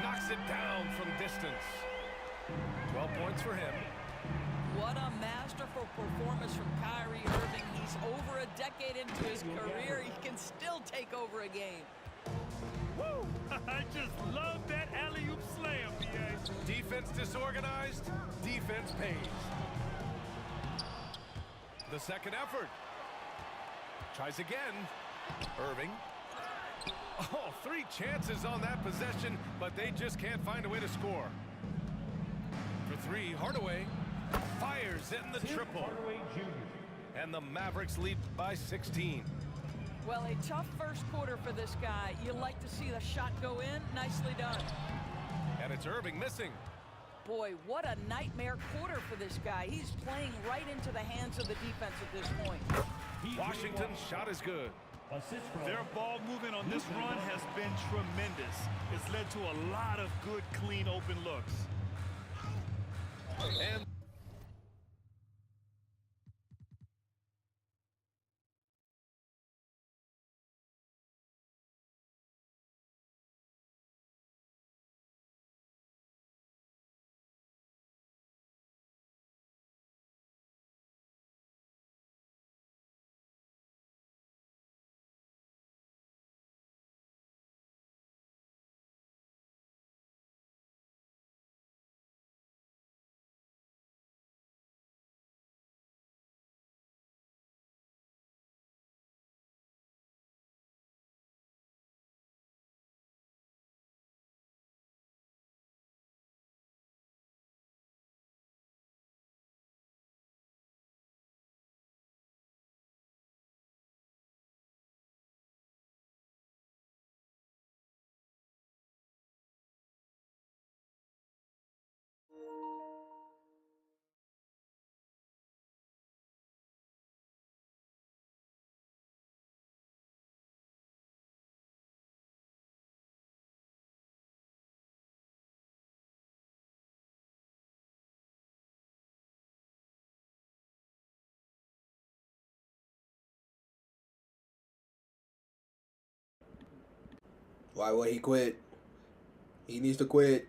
Knocks it down from distance. 12 points for him. What a masterful performance from Kyrie Irving. He's over a decade into his career. He can still take over a game. Woo! I just love that alley-oop slam, BA. Defense disorganized. Defense pays. The second effort. Tries again. Irving. Oh, 3 chances on that possession, but they just can't find a way to score. For 3, Hardaway fires in the triple. And the Mavericks lead by 16. Well, a tough first quarter for this guy. You like to see the shot go in. Nicely done. And it's Irving missing. Boy, what a nightmare quarter for this guy. He's playing right into the hands of the defense at this point. Washington's shot is good. Their ball movement on this run has been tremendous. It's led to a lot of good, clean, open looks. And Why would he quit? He needs to quit.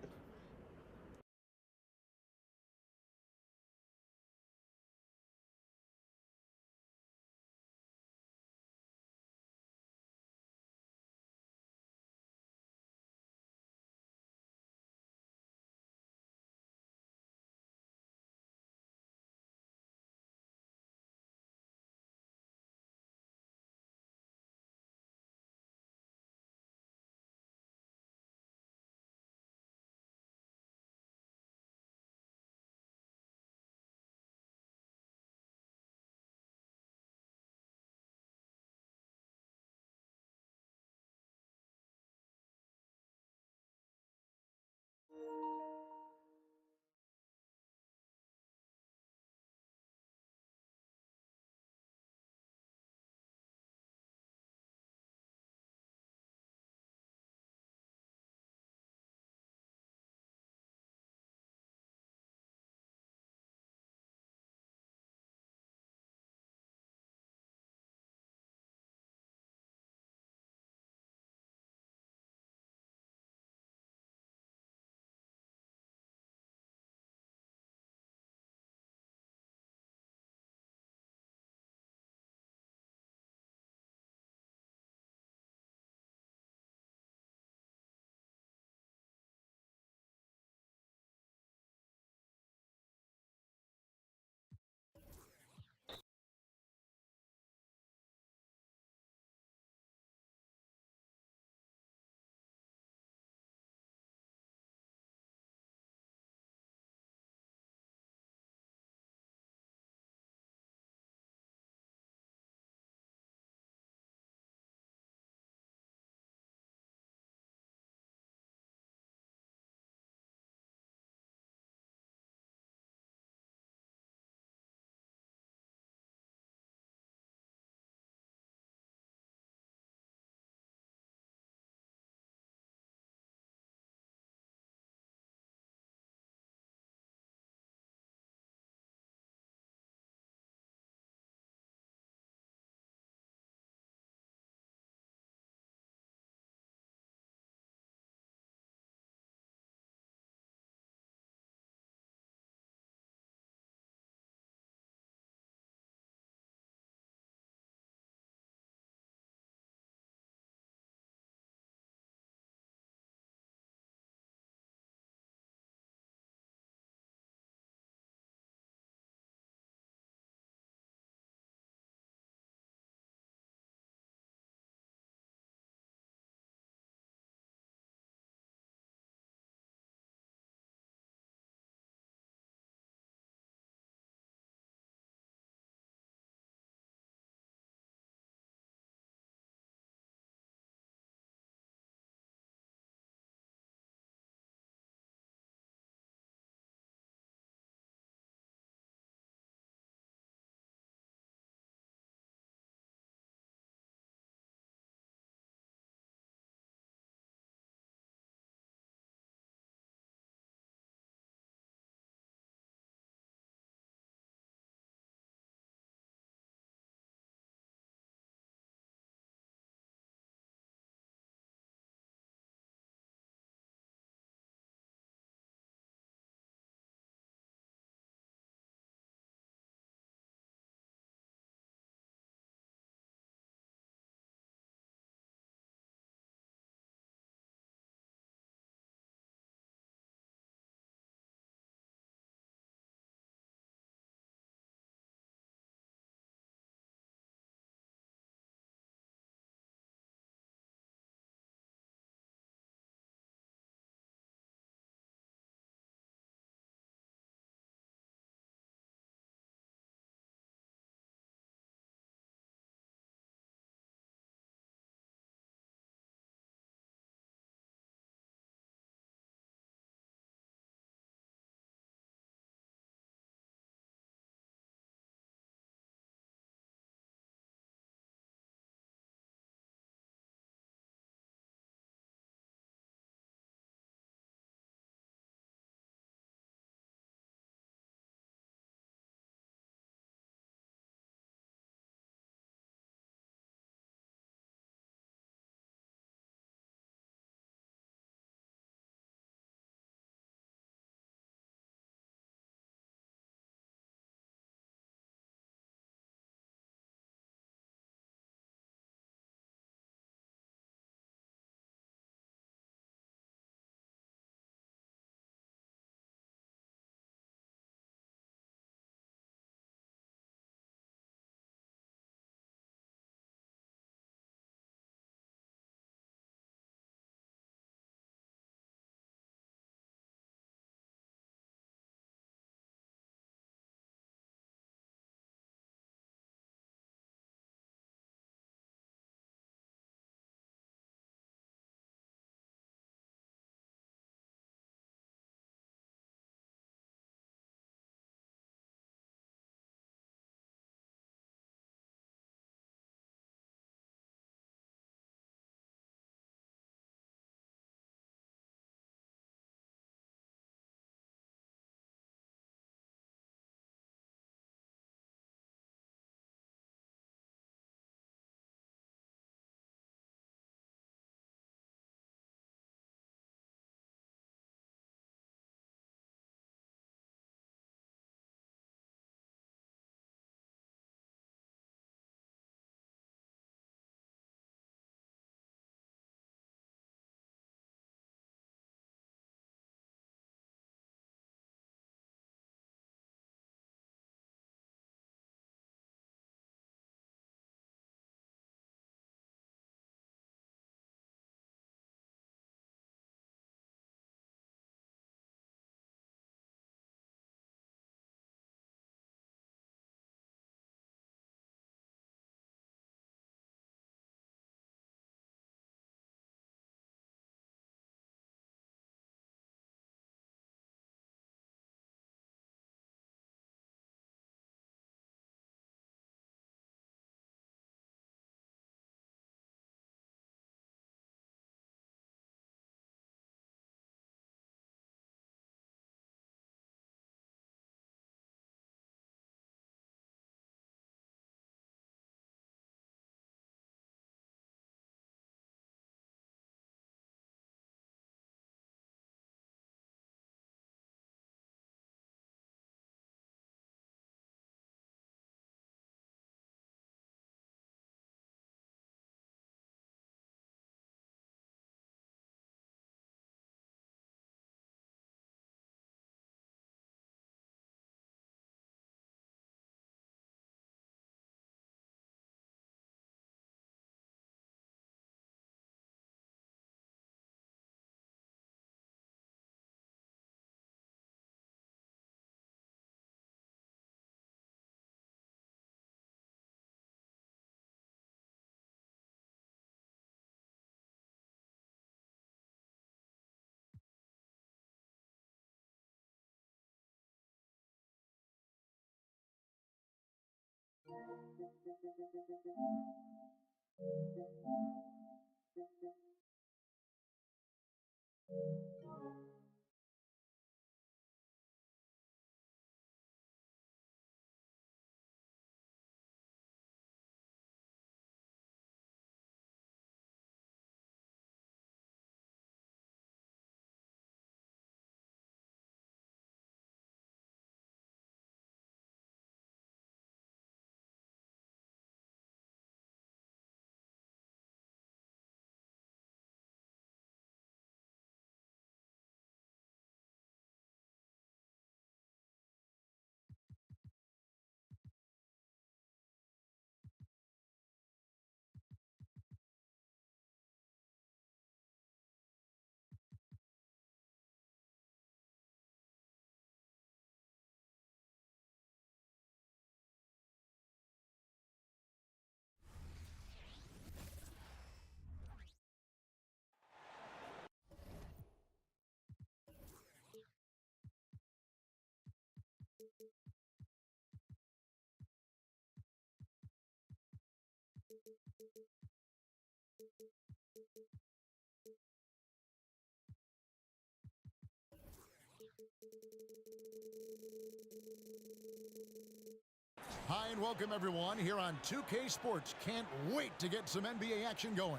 Hi and welcome everyone here on 2K Sports. Can't wait to get some NBA action going.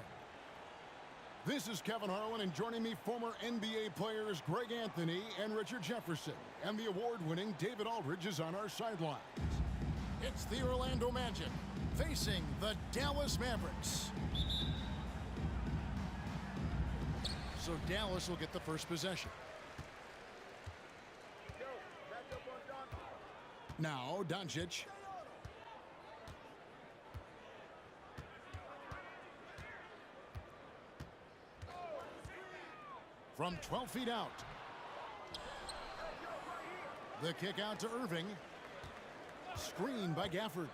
This is Kevin Harlan, and joining me, former NBA players Greg Anthony and Richard Jefferson. And the award-winning David Aldridge is on our sidelines. It's the Orlando Magic facing the Dallas Mavericks. So Dallas will get the first possession. Now Doncic. From 12 feet out. The kick out to Irving. Screen by Gafford.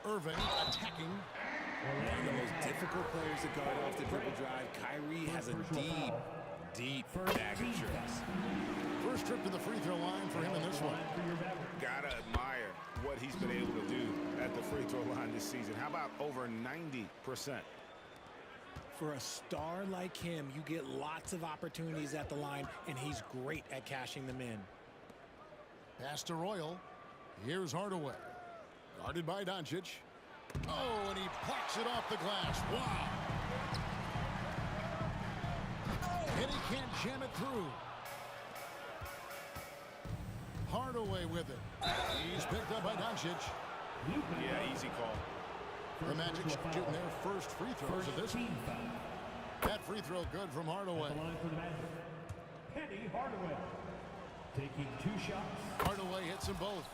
Irving attacking. One of the most difficult players to guard off the dribble drive. Kyrie has a deep bag of tricks. First trip to the free throw line for him in this one. Gotta admire what he's been able to do at the free throw line this season. How about over 90%? For a star like him, you get lots of opportunities at the line, and he's great at cashing them in. Pass to Royal. Here's Hardaway. Guarded by Doncic. Oh, and he plucks it off the glass. Wow. And he can't jam it through. Hardaway with it. He's picked up by Doncic. Yeah, easy call. The Magic shooting their first free throws of this one. That free throw good from Hardaway. Penny Hardaway taking 2 shots. Hardaway hits them both.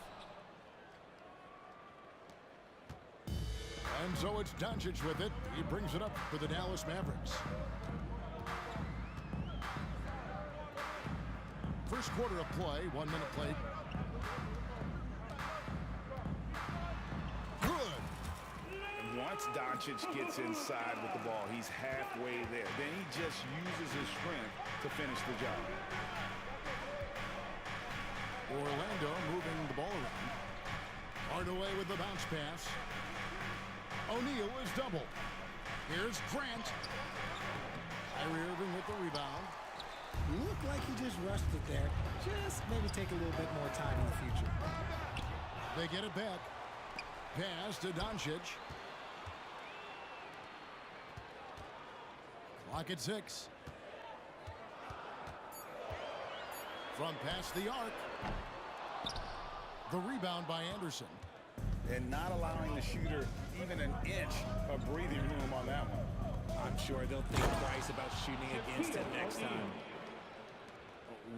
And so it's Doncic with it. He brings it up for the Dallas Mavericks. First quarter of play, 1 minute played. Once Doncic gets inside with the ball, he's halfway there. Then he just uses his strength to finish the job. Orlando moving the ball around. Hardaway with the bounce pass. O'Neal is double. Here's Grant. Kyrie Irving with the rebound. Looked like he just rushed it there. Just maybe take a little bit more time in the future. They get it back. Pass to Doncic. Clock at 6. From past the arc. The rebound by Anderson. And not allowing the shooter even an inch of breathing room on that one. I'm sure they'll think twice about shooting against it next time.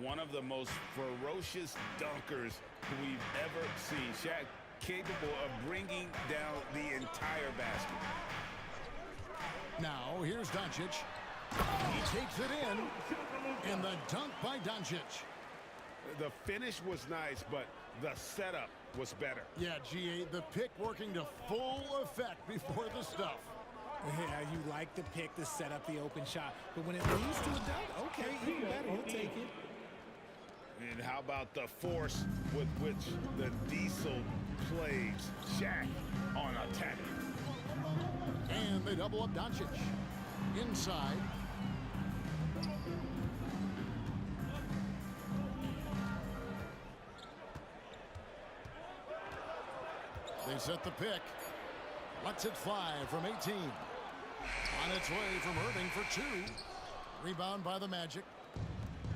One of the most ferocious dunkers we've ever seen. Shaq capable of bringing down the entire basket. Now, here's Doncic. He takes it in. And the dunk by Doncic. The finish was nice, but the setup was better. Yeah, GA, the pick working to full effect before the stuff. Yeah, you like the pick to set up the open shot. But when it leads to a dunk, okay, even better, he'll take it. And how about the force with which the Diesel plays? Shaq on attack. And they double up Doncic. Inside. They set the pick. Lets it fly from 18. On its way from Irving for 2. Rebound by the Magic.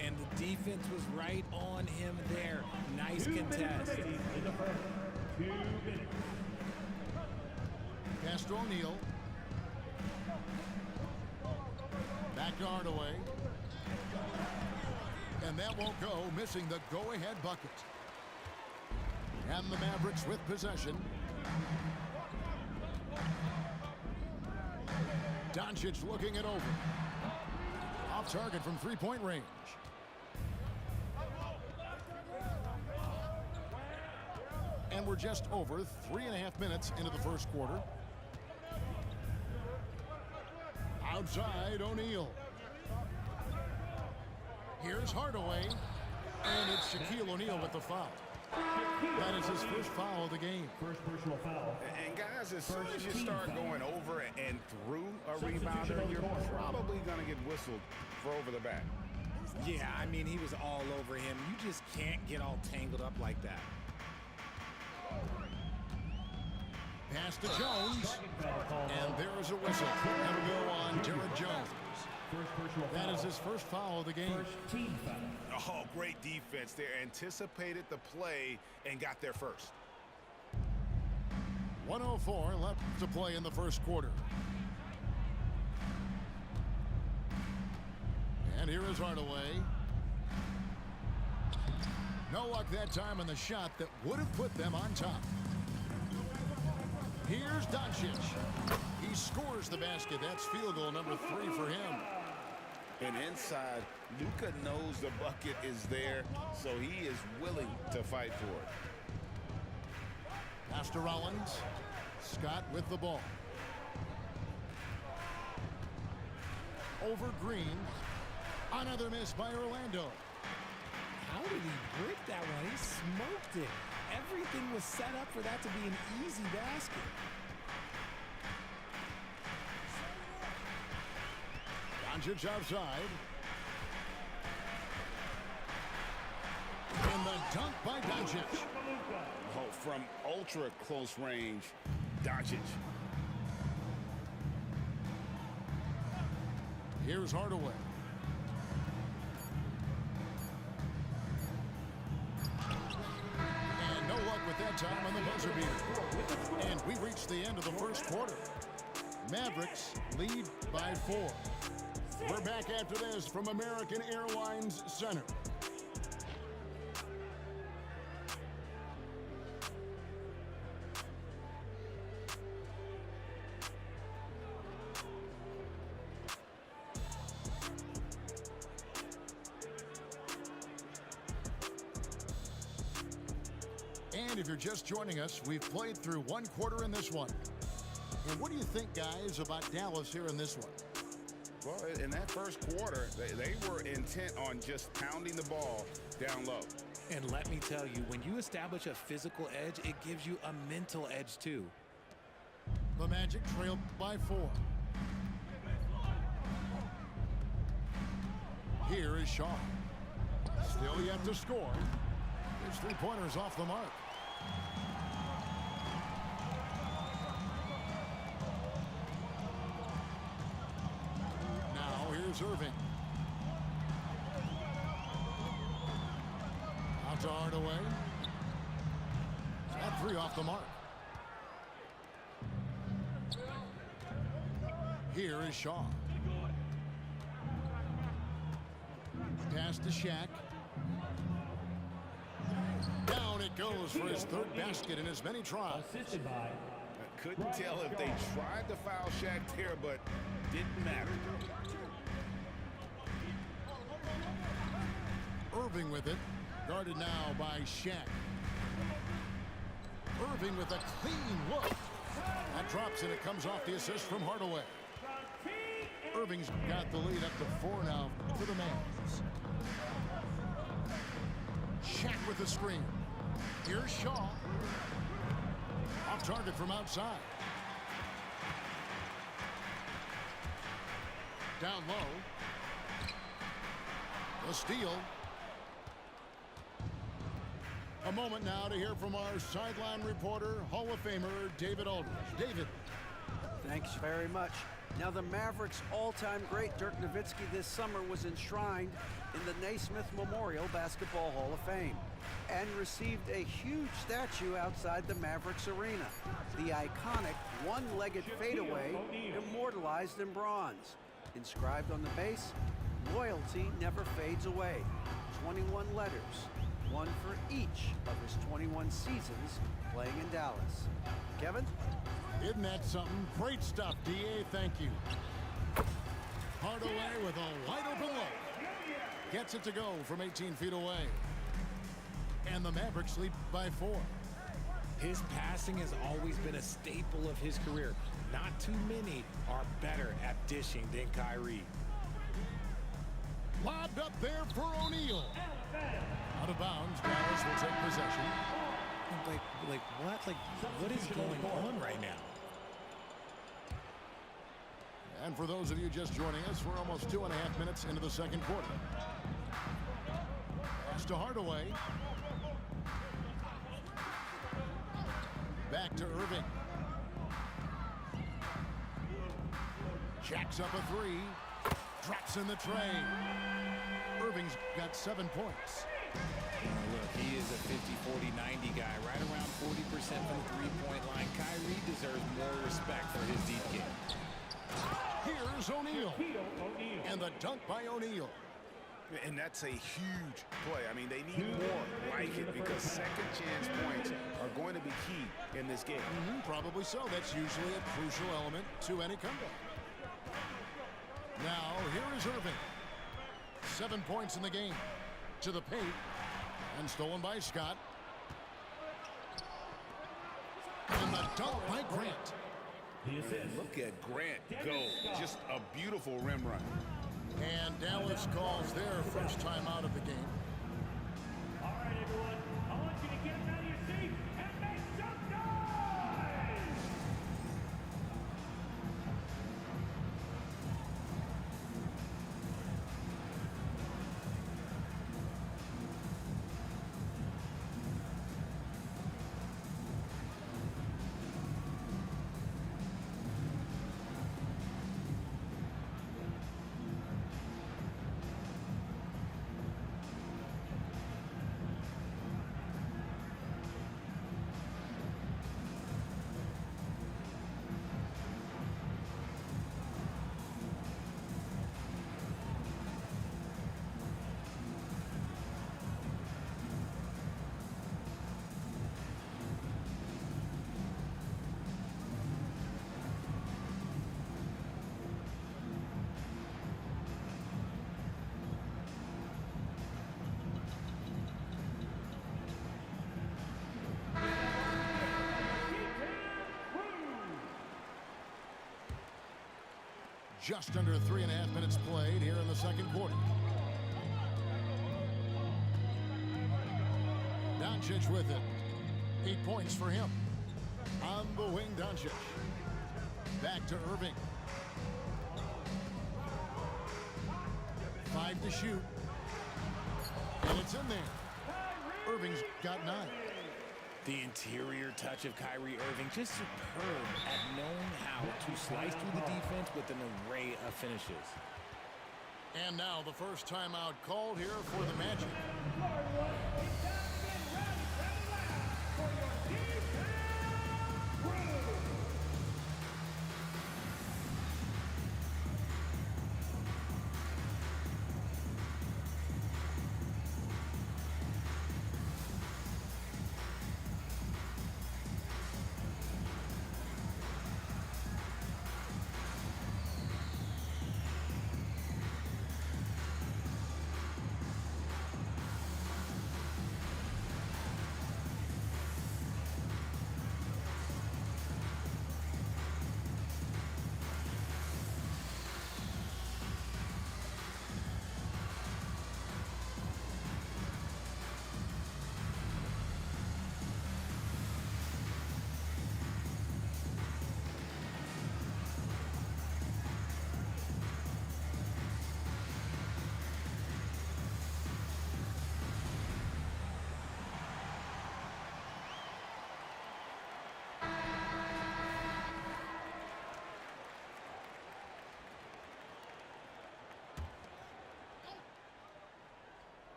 And the defense was right on him there. Nice contest. Pass to O'Neal. Back to Hardaway. And that won't go, missing the go-ahead bucket. And the Mavericks with possession. Doncic looking it over. Off target from three-point range. And we're just over 3.5 minutes into the first quarter. Outside, O'Neal. Here's Hardaway. And it's Shaquille O'Neal with the foul. That is his first foul of the game. First personal foul. And guys, as soon as you start going over and through a rebounder, you're probably going to get whistled for over the back. Yeah, I mean, he was all over him. You just can't get all tangled up like that. Pass to Jones. And there is a whistle. That'll go on Derek Jones. That is his first foul of the game. First team foul. Oh, great defense there. Anticipated the play and got there first. 1:04 left to play in the first quarter. And here is Hardaway. No luck that time on the shot that would have put them on top. Here's Doncic. He scores the basket. That's field goal number 3 for him. And inside, Luka knows the bucket is there, so he is willing to fight for it. Pass to Rollins. Scott with the ball. Over Green. Another miss by Orlando. How did he break that one? He smoked it. Everything was set up for that to be an easy basket. Doncic outside. And the dunk by Doncic. Oh, from ultra close range, Doncic. Here's Hardaway. And no luck with that time on the buzzer beater. And we reached the end of the first quarter. Mavericks lead by 4. We're back after this from American Airlines Center. And if you're just joining us, we've played through 1 quarter in this one. And what do you think, guys, about Dallas here in this one? Well, in that first quarter, they were intent on just pounding the ball down low. And let me tell you, when you establish a physical edge, it gives you a mental edge too. The Magic trail by 4. Here is Shaw. Still yet to score. His 3-pointers off the mark. Now here's Irving. Out to Hardaway. At 3 off the mark. Here is Shaw. Pass to Shaq. Down it goes for his 3rd basket in as many tries. Assisted by. I couldn't tell if they tried to foul Shaq there, but didn't matter. Irving with it. Guarded now by Shaq. Irving with a clean look. That drops and it comes off the assist from Hardaway. Irving's got the lead up to 4 now for the Mavs. Shaq with the screen. Here's Shaw. Off target from outside. down low. The steal. A moment now to hear from our sideline reporter, Hall of Famer David Aldridge. David. Thanks very much. Now the Mavericks' all-time great Dirk Nowitzki this summer was enshrined in the Naismith Memorial Basketball Hall of Fame and received a huge statue outside the Mavericks arena. The iconic one-legged fadeaway immortalized in bronze. Inscribed on the base, loyalty never fades away. 21 letters, one for each of his 21 seasons playing in Dallas. Kevin? Isn't that something? Great stuff, D.A. Thank you. Hardaway with a wide open look. Gets it to go from 18 feet away. And the Mavericks lead by 4. His passing has always been a staple of his career. Not too many are better at dishing than Kyrie. Lobbed up there for O'Neal. Out of bounds, Dallas will take possession. Like what? Like, what is going on right now? And for those of you just joining us, we're almost 2.5 minutes into the second quarter. Pass to Hardaway. Back to Irving. Jacks up a 3. Drops in the tray. Irving's got 7 points. Look, he is a 50-40-90 guy, right around 40% from the three-point line. Kyrie deserves more respect for his deep game. Here's O'Neal. And the dunk by O'Neal. And that's a huge play. I mean, they need more like it because second chance points are going to be key in this game. Probably so. That's usually a crucial element to any comeback. Now, here is Irving. 7 points in the game. To the paint. And stolen by Scott. And the dunk by Grant. Look at Grant go. Just a beautiful rim run. And Dallas calls their first time out of the game. All right, everyone. I want you to get out of your seat and make some noise! Just under 3.5 minutes played here in the second quarter. Doncic with it. 8 points for him. On the wing, Doncic. Back to Irving. 5 to shoot. And it's in there. Irving's got 9. The interior touch of Kyrie Irving, just superb at knowing how to slice through the defense with an array of finishes. And now the first timeout called here for the Magic.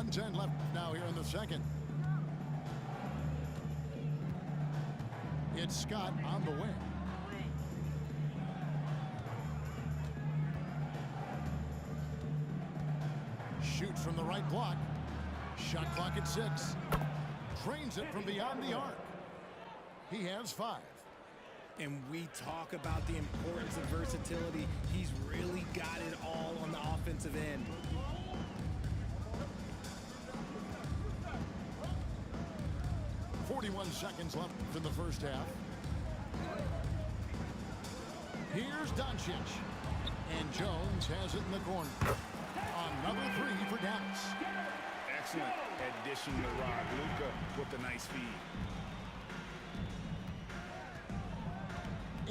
1:10 left now here in the second. It's Scott on the wing. Shoots from the right block. Shot clock at 6. Drains it from beyond the arc. He has 5. And we talk about the importance of versatility. He's really got it all on the offensive end. Seconds left in the first half. Here's Doncic. And Jones has it in the corner. Another 3 for Dallas. Excellent addition to Rod. Luka with a nice feed.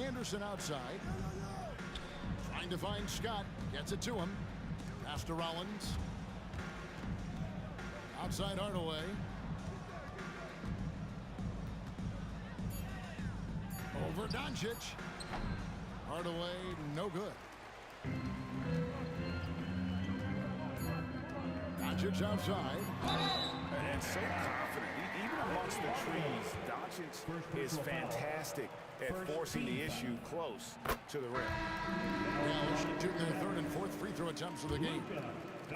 Anderson outside. Trying to find Scott. Gets it to him. Pass to Rollins. Outside Hardaway. Over Doncic. Hardaway, no good. Doncic outside. And so confident. Even amongst the trees, Doncic is fantastic at forcing the issue close to the rim. Dallas shooting their 3rd and 4th free throw attempts of the game.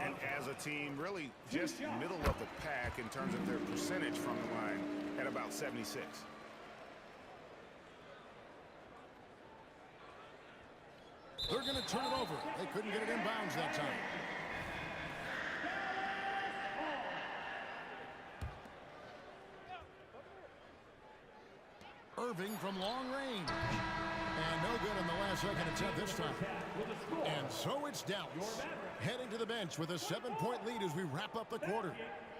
And as a team, really just middle of the pack in terms of their percentage from the line at about 76. They're going to turn it over. They couldn't get it in bounds that time. Irving from long range. And no good in the last second attempt this time. And so it's Dallas heading to the bench with a 7-point lead as we wrap up the quarter.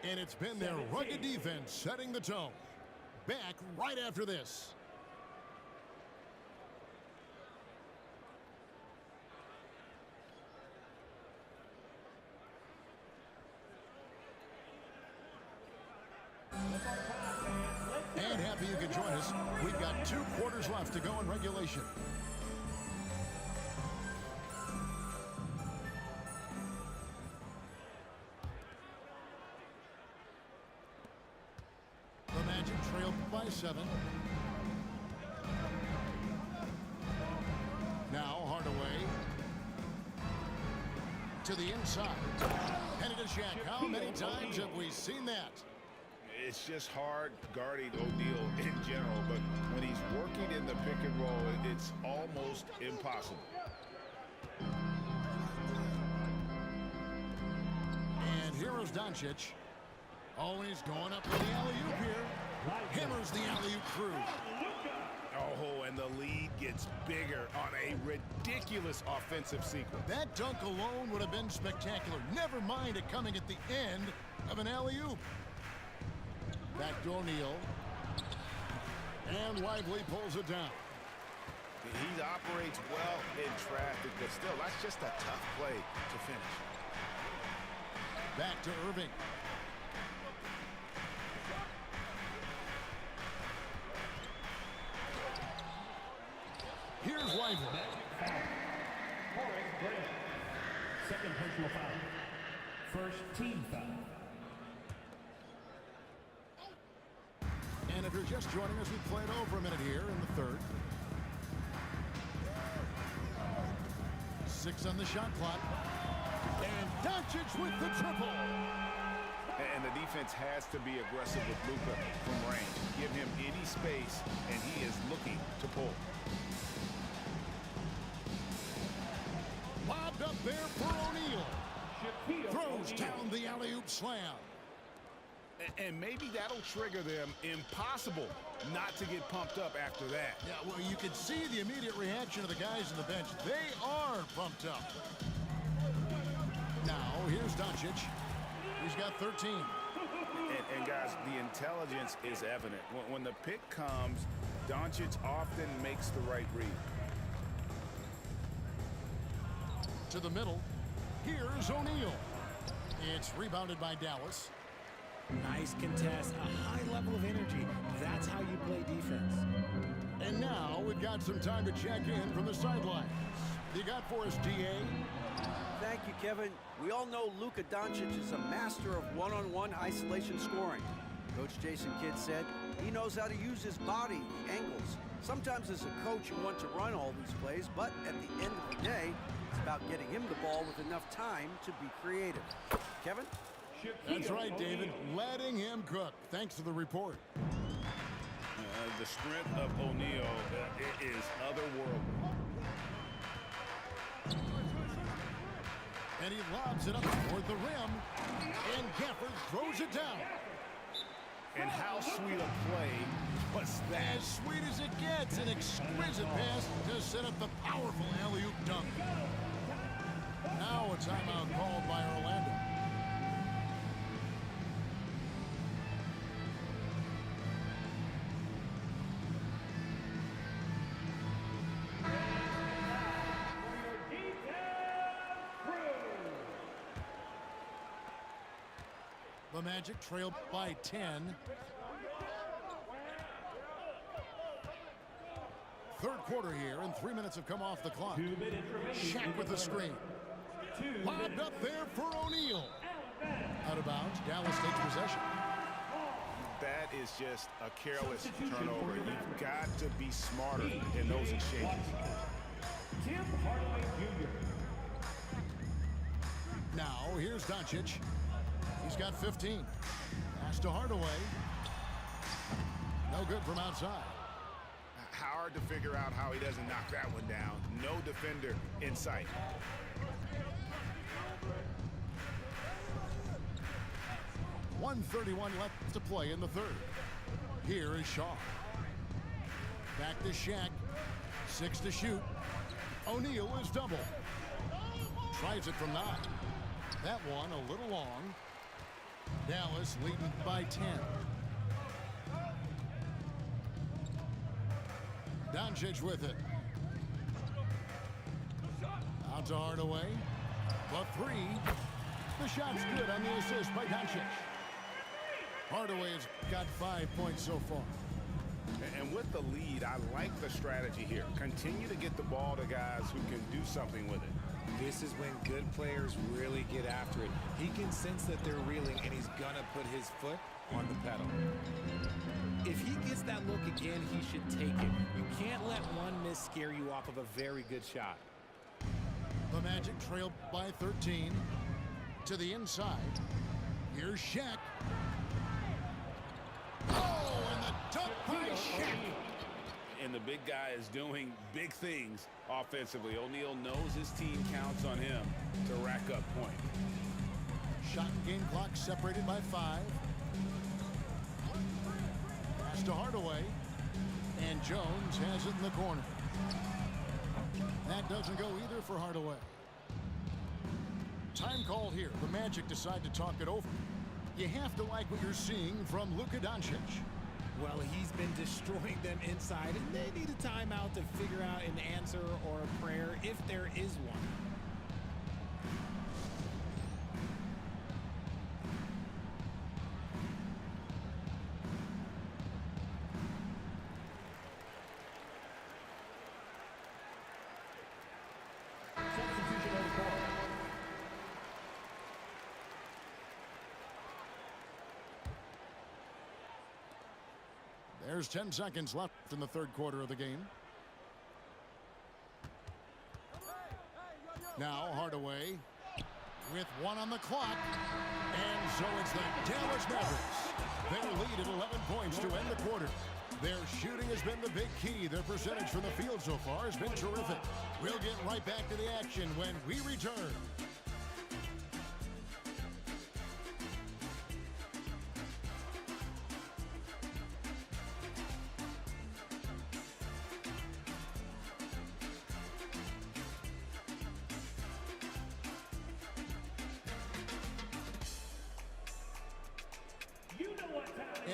And it's been their rugged defense setting the tone. Back right after this. And happy you could join us. We've got 2 quarters left to go in regulation. The Magic trailed by 7. Now Hardaway. To the inside. Headed to Shaq. How many times have we seen that? It's just hard guarding O'Neal in general, but when he's working in the pick and roll, it's almost impossible. And here is Doncic. Always going up with the alley-oop here. Hammers the alley-oop through. Oh, and the lead gets bigger on a ridiculous offensive sequence. That dunk alone would have been spectacular. Never mind it coming at the end of an alley-oop. Back to O'Neal. And Lively pulls it down. He operates well in traffic, but still, that's just a tough play to finish. Back to Irving. Here's Lively. Second personal foul. First team foul. And if you're just joining us, we played over a minute here in the 3rd. 6 on the shot clock. And Doncic with the triple. And the defense has to be aggressive with Luka from range. Give him any space, and he is looking to pull. Lobbed up there for O'Neal. Throws down the alley-oop slam. And maybe that'll trigger them. Impossible not to get pumped up after that. Yeah, well, you can see the immediate reaction of the guys on the bench. They are pumped up. Now, here's Doncic. He's got 13. And guys, the intelligence is evident. When the pick comes, Doncic often makes the right read. To the middle. Here's O'Neal. It's rebounded by Dallas. Nice contest, a high level of energy. That's how you play defense. And now we've got some time to check in from the sidelines. you got for us, DA? Thank you, Kevin. We all know Luka Doncic is a master of one-on-one isolation scoring. Coach Jason Kidd said he knows how to use his body, the angles. Sometimes as a coach you want to run all these plays, but at the end of the day, it's about getting him the ball with enough time to be creative. Kevin? That's right, David. Letting him cook. Thanks for the report. The strength of O'Neal is otherworldly. And he lobs it up toward the rim. And Gafford throws it down. And how sweet a play was that? As sweet as it gets. An exquisite pass to set up the powerful alley-oop dunk. Now a timeout called by Orlando. The Magic trail by 10. Third quarter here, and 3 minutes have come off the clock. Shaq with the screen. Lobbed up there for O'Neal. Out of bounds, Dallas takes possession. That is just a careless turnover. You've got to be smarter in those exchanges. Tim Hardaway Jr. Now, here's Doncic. He's got 15. Pass to Hardaway. No good from outside. Hard to figure out how he doesn't knock that one down. No defender in sight. .131 left to play in the third. Here is Shaw. Back to Shaq. 6 to shoot. O'Neal is double. Tries it from 9. That one a little long. Dallas leading by 10. Doncic with it. Out to Hardaway. The 3. The shot's good on the assist by Doncic. Hardaway has got 5 points so far. And with the lead, I like the strategy here. Continue to get the ball to guys who can do something with it. This is when good players really get after it. He can sense that they're reeling, and he's going to put his foot on the pedal. If he gets that look again, he should take it. You can't let one miss scare you off of a very good shot. The Magic trail by 13. To the inside. Here's Shaq. Oh, and the dunk by Shaq. And the big guy is doing big things offensively. O'Neal knows his team counts on him to rack up points. Shot game clock separated by 5. Pass to Hardaway. And Jones has it in the corner. That doesn't go either for Hardaway. Time called here. The Magic decide to talk it over. You have to like what you're seeing from Luka Doncic. Well, he's been destroying them inside, and they need a timeout to figure out an answer or a prayer if there is one. Substitution on the court. There's 10 seconds left in the third quarter of the game. Now Hardaway with 1 on the clock. And so it's the Dallas Mavericks. Their lead at 11 points to end the quarter. Their shooting has been the big key. Their percentage from the field so far has been terrific. We'll get right back to the action when we return.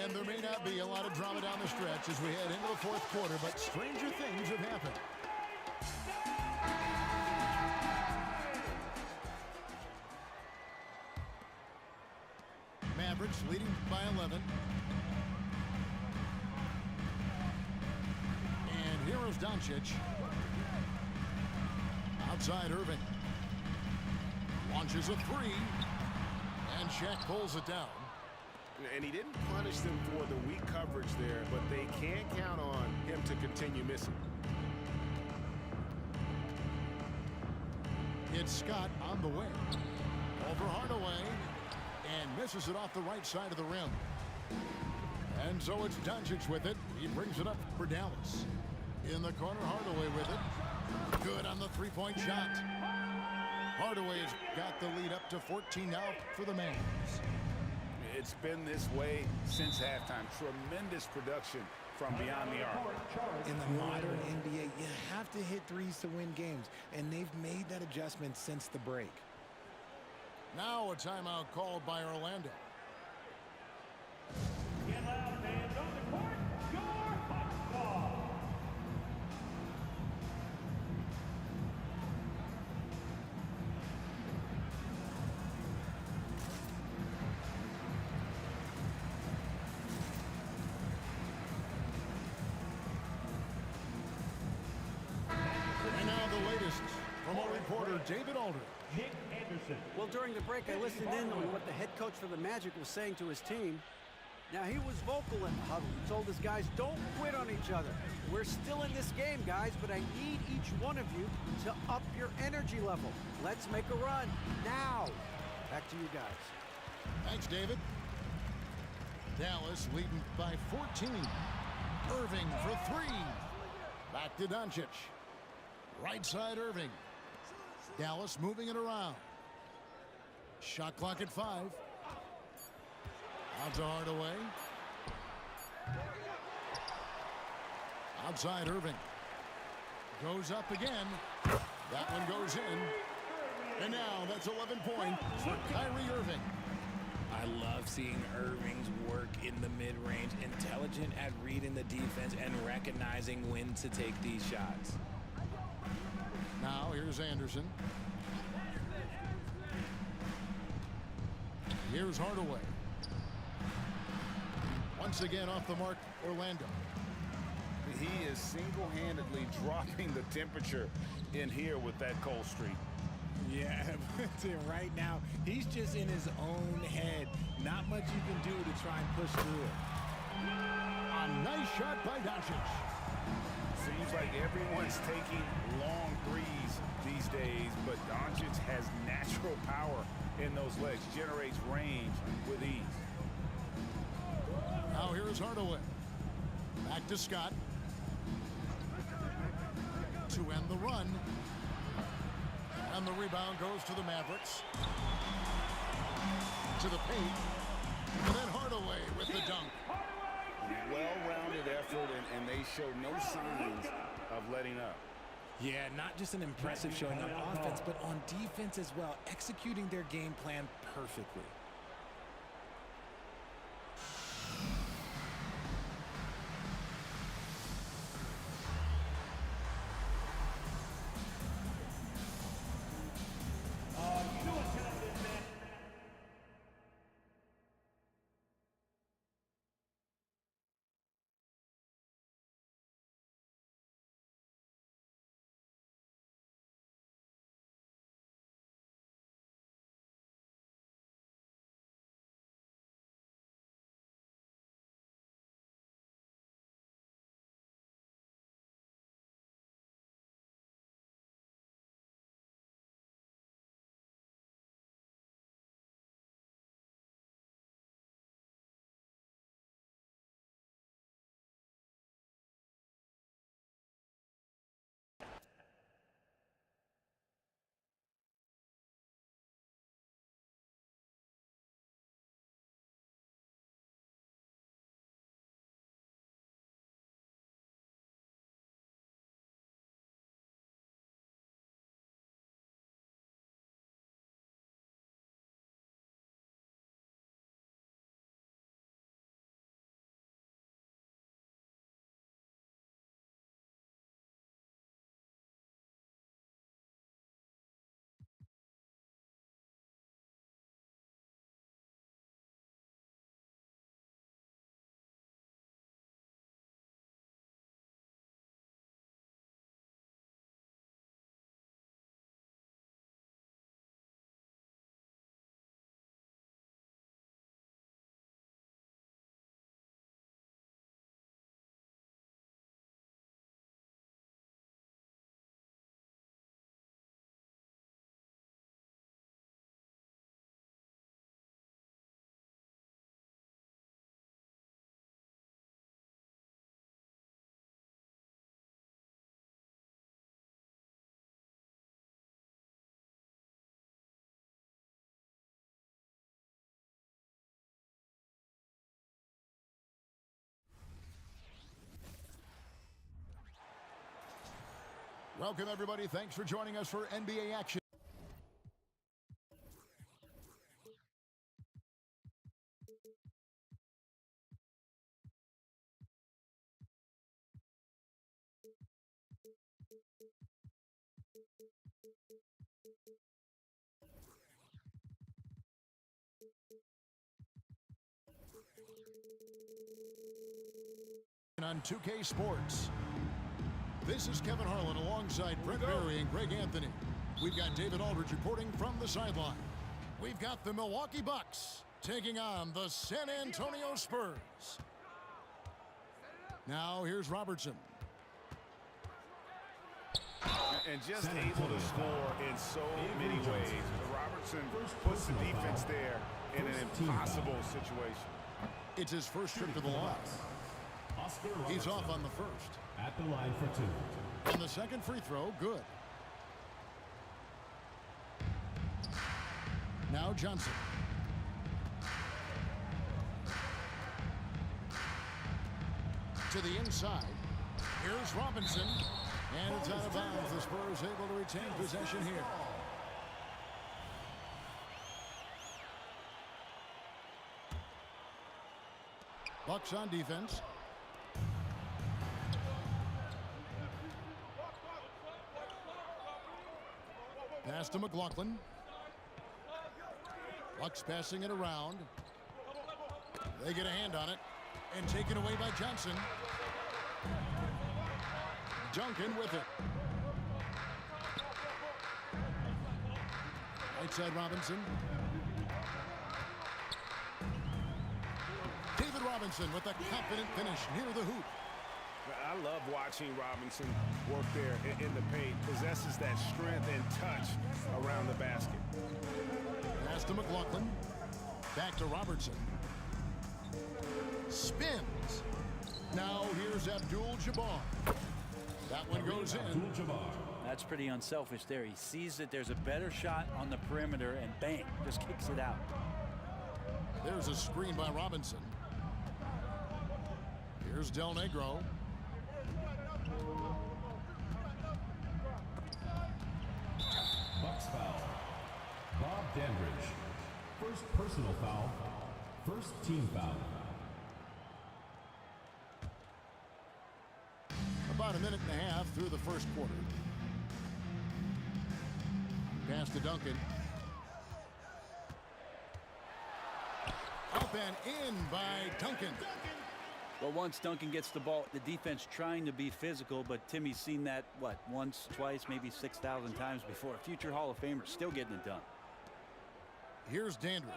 And there may not be a lot of drama down the stretch as we head into the fourth quarter, but stranger things have happened. Mavericks leading by 11. And here is Doncic. Out Outside Irving. Launches a three. And Shaq pulls it down. And he didn't punish them for the weak coverage there, but they can't count on him to continue missing. It's Scott on the way. Over Hardaway. And misses it off the right side of the rim. And so it's Doncic with it. He brings it up for Dallas. In the corner, Hardaway with it. Good on the three-point shot. Hardaway's got the lead up to 14 now for the Mavs. It's been this way since halftime. Tremendous production from beyond the arc. In the modern NBA, you have to hit threes to win games, and they've made that adjustment since the break. Now a timeout called by Orlando. Get loud, fans on the court. Your hot dog. And now the latest from our reporter, David Aldridge. Nick Anderson. Well, during the break, I listened in on what the head coach for the Magic was saying to his team. Now, he was vocal in the huddle. He told his guys, don't quit on each other. We're still in this game, guys, but I need each one of you to up your energy level. Let's make a run now. Back to you guys. Thanks, David. Dallas leading by 14. Irving for three. Back to Doncic. Right side Irving. Dallas moving it around. Shot clock at 5. Out to Hardaway. Outside Irving. Goes up again. That one goes in. And now that's 11 points for Kyrie Irving. I love seeing Irving's work in the mid-range, intelligent at reading the defense and recognizing when to take these shots. Now here's Anderson. Here's Hardaway. Once again off the mark, Orlando. He is single-handedly dropping the temperature in here with that cold streak. Yeah, right now, he's just in his own head. Not much you can do to try and push through it. A nice shot by Doncic. Seems like everyone's taking long threes these days, but Doncic has natural power in those legs, generates range with ease. Now here is Hardaway. Back to Scott. To end the run. And the rebound goes to the Mavericks. To the paint. And then Hardaway with the dunk. Well-rounded effort, and they show no signs of letting up. Yeah, not just an impressive showing on offense, but on defense as well, executing their game plan perfectly. Welcome, everybody. Thanks for joining us for NBA action. On 2K Sports. This is Kevin Harlan alongside Brent Barry and Greg Anthony. We've got David Aldridge reporting from the sideline. We've got the Milwaukee Bucks taking on the San Antonio Spurs. Now here's Robertson. And just able to score in so many ways. Robertson puts the defense there in an impossible situation. It's his first trip to the line. He's off on the first. At the line for 2. And the second free throw, good. Now Johnson. To the inside. Here's Robinson. And it's out of bounds. The Spurs able to retain possession here. Bucks on defense. Pass to McLaughlin. Bucks passing it around. They get a hand on it. And taken away by Johnson. Duncan with it. Right side Robinson. David Robinson with a confident finish near the hoop. I love watching Robinson work there in the paint. Possesses that strength and touch around the basket. Pass to McLaughlin. Back to Robertson. Spins. Now here's Abdul-Jabbar. That one goes in. That's pretty unselfish there. He sees that there's a better shot on the perimeter and bang, just kicks it out. There's a screen by Robinson. Here's Del Negro. Bucks foul. Bob Dandridge. First personal foul. First team foul. About a minute and a half through the first quarter. Pass to Duncan. Up and in by Duncan. Well, once Duncan gets the ball, the defense trying to be physical, but Timmy's seen that, what, once, twice, maybe 6,000 times before. Future Hall of Famer still getting it done. Here's Dandridge.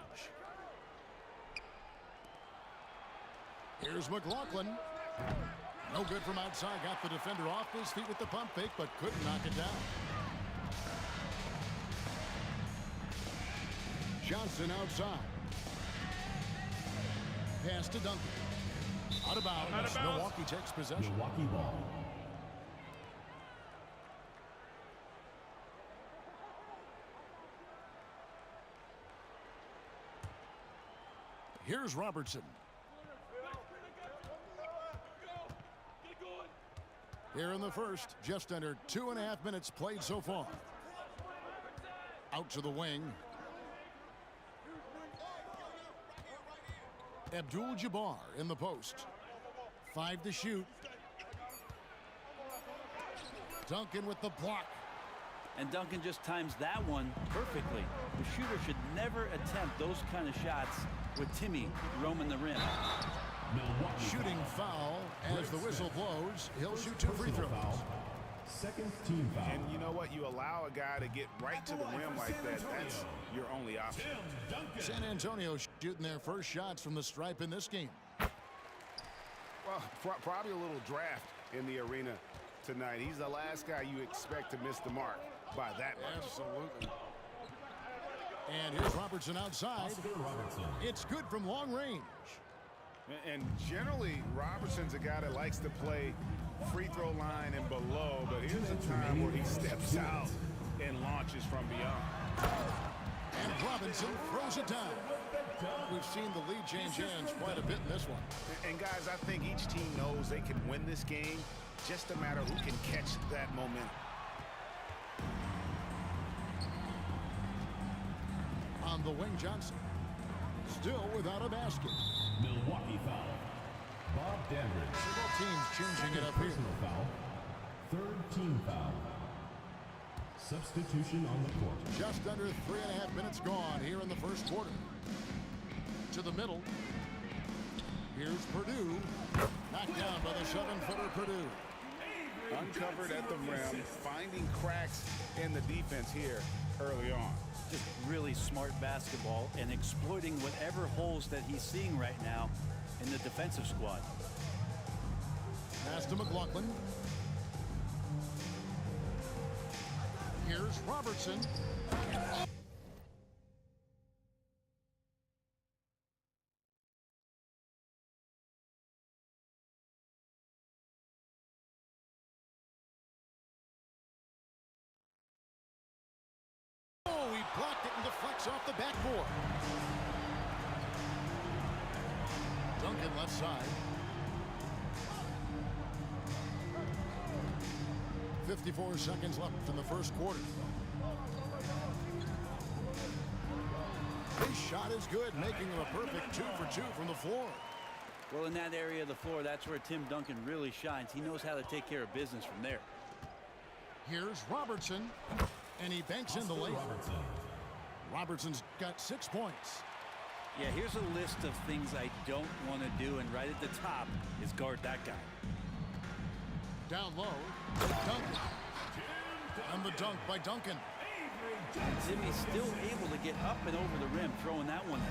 Here's McLaughlin. No good from outside. Got the defender off his feet with the pump fake, but couldn't knock it down. Johnson outside. Pass to Duncan. Out of bounds. Milwaukee takes possession. Milwaukee ball. Here's Robertson. Here in the first, just under 2.5 minutes played so far. Out to the wing. Abdul-Jabbar in the post. 5 to shoot. Duncan with the block. And Duncan just times that one perfectly. The shooter should never attempt those kind of shots with Timmy roaming the rim. Shooting foul as the whistle blows. He'll shoot 2 free throws. Second team foul. And you know what? You allow a guy to get right to the rim like that. That's your only option. San Antonio shooting their first shots from the stripe in this game. Well, probably a little draft in the arena tonight. He's the last guy you expect to miss the mark by that much. Absolutely. And here's Robertson outside. It's good from long range. And generally, Robertson's a guy that likes to play free throw line and below, but here's a time where he steps out and launches from beyond. And Robinson throws it down. We've seen the lead change hands quite a bit in this one. And guys, I think each team knows they can win this game, just a matter who can catch that momentum. On the wing, Johnson. Still without a basket. Milwaukee foul. Bob Dandridge. Both teams changing it up here. Personal foul. Third team foul. Substitution on the court. Just under 3.5 minutes gone here in the first quarter. To the middle. Here's Purdue. Knocked down by the 7-footer Purdue. Uncovered at the rim, finding cracks in the defense here early on. Just really smart basketball and exploiting whatever holes that he's seeing right now in the defensive squad. Pass to McLaughlin. Here's Robertson. Oh, he blocked it and deflects off the backboard. Duncan left side. 54 seconds left in the first quarter. His shot is good, making him a perfect 2 for 2 from the floor. Well, in that area of the floor, that's where Tim Duncan really shines. He knows how to take care of business from there. Here's Robertson, and he banks in the layup. Robertson's got 6 points. Yeah, here's a list of things I don't want to do, and right at the top is guard that guy. Down low, Duncan. And the dunk by Duncan. Timmy's still able to get up and over the rim, throwing that one in.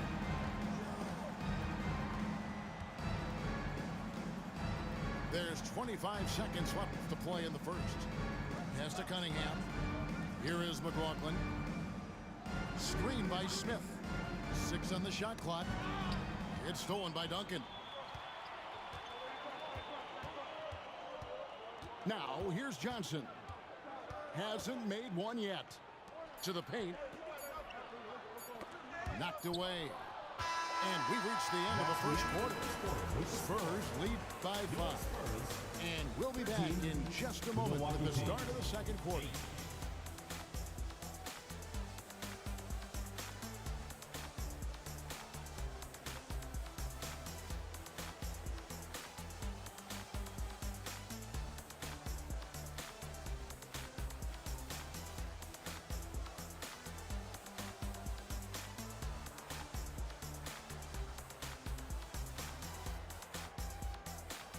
There's 25 seconds left to play in the first. Pass to Cunningham. Here is McLaughlin. Screen by Smith. 6 on the shot clock. It's stolen by Duncan. Now, here's Johnson. Hasn't made one yet. To the paint. Knocked away. And we've reached the end of the first quarter. Spurs lead by 5. And we'll be back in just a moment with the start of the second quarter.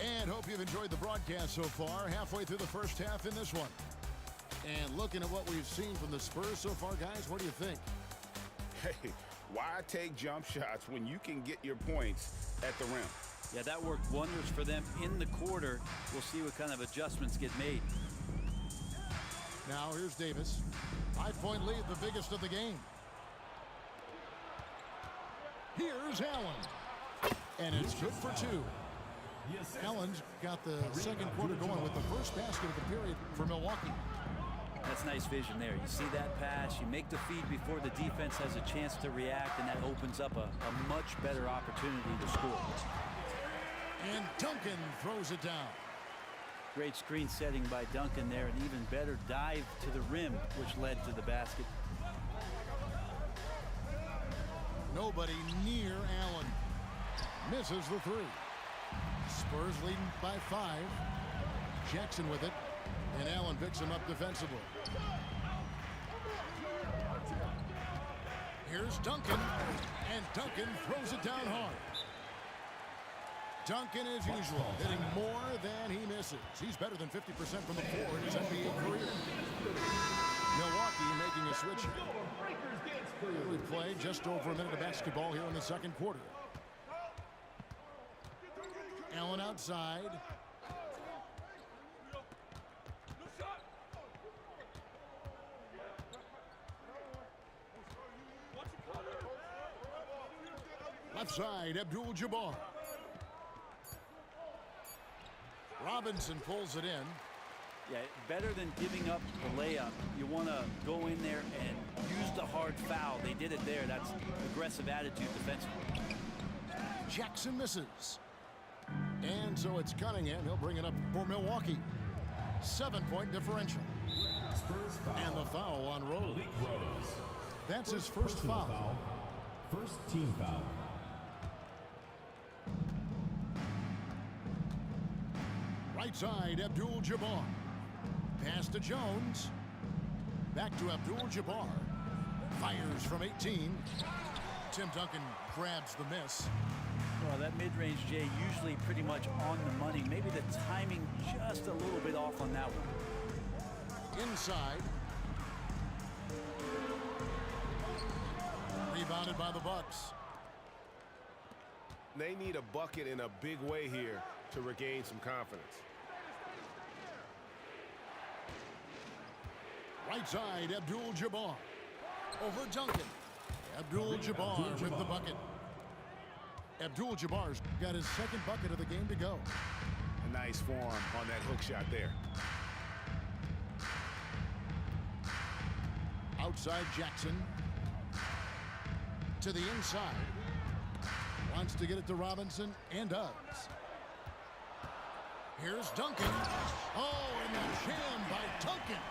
And hope you've enjoyed the broadcast so far. Halfway through the first half in this one. And looking at what we've seen from the Spurs so far, guys, what do you think? Hey, why take jump shots when you can get your points at the rim? Yeah, that worked wonders for them in the quarter. We'll see what kind of adjustments get made. Now here's Davis. 5-point lead, the biggest of the game. Here's Allen. And it's good for 2. Allen's got the second quarter going with the first basket of the period for Milwaukee. That's nice vision there. You see that pass, you make the feed before the defense has a chance to react, and that opens up a much better opportunity to score. And Duncan throws it down. Great screen setting by Duncan there, and even better dive to the rim, which led to the basket. Nobody near Allen. Misses the 3. Spurs leading by 5. Jackson with it. And Allen picks him up defensively. Here's Duncan. And Duncan throws it down hard. Duncan, as usual, hitting more than he misses. He's better than 50% from the floor in his NBA career. Milwaukee making a switch. We've played just over a minute of basketball here in the second quarter. Allen outside. Left side, Abdul-Jabbar. Robinson pulls it in. Yeah, better than giving up the layup. You want to go in there and use the hard foul. They did it there. That's aggressive attitude defensively. Jackson misses. And so it's Cunningham. He'll bring it up for Milwaukee. 7-point differential. And the foul on Rose. That's his first foul. First team foul. Right side, Abdul-Jabbar. Pass to Jones. Back to Abdul-Jabbar. Fires from 18. Tim Duncan grabs the miss. Well, that mid-range, Jay, usually pretty much on the money. Maybe the timing just a little bit off on that one. Inside. Rebounded by the Bucks. They need a bucket in a big way here to regain some confidence. Right side, Abdul-Jabbar. Over Duncan. Abdul-Jabbar with the bucket. Abdul-Jabbar's got his second bucket of the game to go. A nice form on that hook shot there. Outside Jackson. To the inside. Wants to get it to Robinson and does. Here's Duncan. Oh, and the jam by Duncan.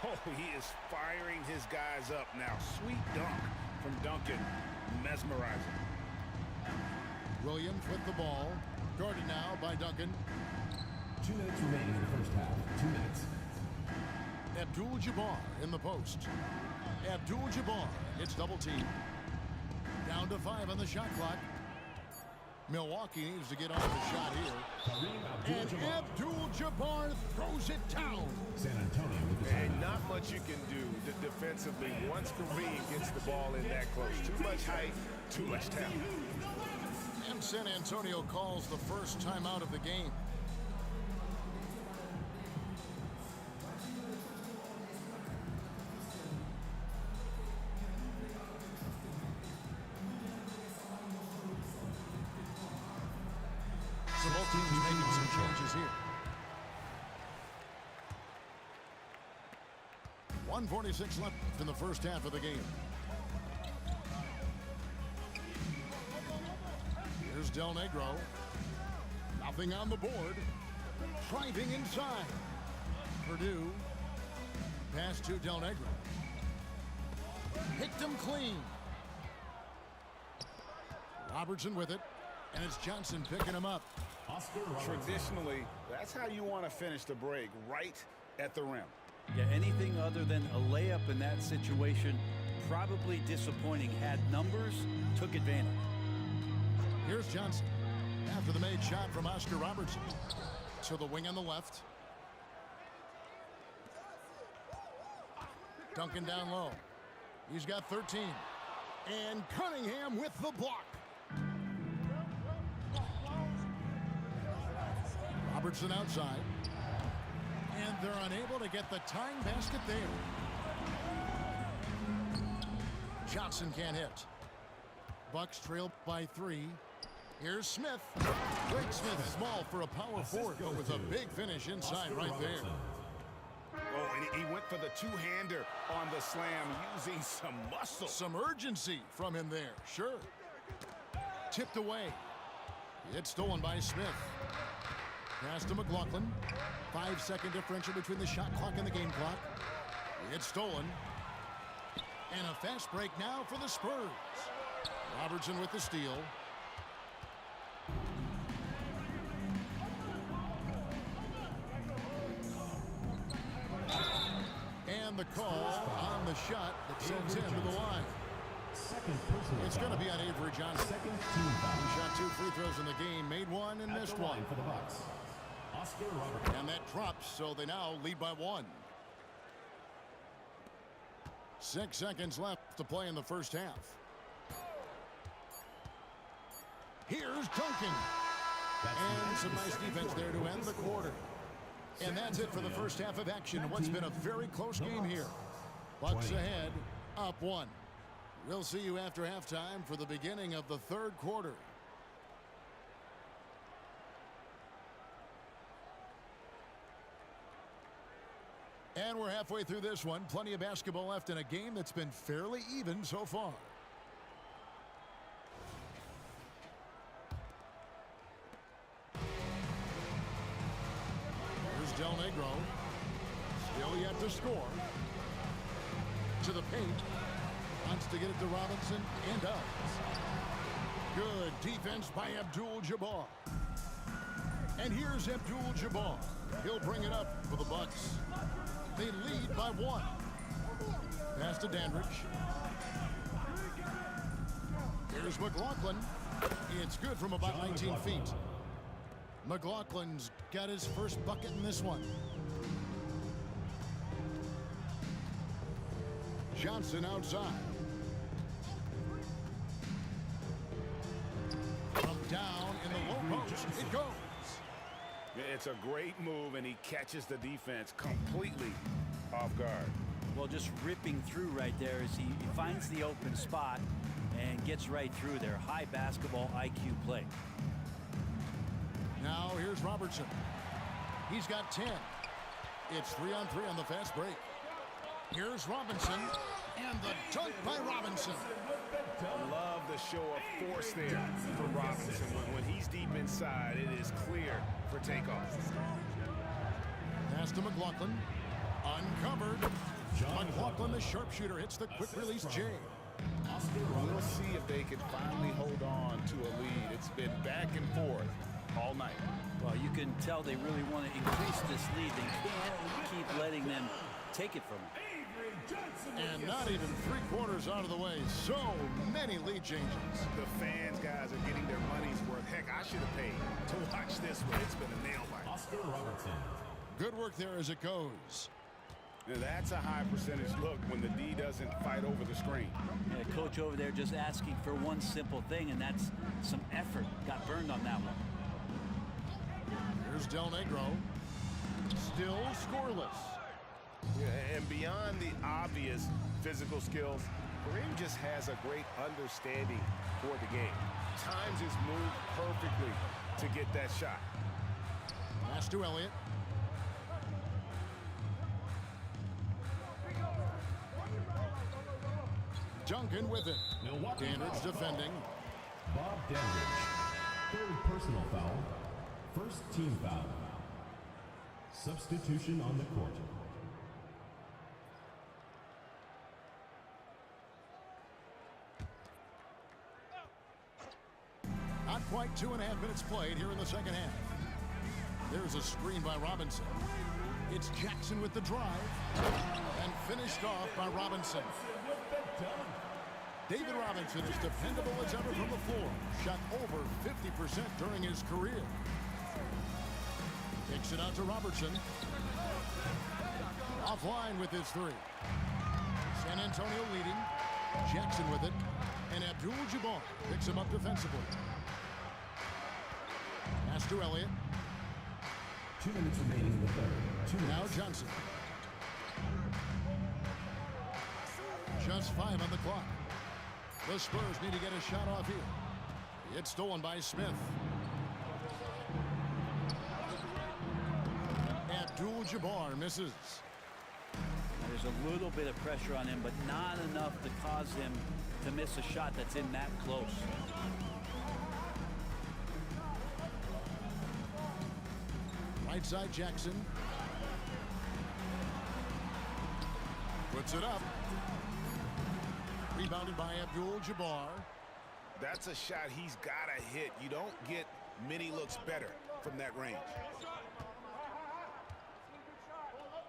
Oh, he is firing his guys up now. Sweet dunk from Duncan. Mesmerizing. Williams with the ball. Guarded now by Duncan. 2 minutes remaining in the first half. 2 minutes. Abdul-Jabbar in the post. Abdul-Jabbar gets double teamed. Down to 5 on the shot clock. Milwaukee needs to get off the shot here. And Abdul-Jabbar throws it down. San Antonio with the And not much you can do defensively once Kareem gets the ball in that close. Too much height, too much talent. And San Antonio calls the first timeout of the game. So both teams making some changes here. 1:46 left in the first half of the game. Here's Del Negro. Nothing on the board. Driving inside. Purdue. Pass to Del Negro. Picked him clean. Robertson with it. And it's Johnson picking him up. Traditionally, that's how you want to finish the break, right at the rim. Yeah, anything other than a layup in that situation, probably disappointing. Had numbers, took advantage. Here's Johnson. After the made shot from Oscar Robertson. To the wing on the left. Duncan down low. He's got 13. And Cunningham with the block. Robertson outside. And they're unable to get the tying basket there. Johnson can't hit. Bucks trail by 3. Here's Smith. Greg Smith, small for a power forward, but with a big finish inside right there. Oh, and he went for the two-hander on the slam, using some muscle. Some urgency from him there, sure. Tipped away. It's stolen by Smith. Pass to McLaughlin. 5-second differential between the shot clock and the game clock. It's stolen. And a fast break now for the Spurs. Robertson with the steal. And the call on the shot that sends him to the line. It's going to be on Avery Johnson. He shot 2 free throws in the game, made 1 and missed 1. For the Bucks. And that drops, so they now lead by 1. 6 seconds left to play in the first half. Here's Duncan. And some nice defense there to end the quarter. And that's it for the first half of action in what's been a very close game here. Bucks ahead, up 1. We'll see you after halftime for the beginning of the third quarter. And we're halfway through this one. Plenty of basketball left in a game that's been fairly even so far. Here's Del Negro. Still yet to score. To the paint. Wants to get it to Robinson and does. Good defense by Abdul-Jabbar. And here's Abdul-Jabbar. He'll bring it up for the Bucks. They lead by 1. Pass to Dandridge. Here's McLaughlin. It's good from about 19 feet. McLaughlin's got his first bucket in this one. Johnson outside. From down in the low post, it goes. It's a great move, and he catches the defense completely off guard. Well, just ripping through right there as he finds the open spot and gets right through there. High basketball IQ play. Now here's Robertson. He's got 10. It's 3-on-3 on the fast break. Here's Robinson, and the dunk by Robinson. I love the show of force there for Robinson. When he's deep inside, it is clear for takeoff. Pass to McLaughlin. Uncovered. McLaughlin, the sharpshooter, hits the quick release J. We'll see if they can finally hold on to a lead. It's been back and forth all night. Well, you can tell they really want to increase this lead. They can't keep letting them take it from them. And not even 3/4 out of the way. So many lead changes. The fans, guys, are getting their money's worth. Heck, I should have paid to watch this one. It's been a nail biter. Oscar Robertson. Good work there as it goes. Now, that's a high percentage look when the D doesn't fight over the screen. Yeah, coach over there just asking for one simple thing, and that's some effort. Got burned on that one. Here's Del Negro. Still scoreless. Yeah, and beyond the obvious physical skills, Kareem just has a great understanding for the game. Times his move perfectly to get that shot. Pass to Elliott. Duncan with it. Dandridge defending. Bob Dandridge. Third personal foul. First team foul. Substitution on the court. Not quite 2.5 minutes played here in the second half. There's a screen by Robinson. It's Jackson with the drive. And finished off by Robinson. David Robinson is dependable as ever from the floor. Shot over 50% during his career. Kicks it out to Robertson. Offline with his 3. San Antonio leading. Jackson with it. And Abdul-Jabbar picks him up defensively. Pass to Elliott. 2 minutes remaining in the third. Now Johnson. Just 5 on the clock. The Spurs need to get a shot off here. It's stolen by Smith. Abdul-Jabbar misses. There's a little bit of pressure on him, but not enough to cause him to miss a shot that's in that close. Right side Jackson. Puts it up. Rebounded by Abdul-Jabbar. That's a shot he's got to hit. You don't get many looks better from that range.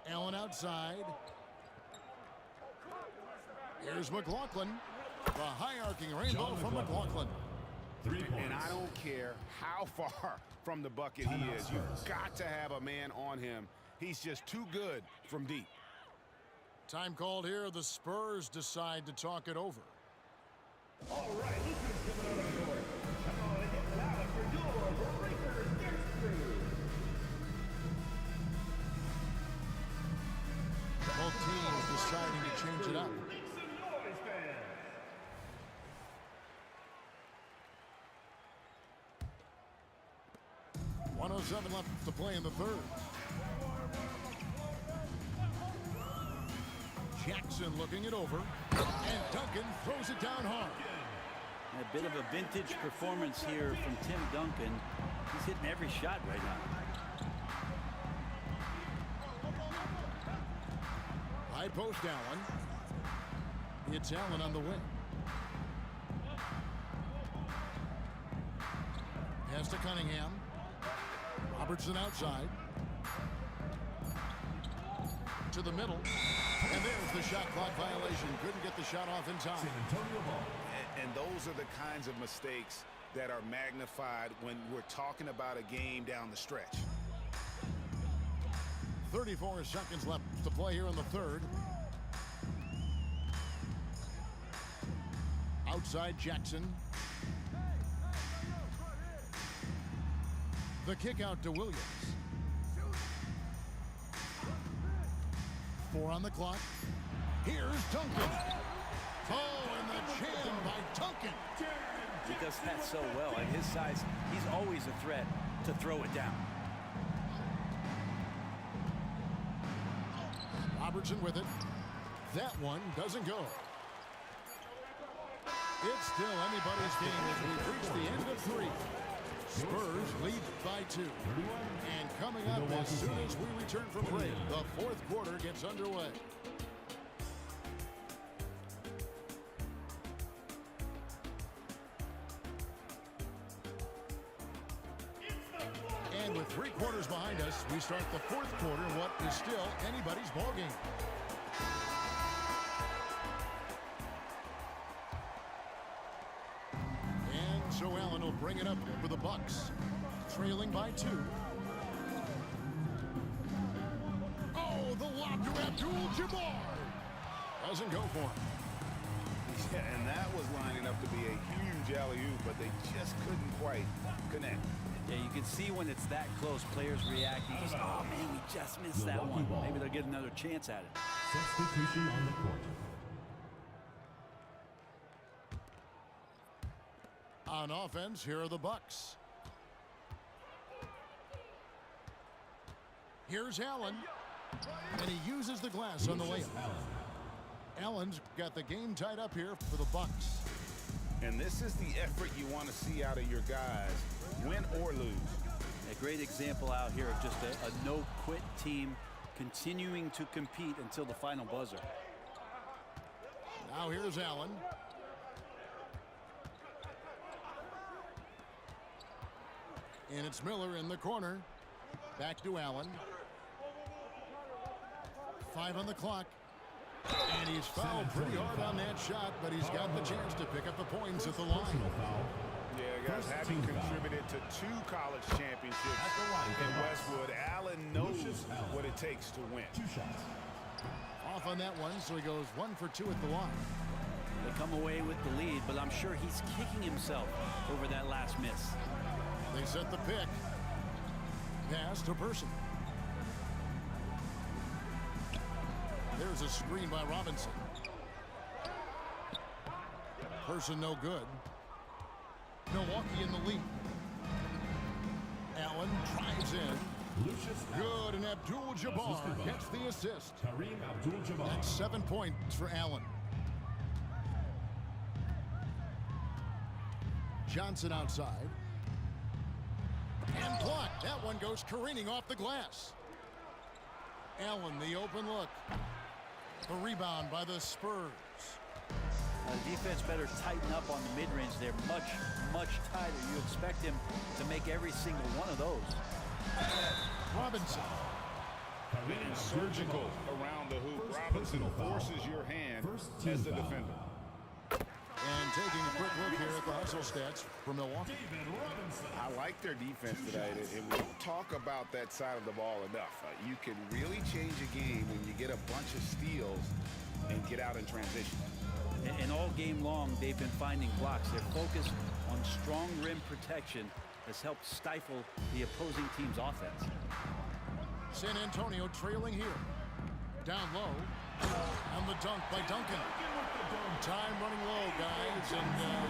Allen outside. Here's McLaughlin. The high arcing rainbow from McLaughlin. 3 points. And I don't care how far from the bucket he is. You've got to have a man on him. He's just too good from deep. Time called here. The Spurs decide to talk it over. All right, look who's coming out of the court. Come on and get loud for your Breakers Dance Crew. Both teams deciding to change it up. Make some noise, fans. .107 left to play in the third. Jackson looking it over. And Duncan throws it down hard. A bit of a vintage performance here from Tim Duncan. He's hitting every shot right now. High post Allen. It's Allen on the wing. Pass to Cunningham. Robertson outside. To the middle. And there's the shot clock violation. Couldn't get the shot off in time. And those are the kinds of mistakes that are magnified when we're talking about a game down the stretch. 34 seconds left to play here in the third. Outside Jackson. The kick out to Williams. 4 on the clock. Here's Duncan. Oh, and the jam by Duncan. He does that so well. At his size, he's always a threat to throw it down. Robertson with it. That one doesn't go. It's still anybody's game as we've reached the end of 3. Spurs lead by 2. And coming up as soon as we return from break, the fourth quarter gets underway. And with 3 quarters behind us, we start the fourth quarter in what is still anybody's ballgame. And so Allen will bring it up for the Bucks, trailing by 2. Oh, the lob to Abdul-Jabbar. Doesn't go for him. Yeah, and that was lining up to be a huge alley-oop, but they just couldn't quite connect. Yeah, you can see when it's that close, players reacting. Just, oh, man, we just missed that one. Maybe they'll get another chance at it. Substitution on the court. On offense, here are the Bucks. Here's Allen. And he uses the glass on the layup. Allen's got the game tied up here for the Bucks. And this is the effort you want to see out of your guys, win or lose. A great example out here of just a no-quit team continuing to compete until the final buzzer. Now here's Allen. And it's Miller in the corner. Back to Allen. 5 on the clock. And he's fouled pretty hard on that shot, but he's got the chance to pick up the points at the line. Yeah, guys, having contributed to 2 college championships in Westwood, Allen knows what it takes to win. Off on that one, so he goes 1 for 2 at the line. They come away with the lead, but I'm sure he's kicking himself over that last miss. They set the pick. Pass to Person. There's a screen by Robinson. Person no good. Milwaukee in the lead. Allen drives in. Good, and Abdul-Jabbar gets the assist. That's 7 points for Allen. Johnson outside. And blocked. That one goes careening off the glass. Allen, the open look. The rebound by the Spurs. The defense better tighten up on the mid-range. They're much, much tighter. You expect him to make every single one of those. Robinson. Being surgical around the hoop. Robinson forces your hand as the defender. And taking a quick look here at the hustle stats for Milwaukee. I like their defense today, and we don't talk about that side of the ball enough. You can really change a game when you get a bunch of steals and get out in transition. And all game long, they've been finding blocks. Their focus on strong rim protection has helped stifle the opposing team's offense. San Antonio trailing here. Down low. And the dunk by Duncan. Time running low, guys, and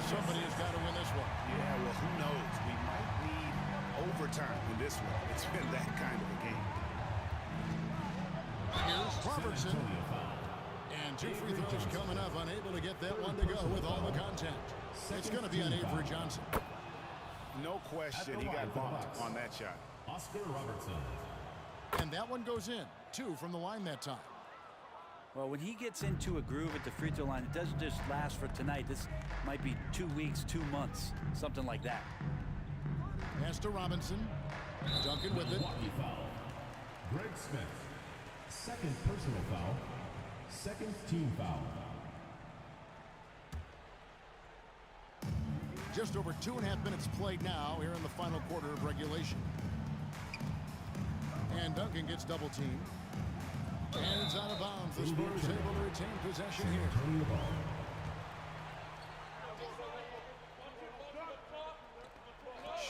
somebody has got to win this one. Yeah, well, who knows? We might need overtime in this one. It's been that kind of a game. Here's Robertson. And 2 free throws coming up, unable to get that one to go with all the contact. It's going to be on Avery Johnson. No question, he got bumped on that shot. Oscar Robertson. And that one goes in. 2 from the line that time. Well, when he gets into a groove at the free throw line, it doesn't just last for tonight. This might be 2 weeks, 2 months, something like that. Pass to Robinson. Duncan with it. Milwaukee foul. Greg Smith. Second personal foul. Second team foul. Just over 2.5 minutes played now here in the final quarter of regulation. And Duncan gets double teamed. And it's out of bounds. The Spurs able to retain possession here.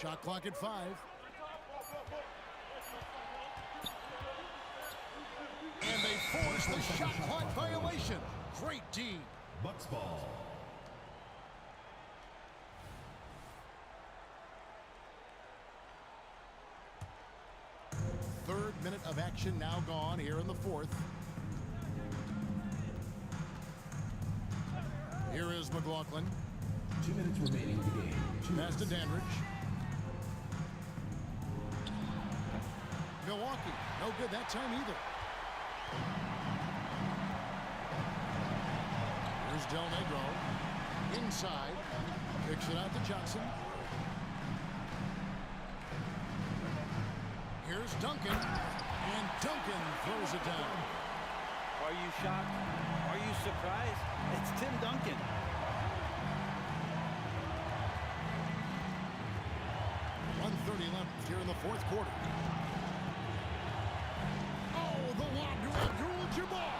Shot clock at 5. And they force the shot clock violation. Great D. Bucks ball. Third minute of action now gone here in the fourth. Here is McLaughlin. 2 minutes remaining in the game. Pass to Dandridge. Milwaukee, no good that time either. Here's Del Negro. Inside. Kicks it out to Johnson. Here's Duncan. And Duncan throws it down. Are you shocked? Are you surprised? It's Tim Duncan. 1:30 left here in the fourth quarter. Oh, the lob to Abdul-Jabbar.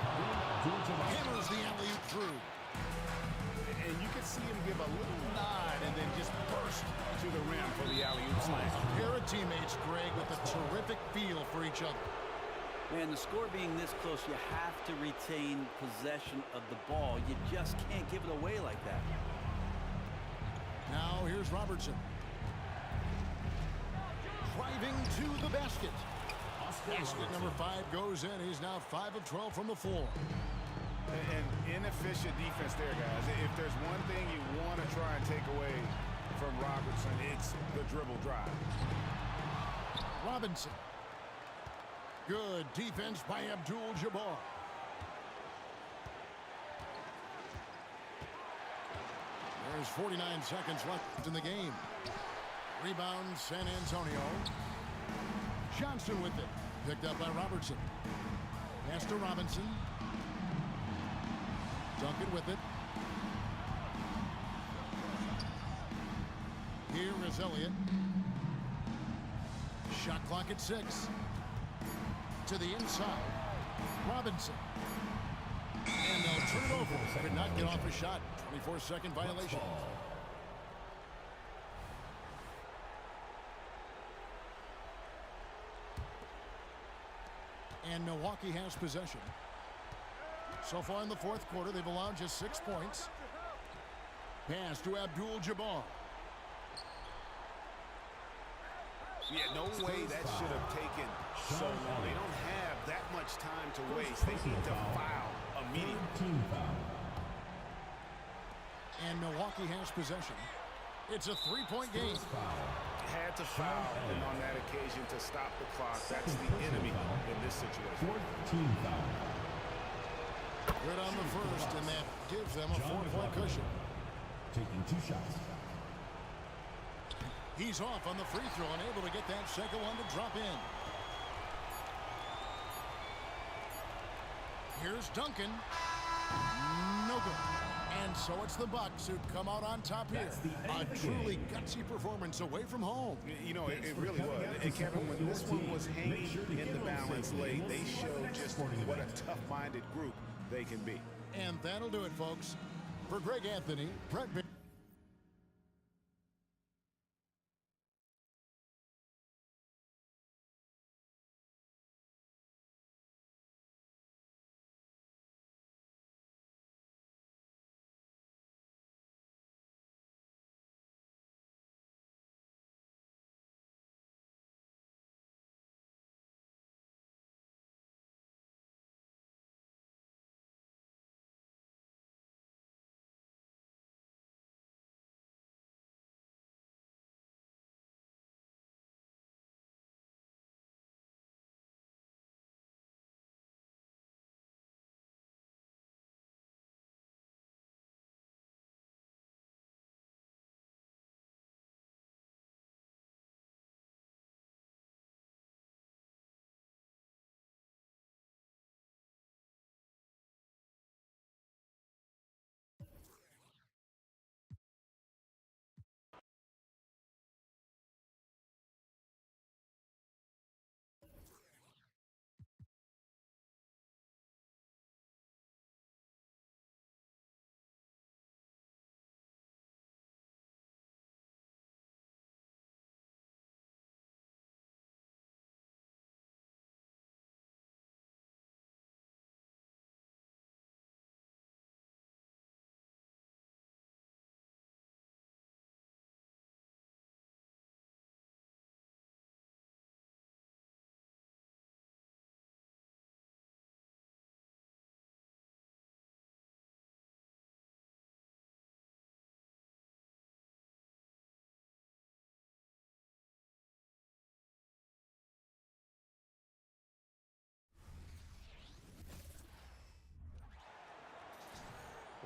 Hammers the alley-oop through. And you can see him give a little nod and then just burst to the rim for the alley-oop slam. Pair of teammates, Greg, with a terrific feel for each other. Man, the score being this close, you have to retain possession of the ball. You just can't give it away like that. Now here's Robertson. Driving to the basket. Basket number 5 goes in. He's now 5 of 12 from the floor. And inefficient defense there, guys. If there's one thing you want to try and take away from Robertson, it's the dribble drive. Robinson. Good defense by Abdul-Jabbar. There's 49 seconds left in the game. Rebound, San Antonio. Johnson with it. Picked up by Robertson. Pass to Robinson. Duncan with it. Here is Elliott. Shot clock at 6. To the inside. Robinson. And they'll turn it over. Could not get off a shot. 24-second violation. And Milwaukee has possession. So far in the fourth quarter, they've allowed just 6 points. Pass to Abdul-Jabbar. Yeah, no way that should have taken so long. They don't have that much time to waste. They need to foul immediately. And Milwaukee has possession. It's a 3-point game. Had to foul, and on that occasion to stop the clock. That's the enemy in this situation. Good on the first, and that gives them a 4-point cushion. Taking 2 shots. He's off on the free throw and able to get that second one to drop in. Here's Duncan. No good. And so it's the Bucks who come out on top here. A truly gutsy performance away from home. You know, it really was. And Kevin, when this one was hanging in the balance late, they showed just what a tough-minded group they can be. And that'll do it, folks. For Greg Anthony, Brett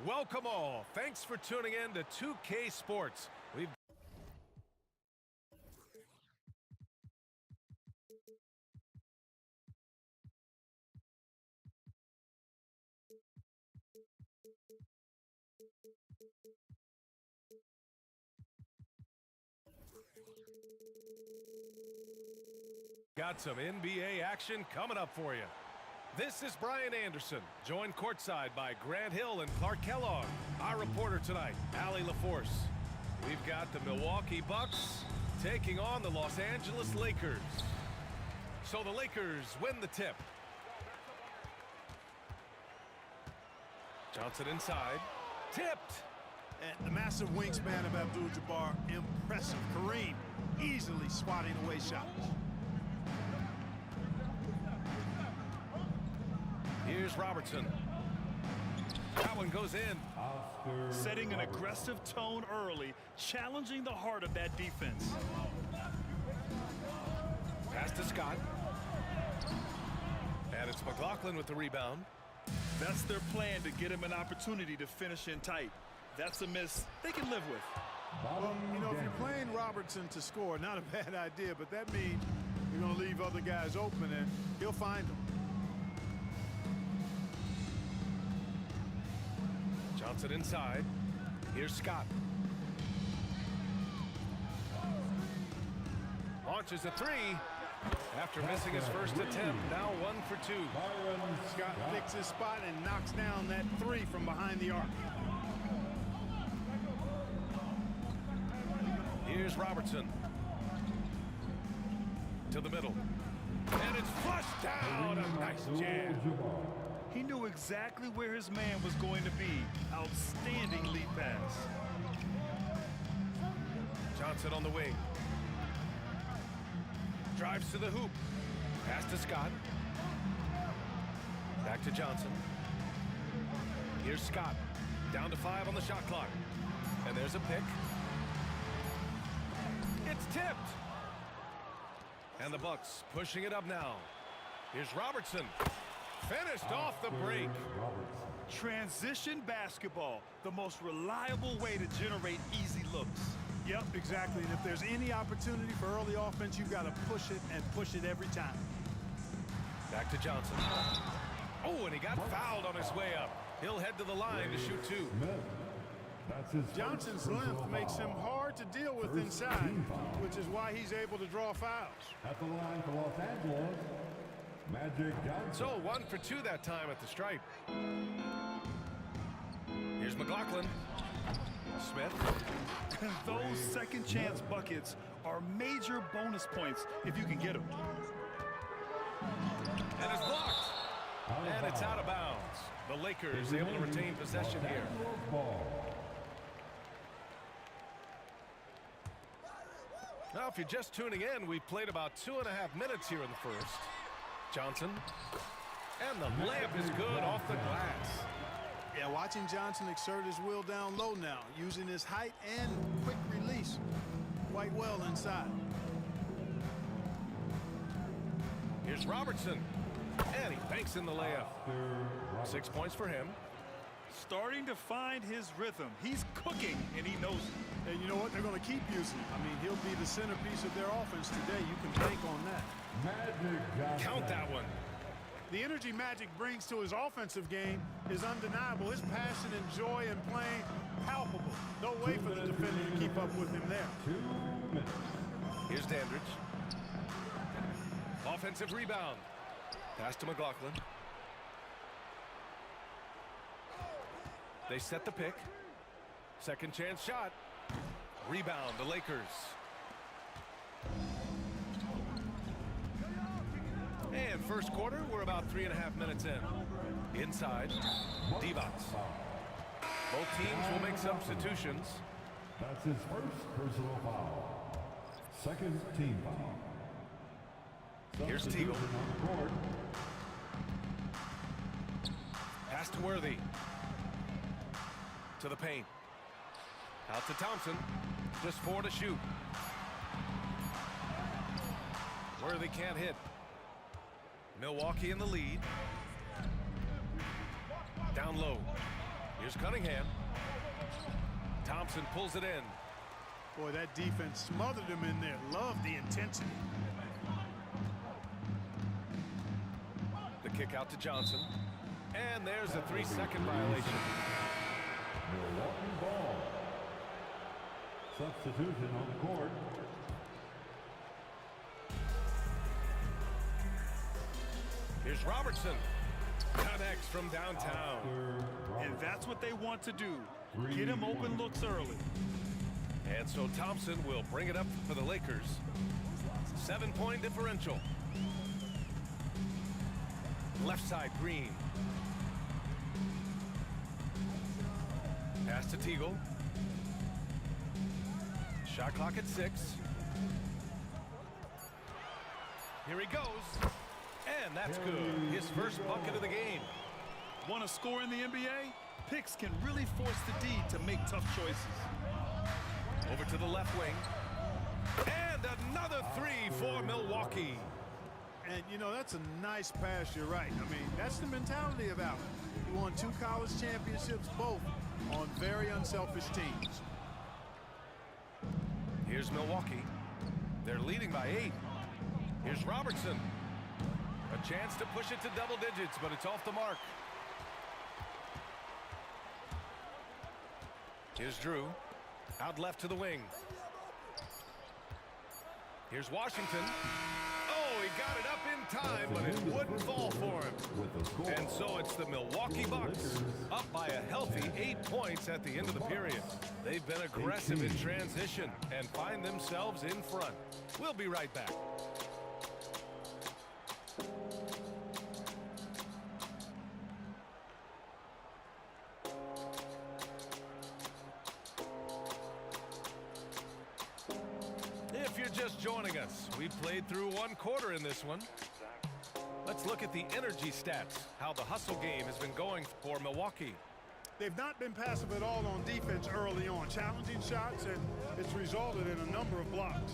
Welcome all. Thanks for tuning in to 2K Sports. We've got some NBA action coming up for you. This is Brian Anderson, joined courtside by Grant Hill and Clark Kellogg. Our reporter tonight, Allie LaForce. We've got the Milwaukee Bucks taking on the Los Angeles Lakers. So the Lakers win the tip. Johnson inside. Tipped. And the massive wingspan of Abdul-Jabbar, impressive. Kareem easily swatting away shots. Here's Robertson. That one goes in. Setting an aggressive tone early, challenging the heart of that defense. Pass to Scott. And it's McLaughlin with the rebound. That's their plan, to get him an opportunity to finish in tight. That's a miss they can live with. Well, you know, if you're playing Robertson to score, not a bad idea, but that means you're going to leave other guys open, and he'll find them. Johnson inside. Here's Scott. Launches a three. After missing his first attempt, now 1 for 2. Scott picks his spot and knocks down that three from behind the arc. Here's Robertson. To the middle. And it's flushed down. A nice jam. He knew exactly where his man was going to be. Outstanding lead pass. Johnson on the wing. Drives to the hoop. Pass to Scott. Back to Johnson. Here's Scott. Down to 5 on the shot clock. And there's a pick. It's tipped. And the Bucks pushing it up now. Here's Robertson. Finished off the break. Transition basketball, the most reliable way to generate easy looks. Yep, exactly. And if there's any opportunity for early offense, you've got to push it and push it every time. Back to Johnson. Oh, and he got fouled on his way up. He'll head to the line to shoot 2. Johnson's length makes him hard to deal with inside, which is why he's able to draw fouls. At the line for Los Angeles, Magic Johnson. So 1 for 2 that time at the stripe. Here's McLaughlin. Smith. Those second chance buckets are major bonus points if you can get them. And it's blocked. And it's out of bounds. The Lakers able to retain possession here. Now, if you're just tuning in, we've played about 2.5 minutes here in the first. Johnson. And the layup is good off the glass. Yeah, watching Johnson exert his will down low now, using his height and quick release quite well inside. Here's Robertson. And he banks in the layup. 6 points for him. Starting to find his rhythm. He's cooking, and he knows it. And you know what? They're going to keep using him. I mean, he'll be the centerpiece of their offense today. You can bank on that. Count that one. The energy Magic brings to his offensive game is undeniable. His passion and joy in playing, palpable. No way for the defender to keep up with him there. Here's Dandridge. Offensive rebound. Pass to McLaughlin. They set the pick. Second chance shot. Rebound, the Lakers. And first quarter, we're about 3.5 minutes in. Inside, Divac. Both teams will make substitutions. That's his first personal foul. Second team foul. Here's Teagle. Pass to Worthy. To the paint. Out to Thompson. Just 4 to shoot. Worthy can't hit. Milwaukee in the lead. Down low. Here's Cunningham. Thompson pulls it in. Boy, that defense smothered him in there. Love the intensity. The kick out to Johnson. And there's a 3-second violation. Milwaukee ball. Substitution on the court. Here's Robertson. Connects from downtown. And that's what they want to do. Get him open looks early. And so Thompson will bring it up for the Lakers. 7-point differential. Left side, Green. Pass to Teagle. Shot clock at 6. Here he goes. And that's good. His first bucket of the game. Want to score in the NBA? Picks can really force the D to make tough choices. Over to the left wing. And another 3 for Milwaukee. And, you know, that's a nice pass, you're right. I mean, that's the mentality of Allen. He won 2 college championships, both on very unselfish teams. Here's Milwaukee. They're leading by 8. Here's Robertson. A chance to push it to double digits, but it's off the mark. Here's Drew. Out left to the wing. Here's Washington. Oh, he got it up in time, but it wouldn't fall for him. And so it's the Milwaukee Bucks up by a healthy 8 points at the end of the period. They've been aggressive in transition and find themselves in front. We'll be right back. If you're just joining us, we played through 1 quarter in this one. Let's look at the energy stats, how the hustle game has been going for Milwaukee. They've not been passive at all on defense early on. Challenging shots, and it's resulted in a number of blocks.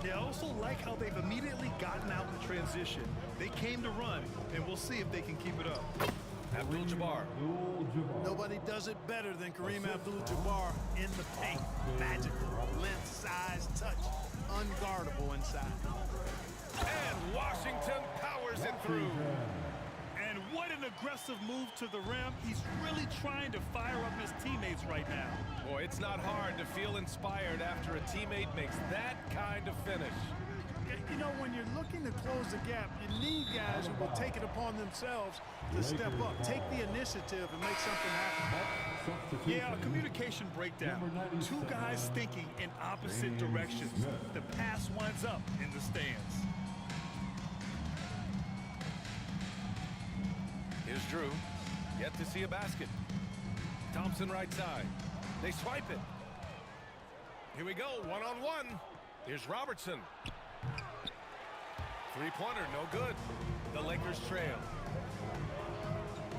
They also like how they've immediately gotten out in transition. They came to run, and we'll see if they can keep it up. Abdul-Jabbar. Nobody does it better than Kareem Abdul-Jabbar in the paint. Magical. Length, size, touch. Unguardable inside. And Washington powers it through. And what an aggressive move to the rim. He's really trying to fire up his teammates right now. Boy, it's not hard to feel inspired after a teammate makes that kind of finish. You know, when you're looking to close the gap, you need guys who will take it upon themselves to step up, take the initiative, and make something happen. Yeah, a communication breakdown. 2 guys thinking in opposite directions. The pass winds up in the stands. Here's Drew. Yet to see a basket. Thompson right side. They swipe it. Here we go, 1-on-1. Here's Robertson. 3-pointer, no good. The Lakers trail.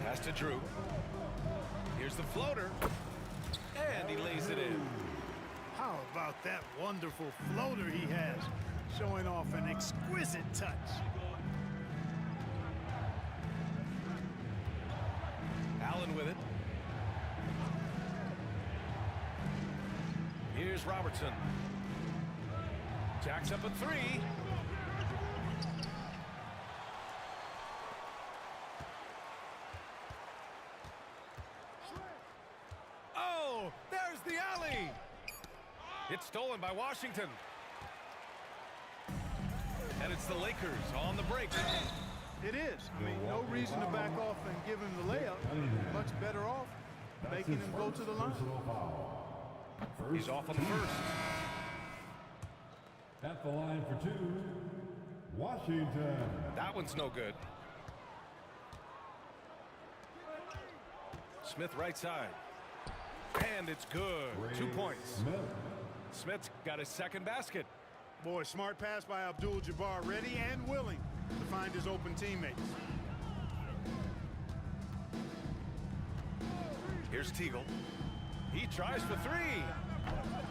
Pass to Drew. Here's the floater. And he lays it in. How about that wonderful floater he has, showing off an exquisite touch. Allen with it. Here's Robertson. Jacks up a 3. Oh, there's the alley. It's stolen by Washington. And it's the Lakers on the break. It is. I mean, no reason to back off and give him the layup. Much better off making him go to the line. He's off on the first. At the line for 2, Washington. That one's no good. Smith right side. And it's good. 2 points. Smith's got his second basket. Boy, smart pass by Abdul-Jabbar, ready and willing to find his open teammates. Here's Teagle. He tries for 3.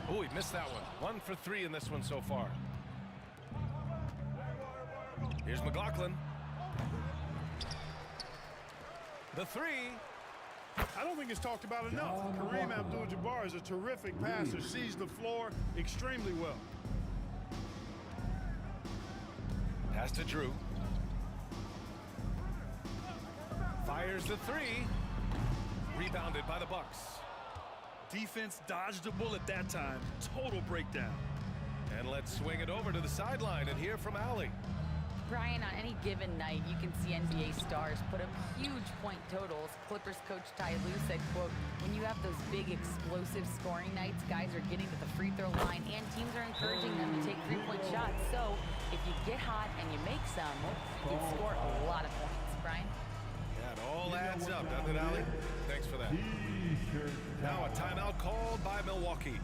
Oh, he missed that one. 1 for 3 in this one so far. Here's McLaughlin. The 3. I don't think it's talked about enough. Kareem Abdul-Jabbar is a terrific passer, sees the floor extremely well. Pass to Drew. Fires the three. Rebounded by the Bucks. Defense dodged a bullet that time. Total breakdown. And let's swing it over to the sideline and hear from Allie. Brian, on any given night, you can see NBA stars put up huge point totals. Clippers coach Ty Lue said, quote, when you have those big explosive scoring nights, guys are getting to the free throw line and teams are encouraging them to take three-point shots. So if you get hot and you make some, you can score a lot of points. Brian? That all adds up, doesn't it, Allie? Thanks for that. Now a timeout called by Milwaukee.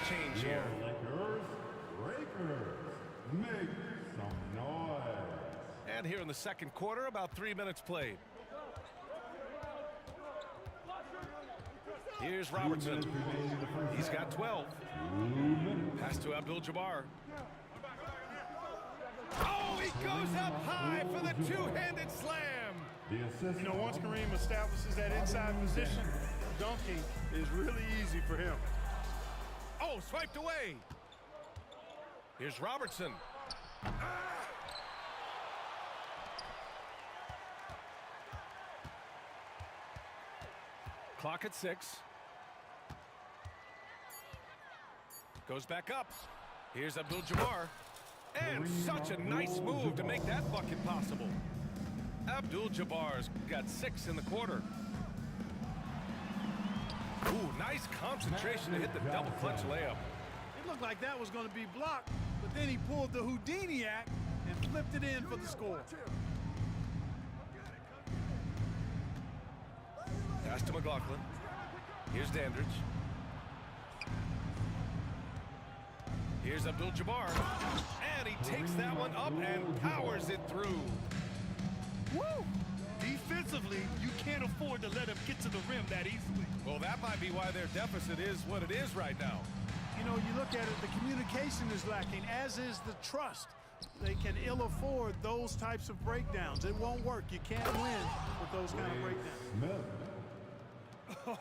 Change here. Lakers, make some noise. And here in the second quarter, about 3 minutes played. Here's Robertson. He's got 12. Pass to Abdul-Jabbar. Oh, he goes up high for the two-handed slam. You know, once Kareem establishes that inside position, dunking is really easy for him. Oh, swiped away. Here's Robertson. Clock at 6. Goes back up. Here's Abdul-Jabbar. And such a nice move to make that bucket possible. Abdul-Jabbar's got 6 in the quarter. Ooh, nice concentration to hit the double clutch layup. It looked like that was going to be blocked, but then he pulled the Houdini act and flipped it in for the score. Pass to McLaughlin. Here's Dandridge. Here's Abdul-Jabbar. And he takes that one up and powers it through. Woo! Defensively, you can't afford to let him get to the rim that easily. Well, that might be why their deficit is what it is right now. You know, you look at it, the communication is lacking, as is the trust. They can ill afford those types of breakdowns. It won't work. You can't win with those kind of breakdowns.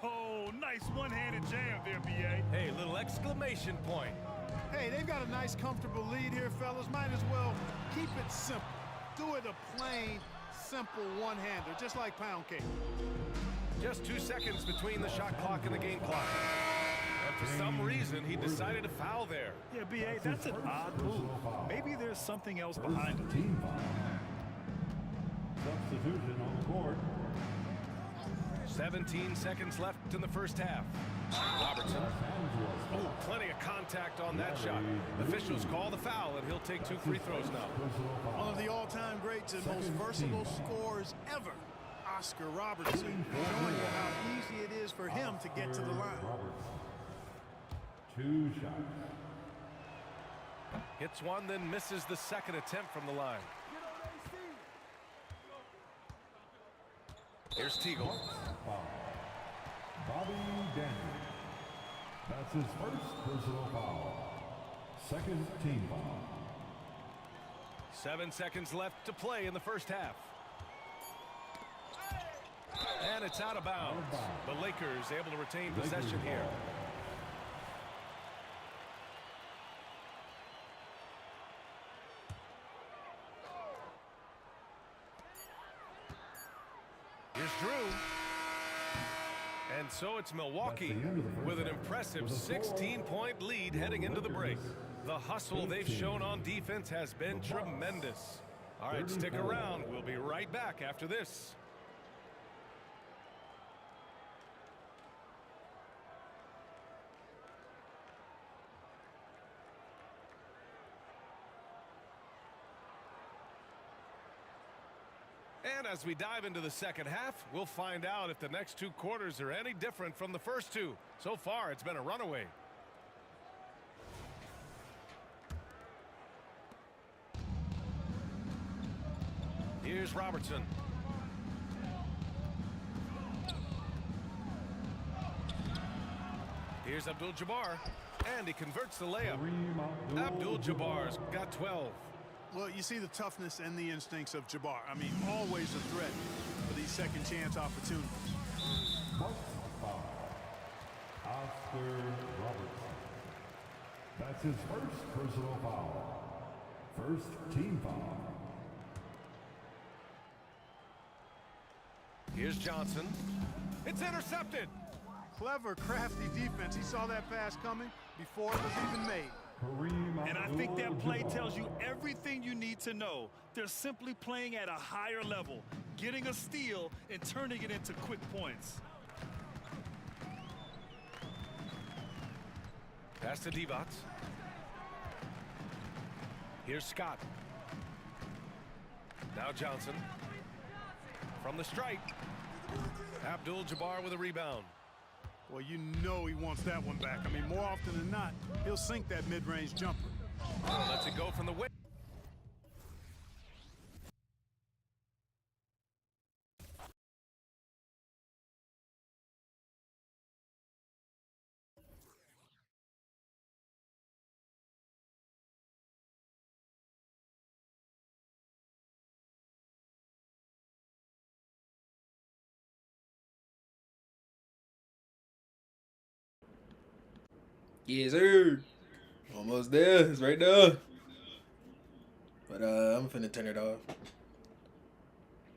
Oh, nice one-handed jam there, B.A. Hey, little exclamation point. Hey, they've got a nice, comfortable lead here, fellas. Might as well keep it simple. Do it a plain, simple one-hander, just like pound cake. Just 2 seconds between the shot clock and the game clock. And for some reason, he decided to foul there. Yeah, B.A., that's an odd move. Maybe there's something else behind it. Substitution on the court. 17 seconds left in the first half. Robertson. Oh, plenty of contact on that shot. Officials call the foul, and he'll take 2 free throws now. One of the all-time greats and most versatile scorers ever, Oscar Robertson, showing you how easy it is for him to get to the line. 2 shots. Hits one, then misses the second attempt from the line. Here's Teagle. Bobby Daniels. That's his first personal foul. Second team foul. 7 seconds left to play in the first half. And it's out of bounds. The Lakers able to retain possession here. Here's Drew. And so it's Milwaukee with an impressive 16-point lead heading into the break. The hustle they've shown on defense has been tremendous. All right, stick around. We'll be right back after this. And as we dive into the second half, we'll find out if the next 2 quarters are any different from the first 2. So far, it's been a runaway. Here's Robertson. Here's Abdul-Jabbar, and he converts the layup. Abdul-Jabbar's got 12. Well, you see the toughness and the instincts of Jabbar. I mean, always a threat for these second chance opportunities. Oscar Robertson. That's his first personal foul. First team foul. Here's Johnson. It's intercepted. Clever, crafty defense. He saw that pass coming before it was even made. And I think that play tells you everything you need to know. They're simply playing at a higher level, getting a steal and turning it into quick points. Pass to Divac. Here's Scott. Now Johnson. From the stripe. Abdul-Jabbar with a rebound. Well, you know he wants that one back. I mean, more often than not, he'll sink that mid-range jumper. Oh, lets it go from the way. Yes, sir. Almost there. It's right there. But I'm finna turn it off.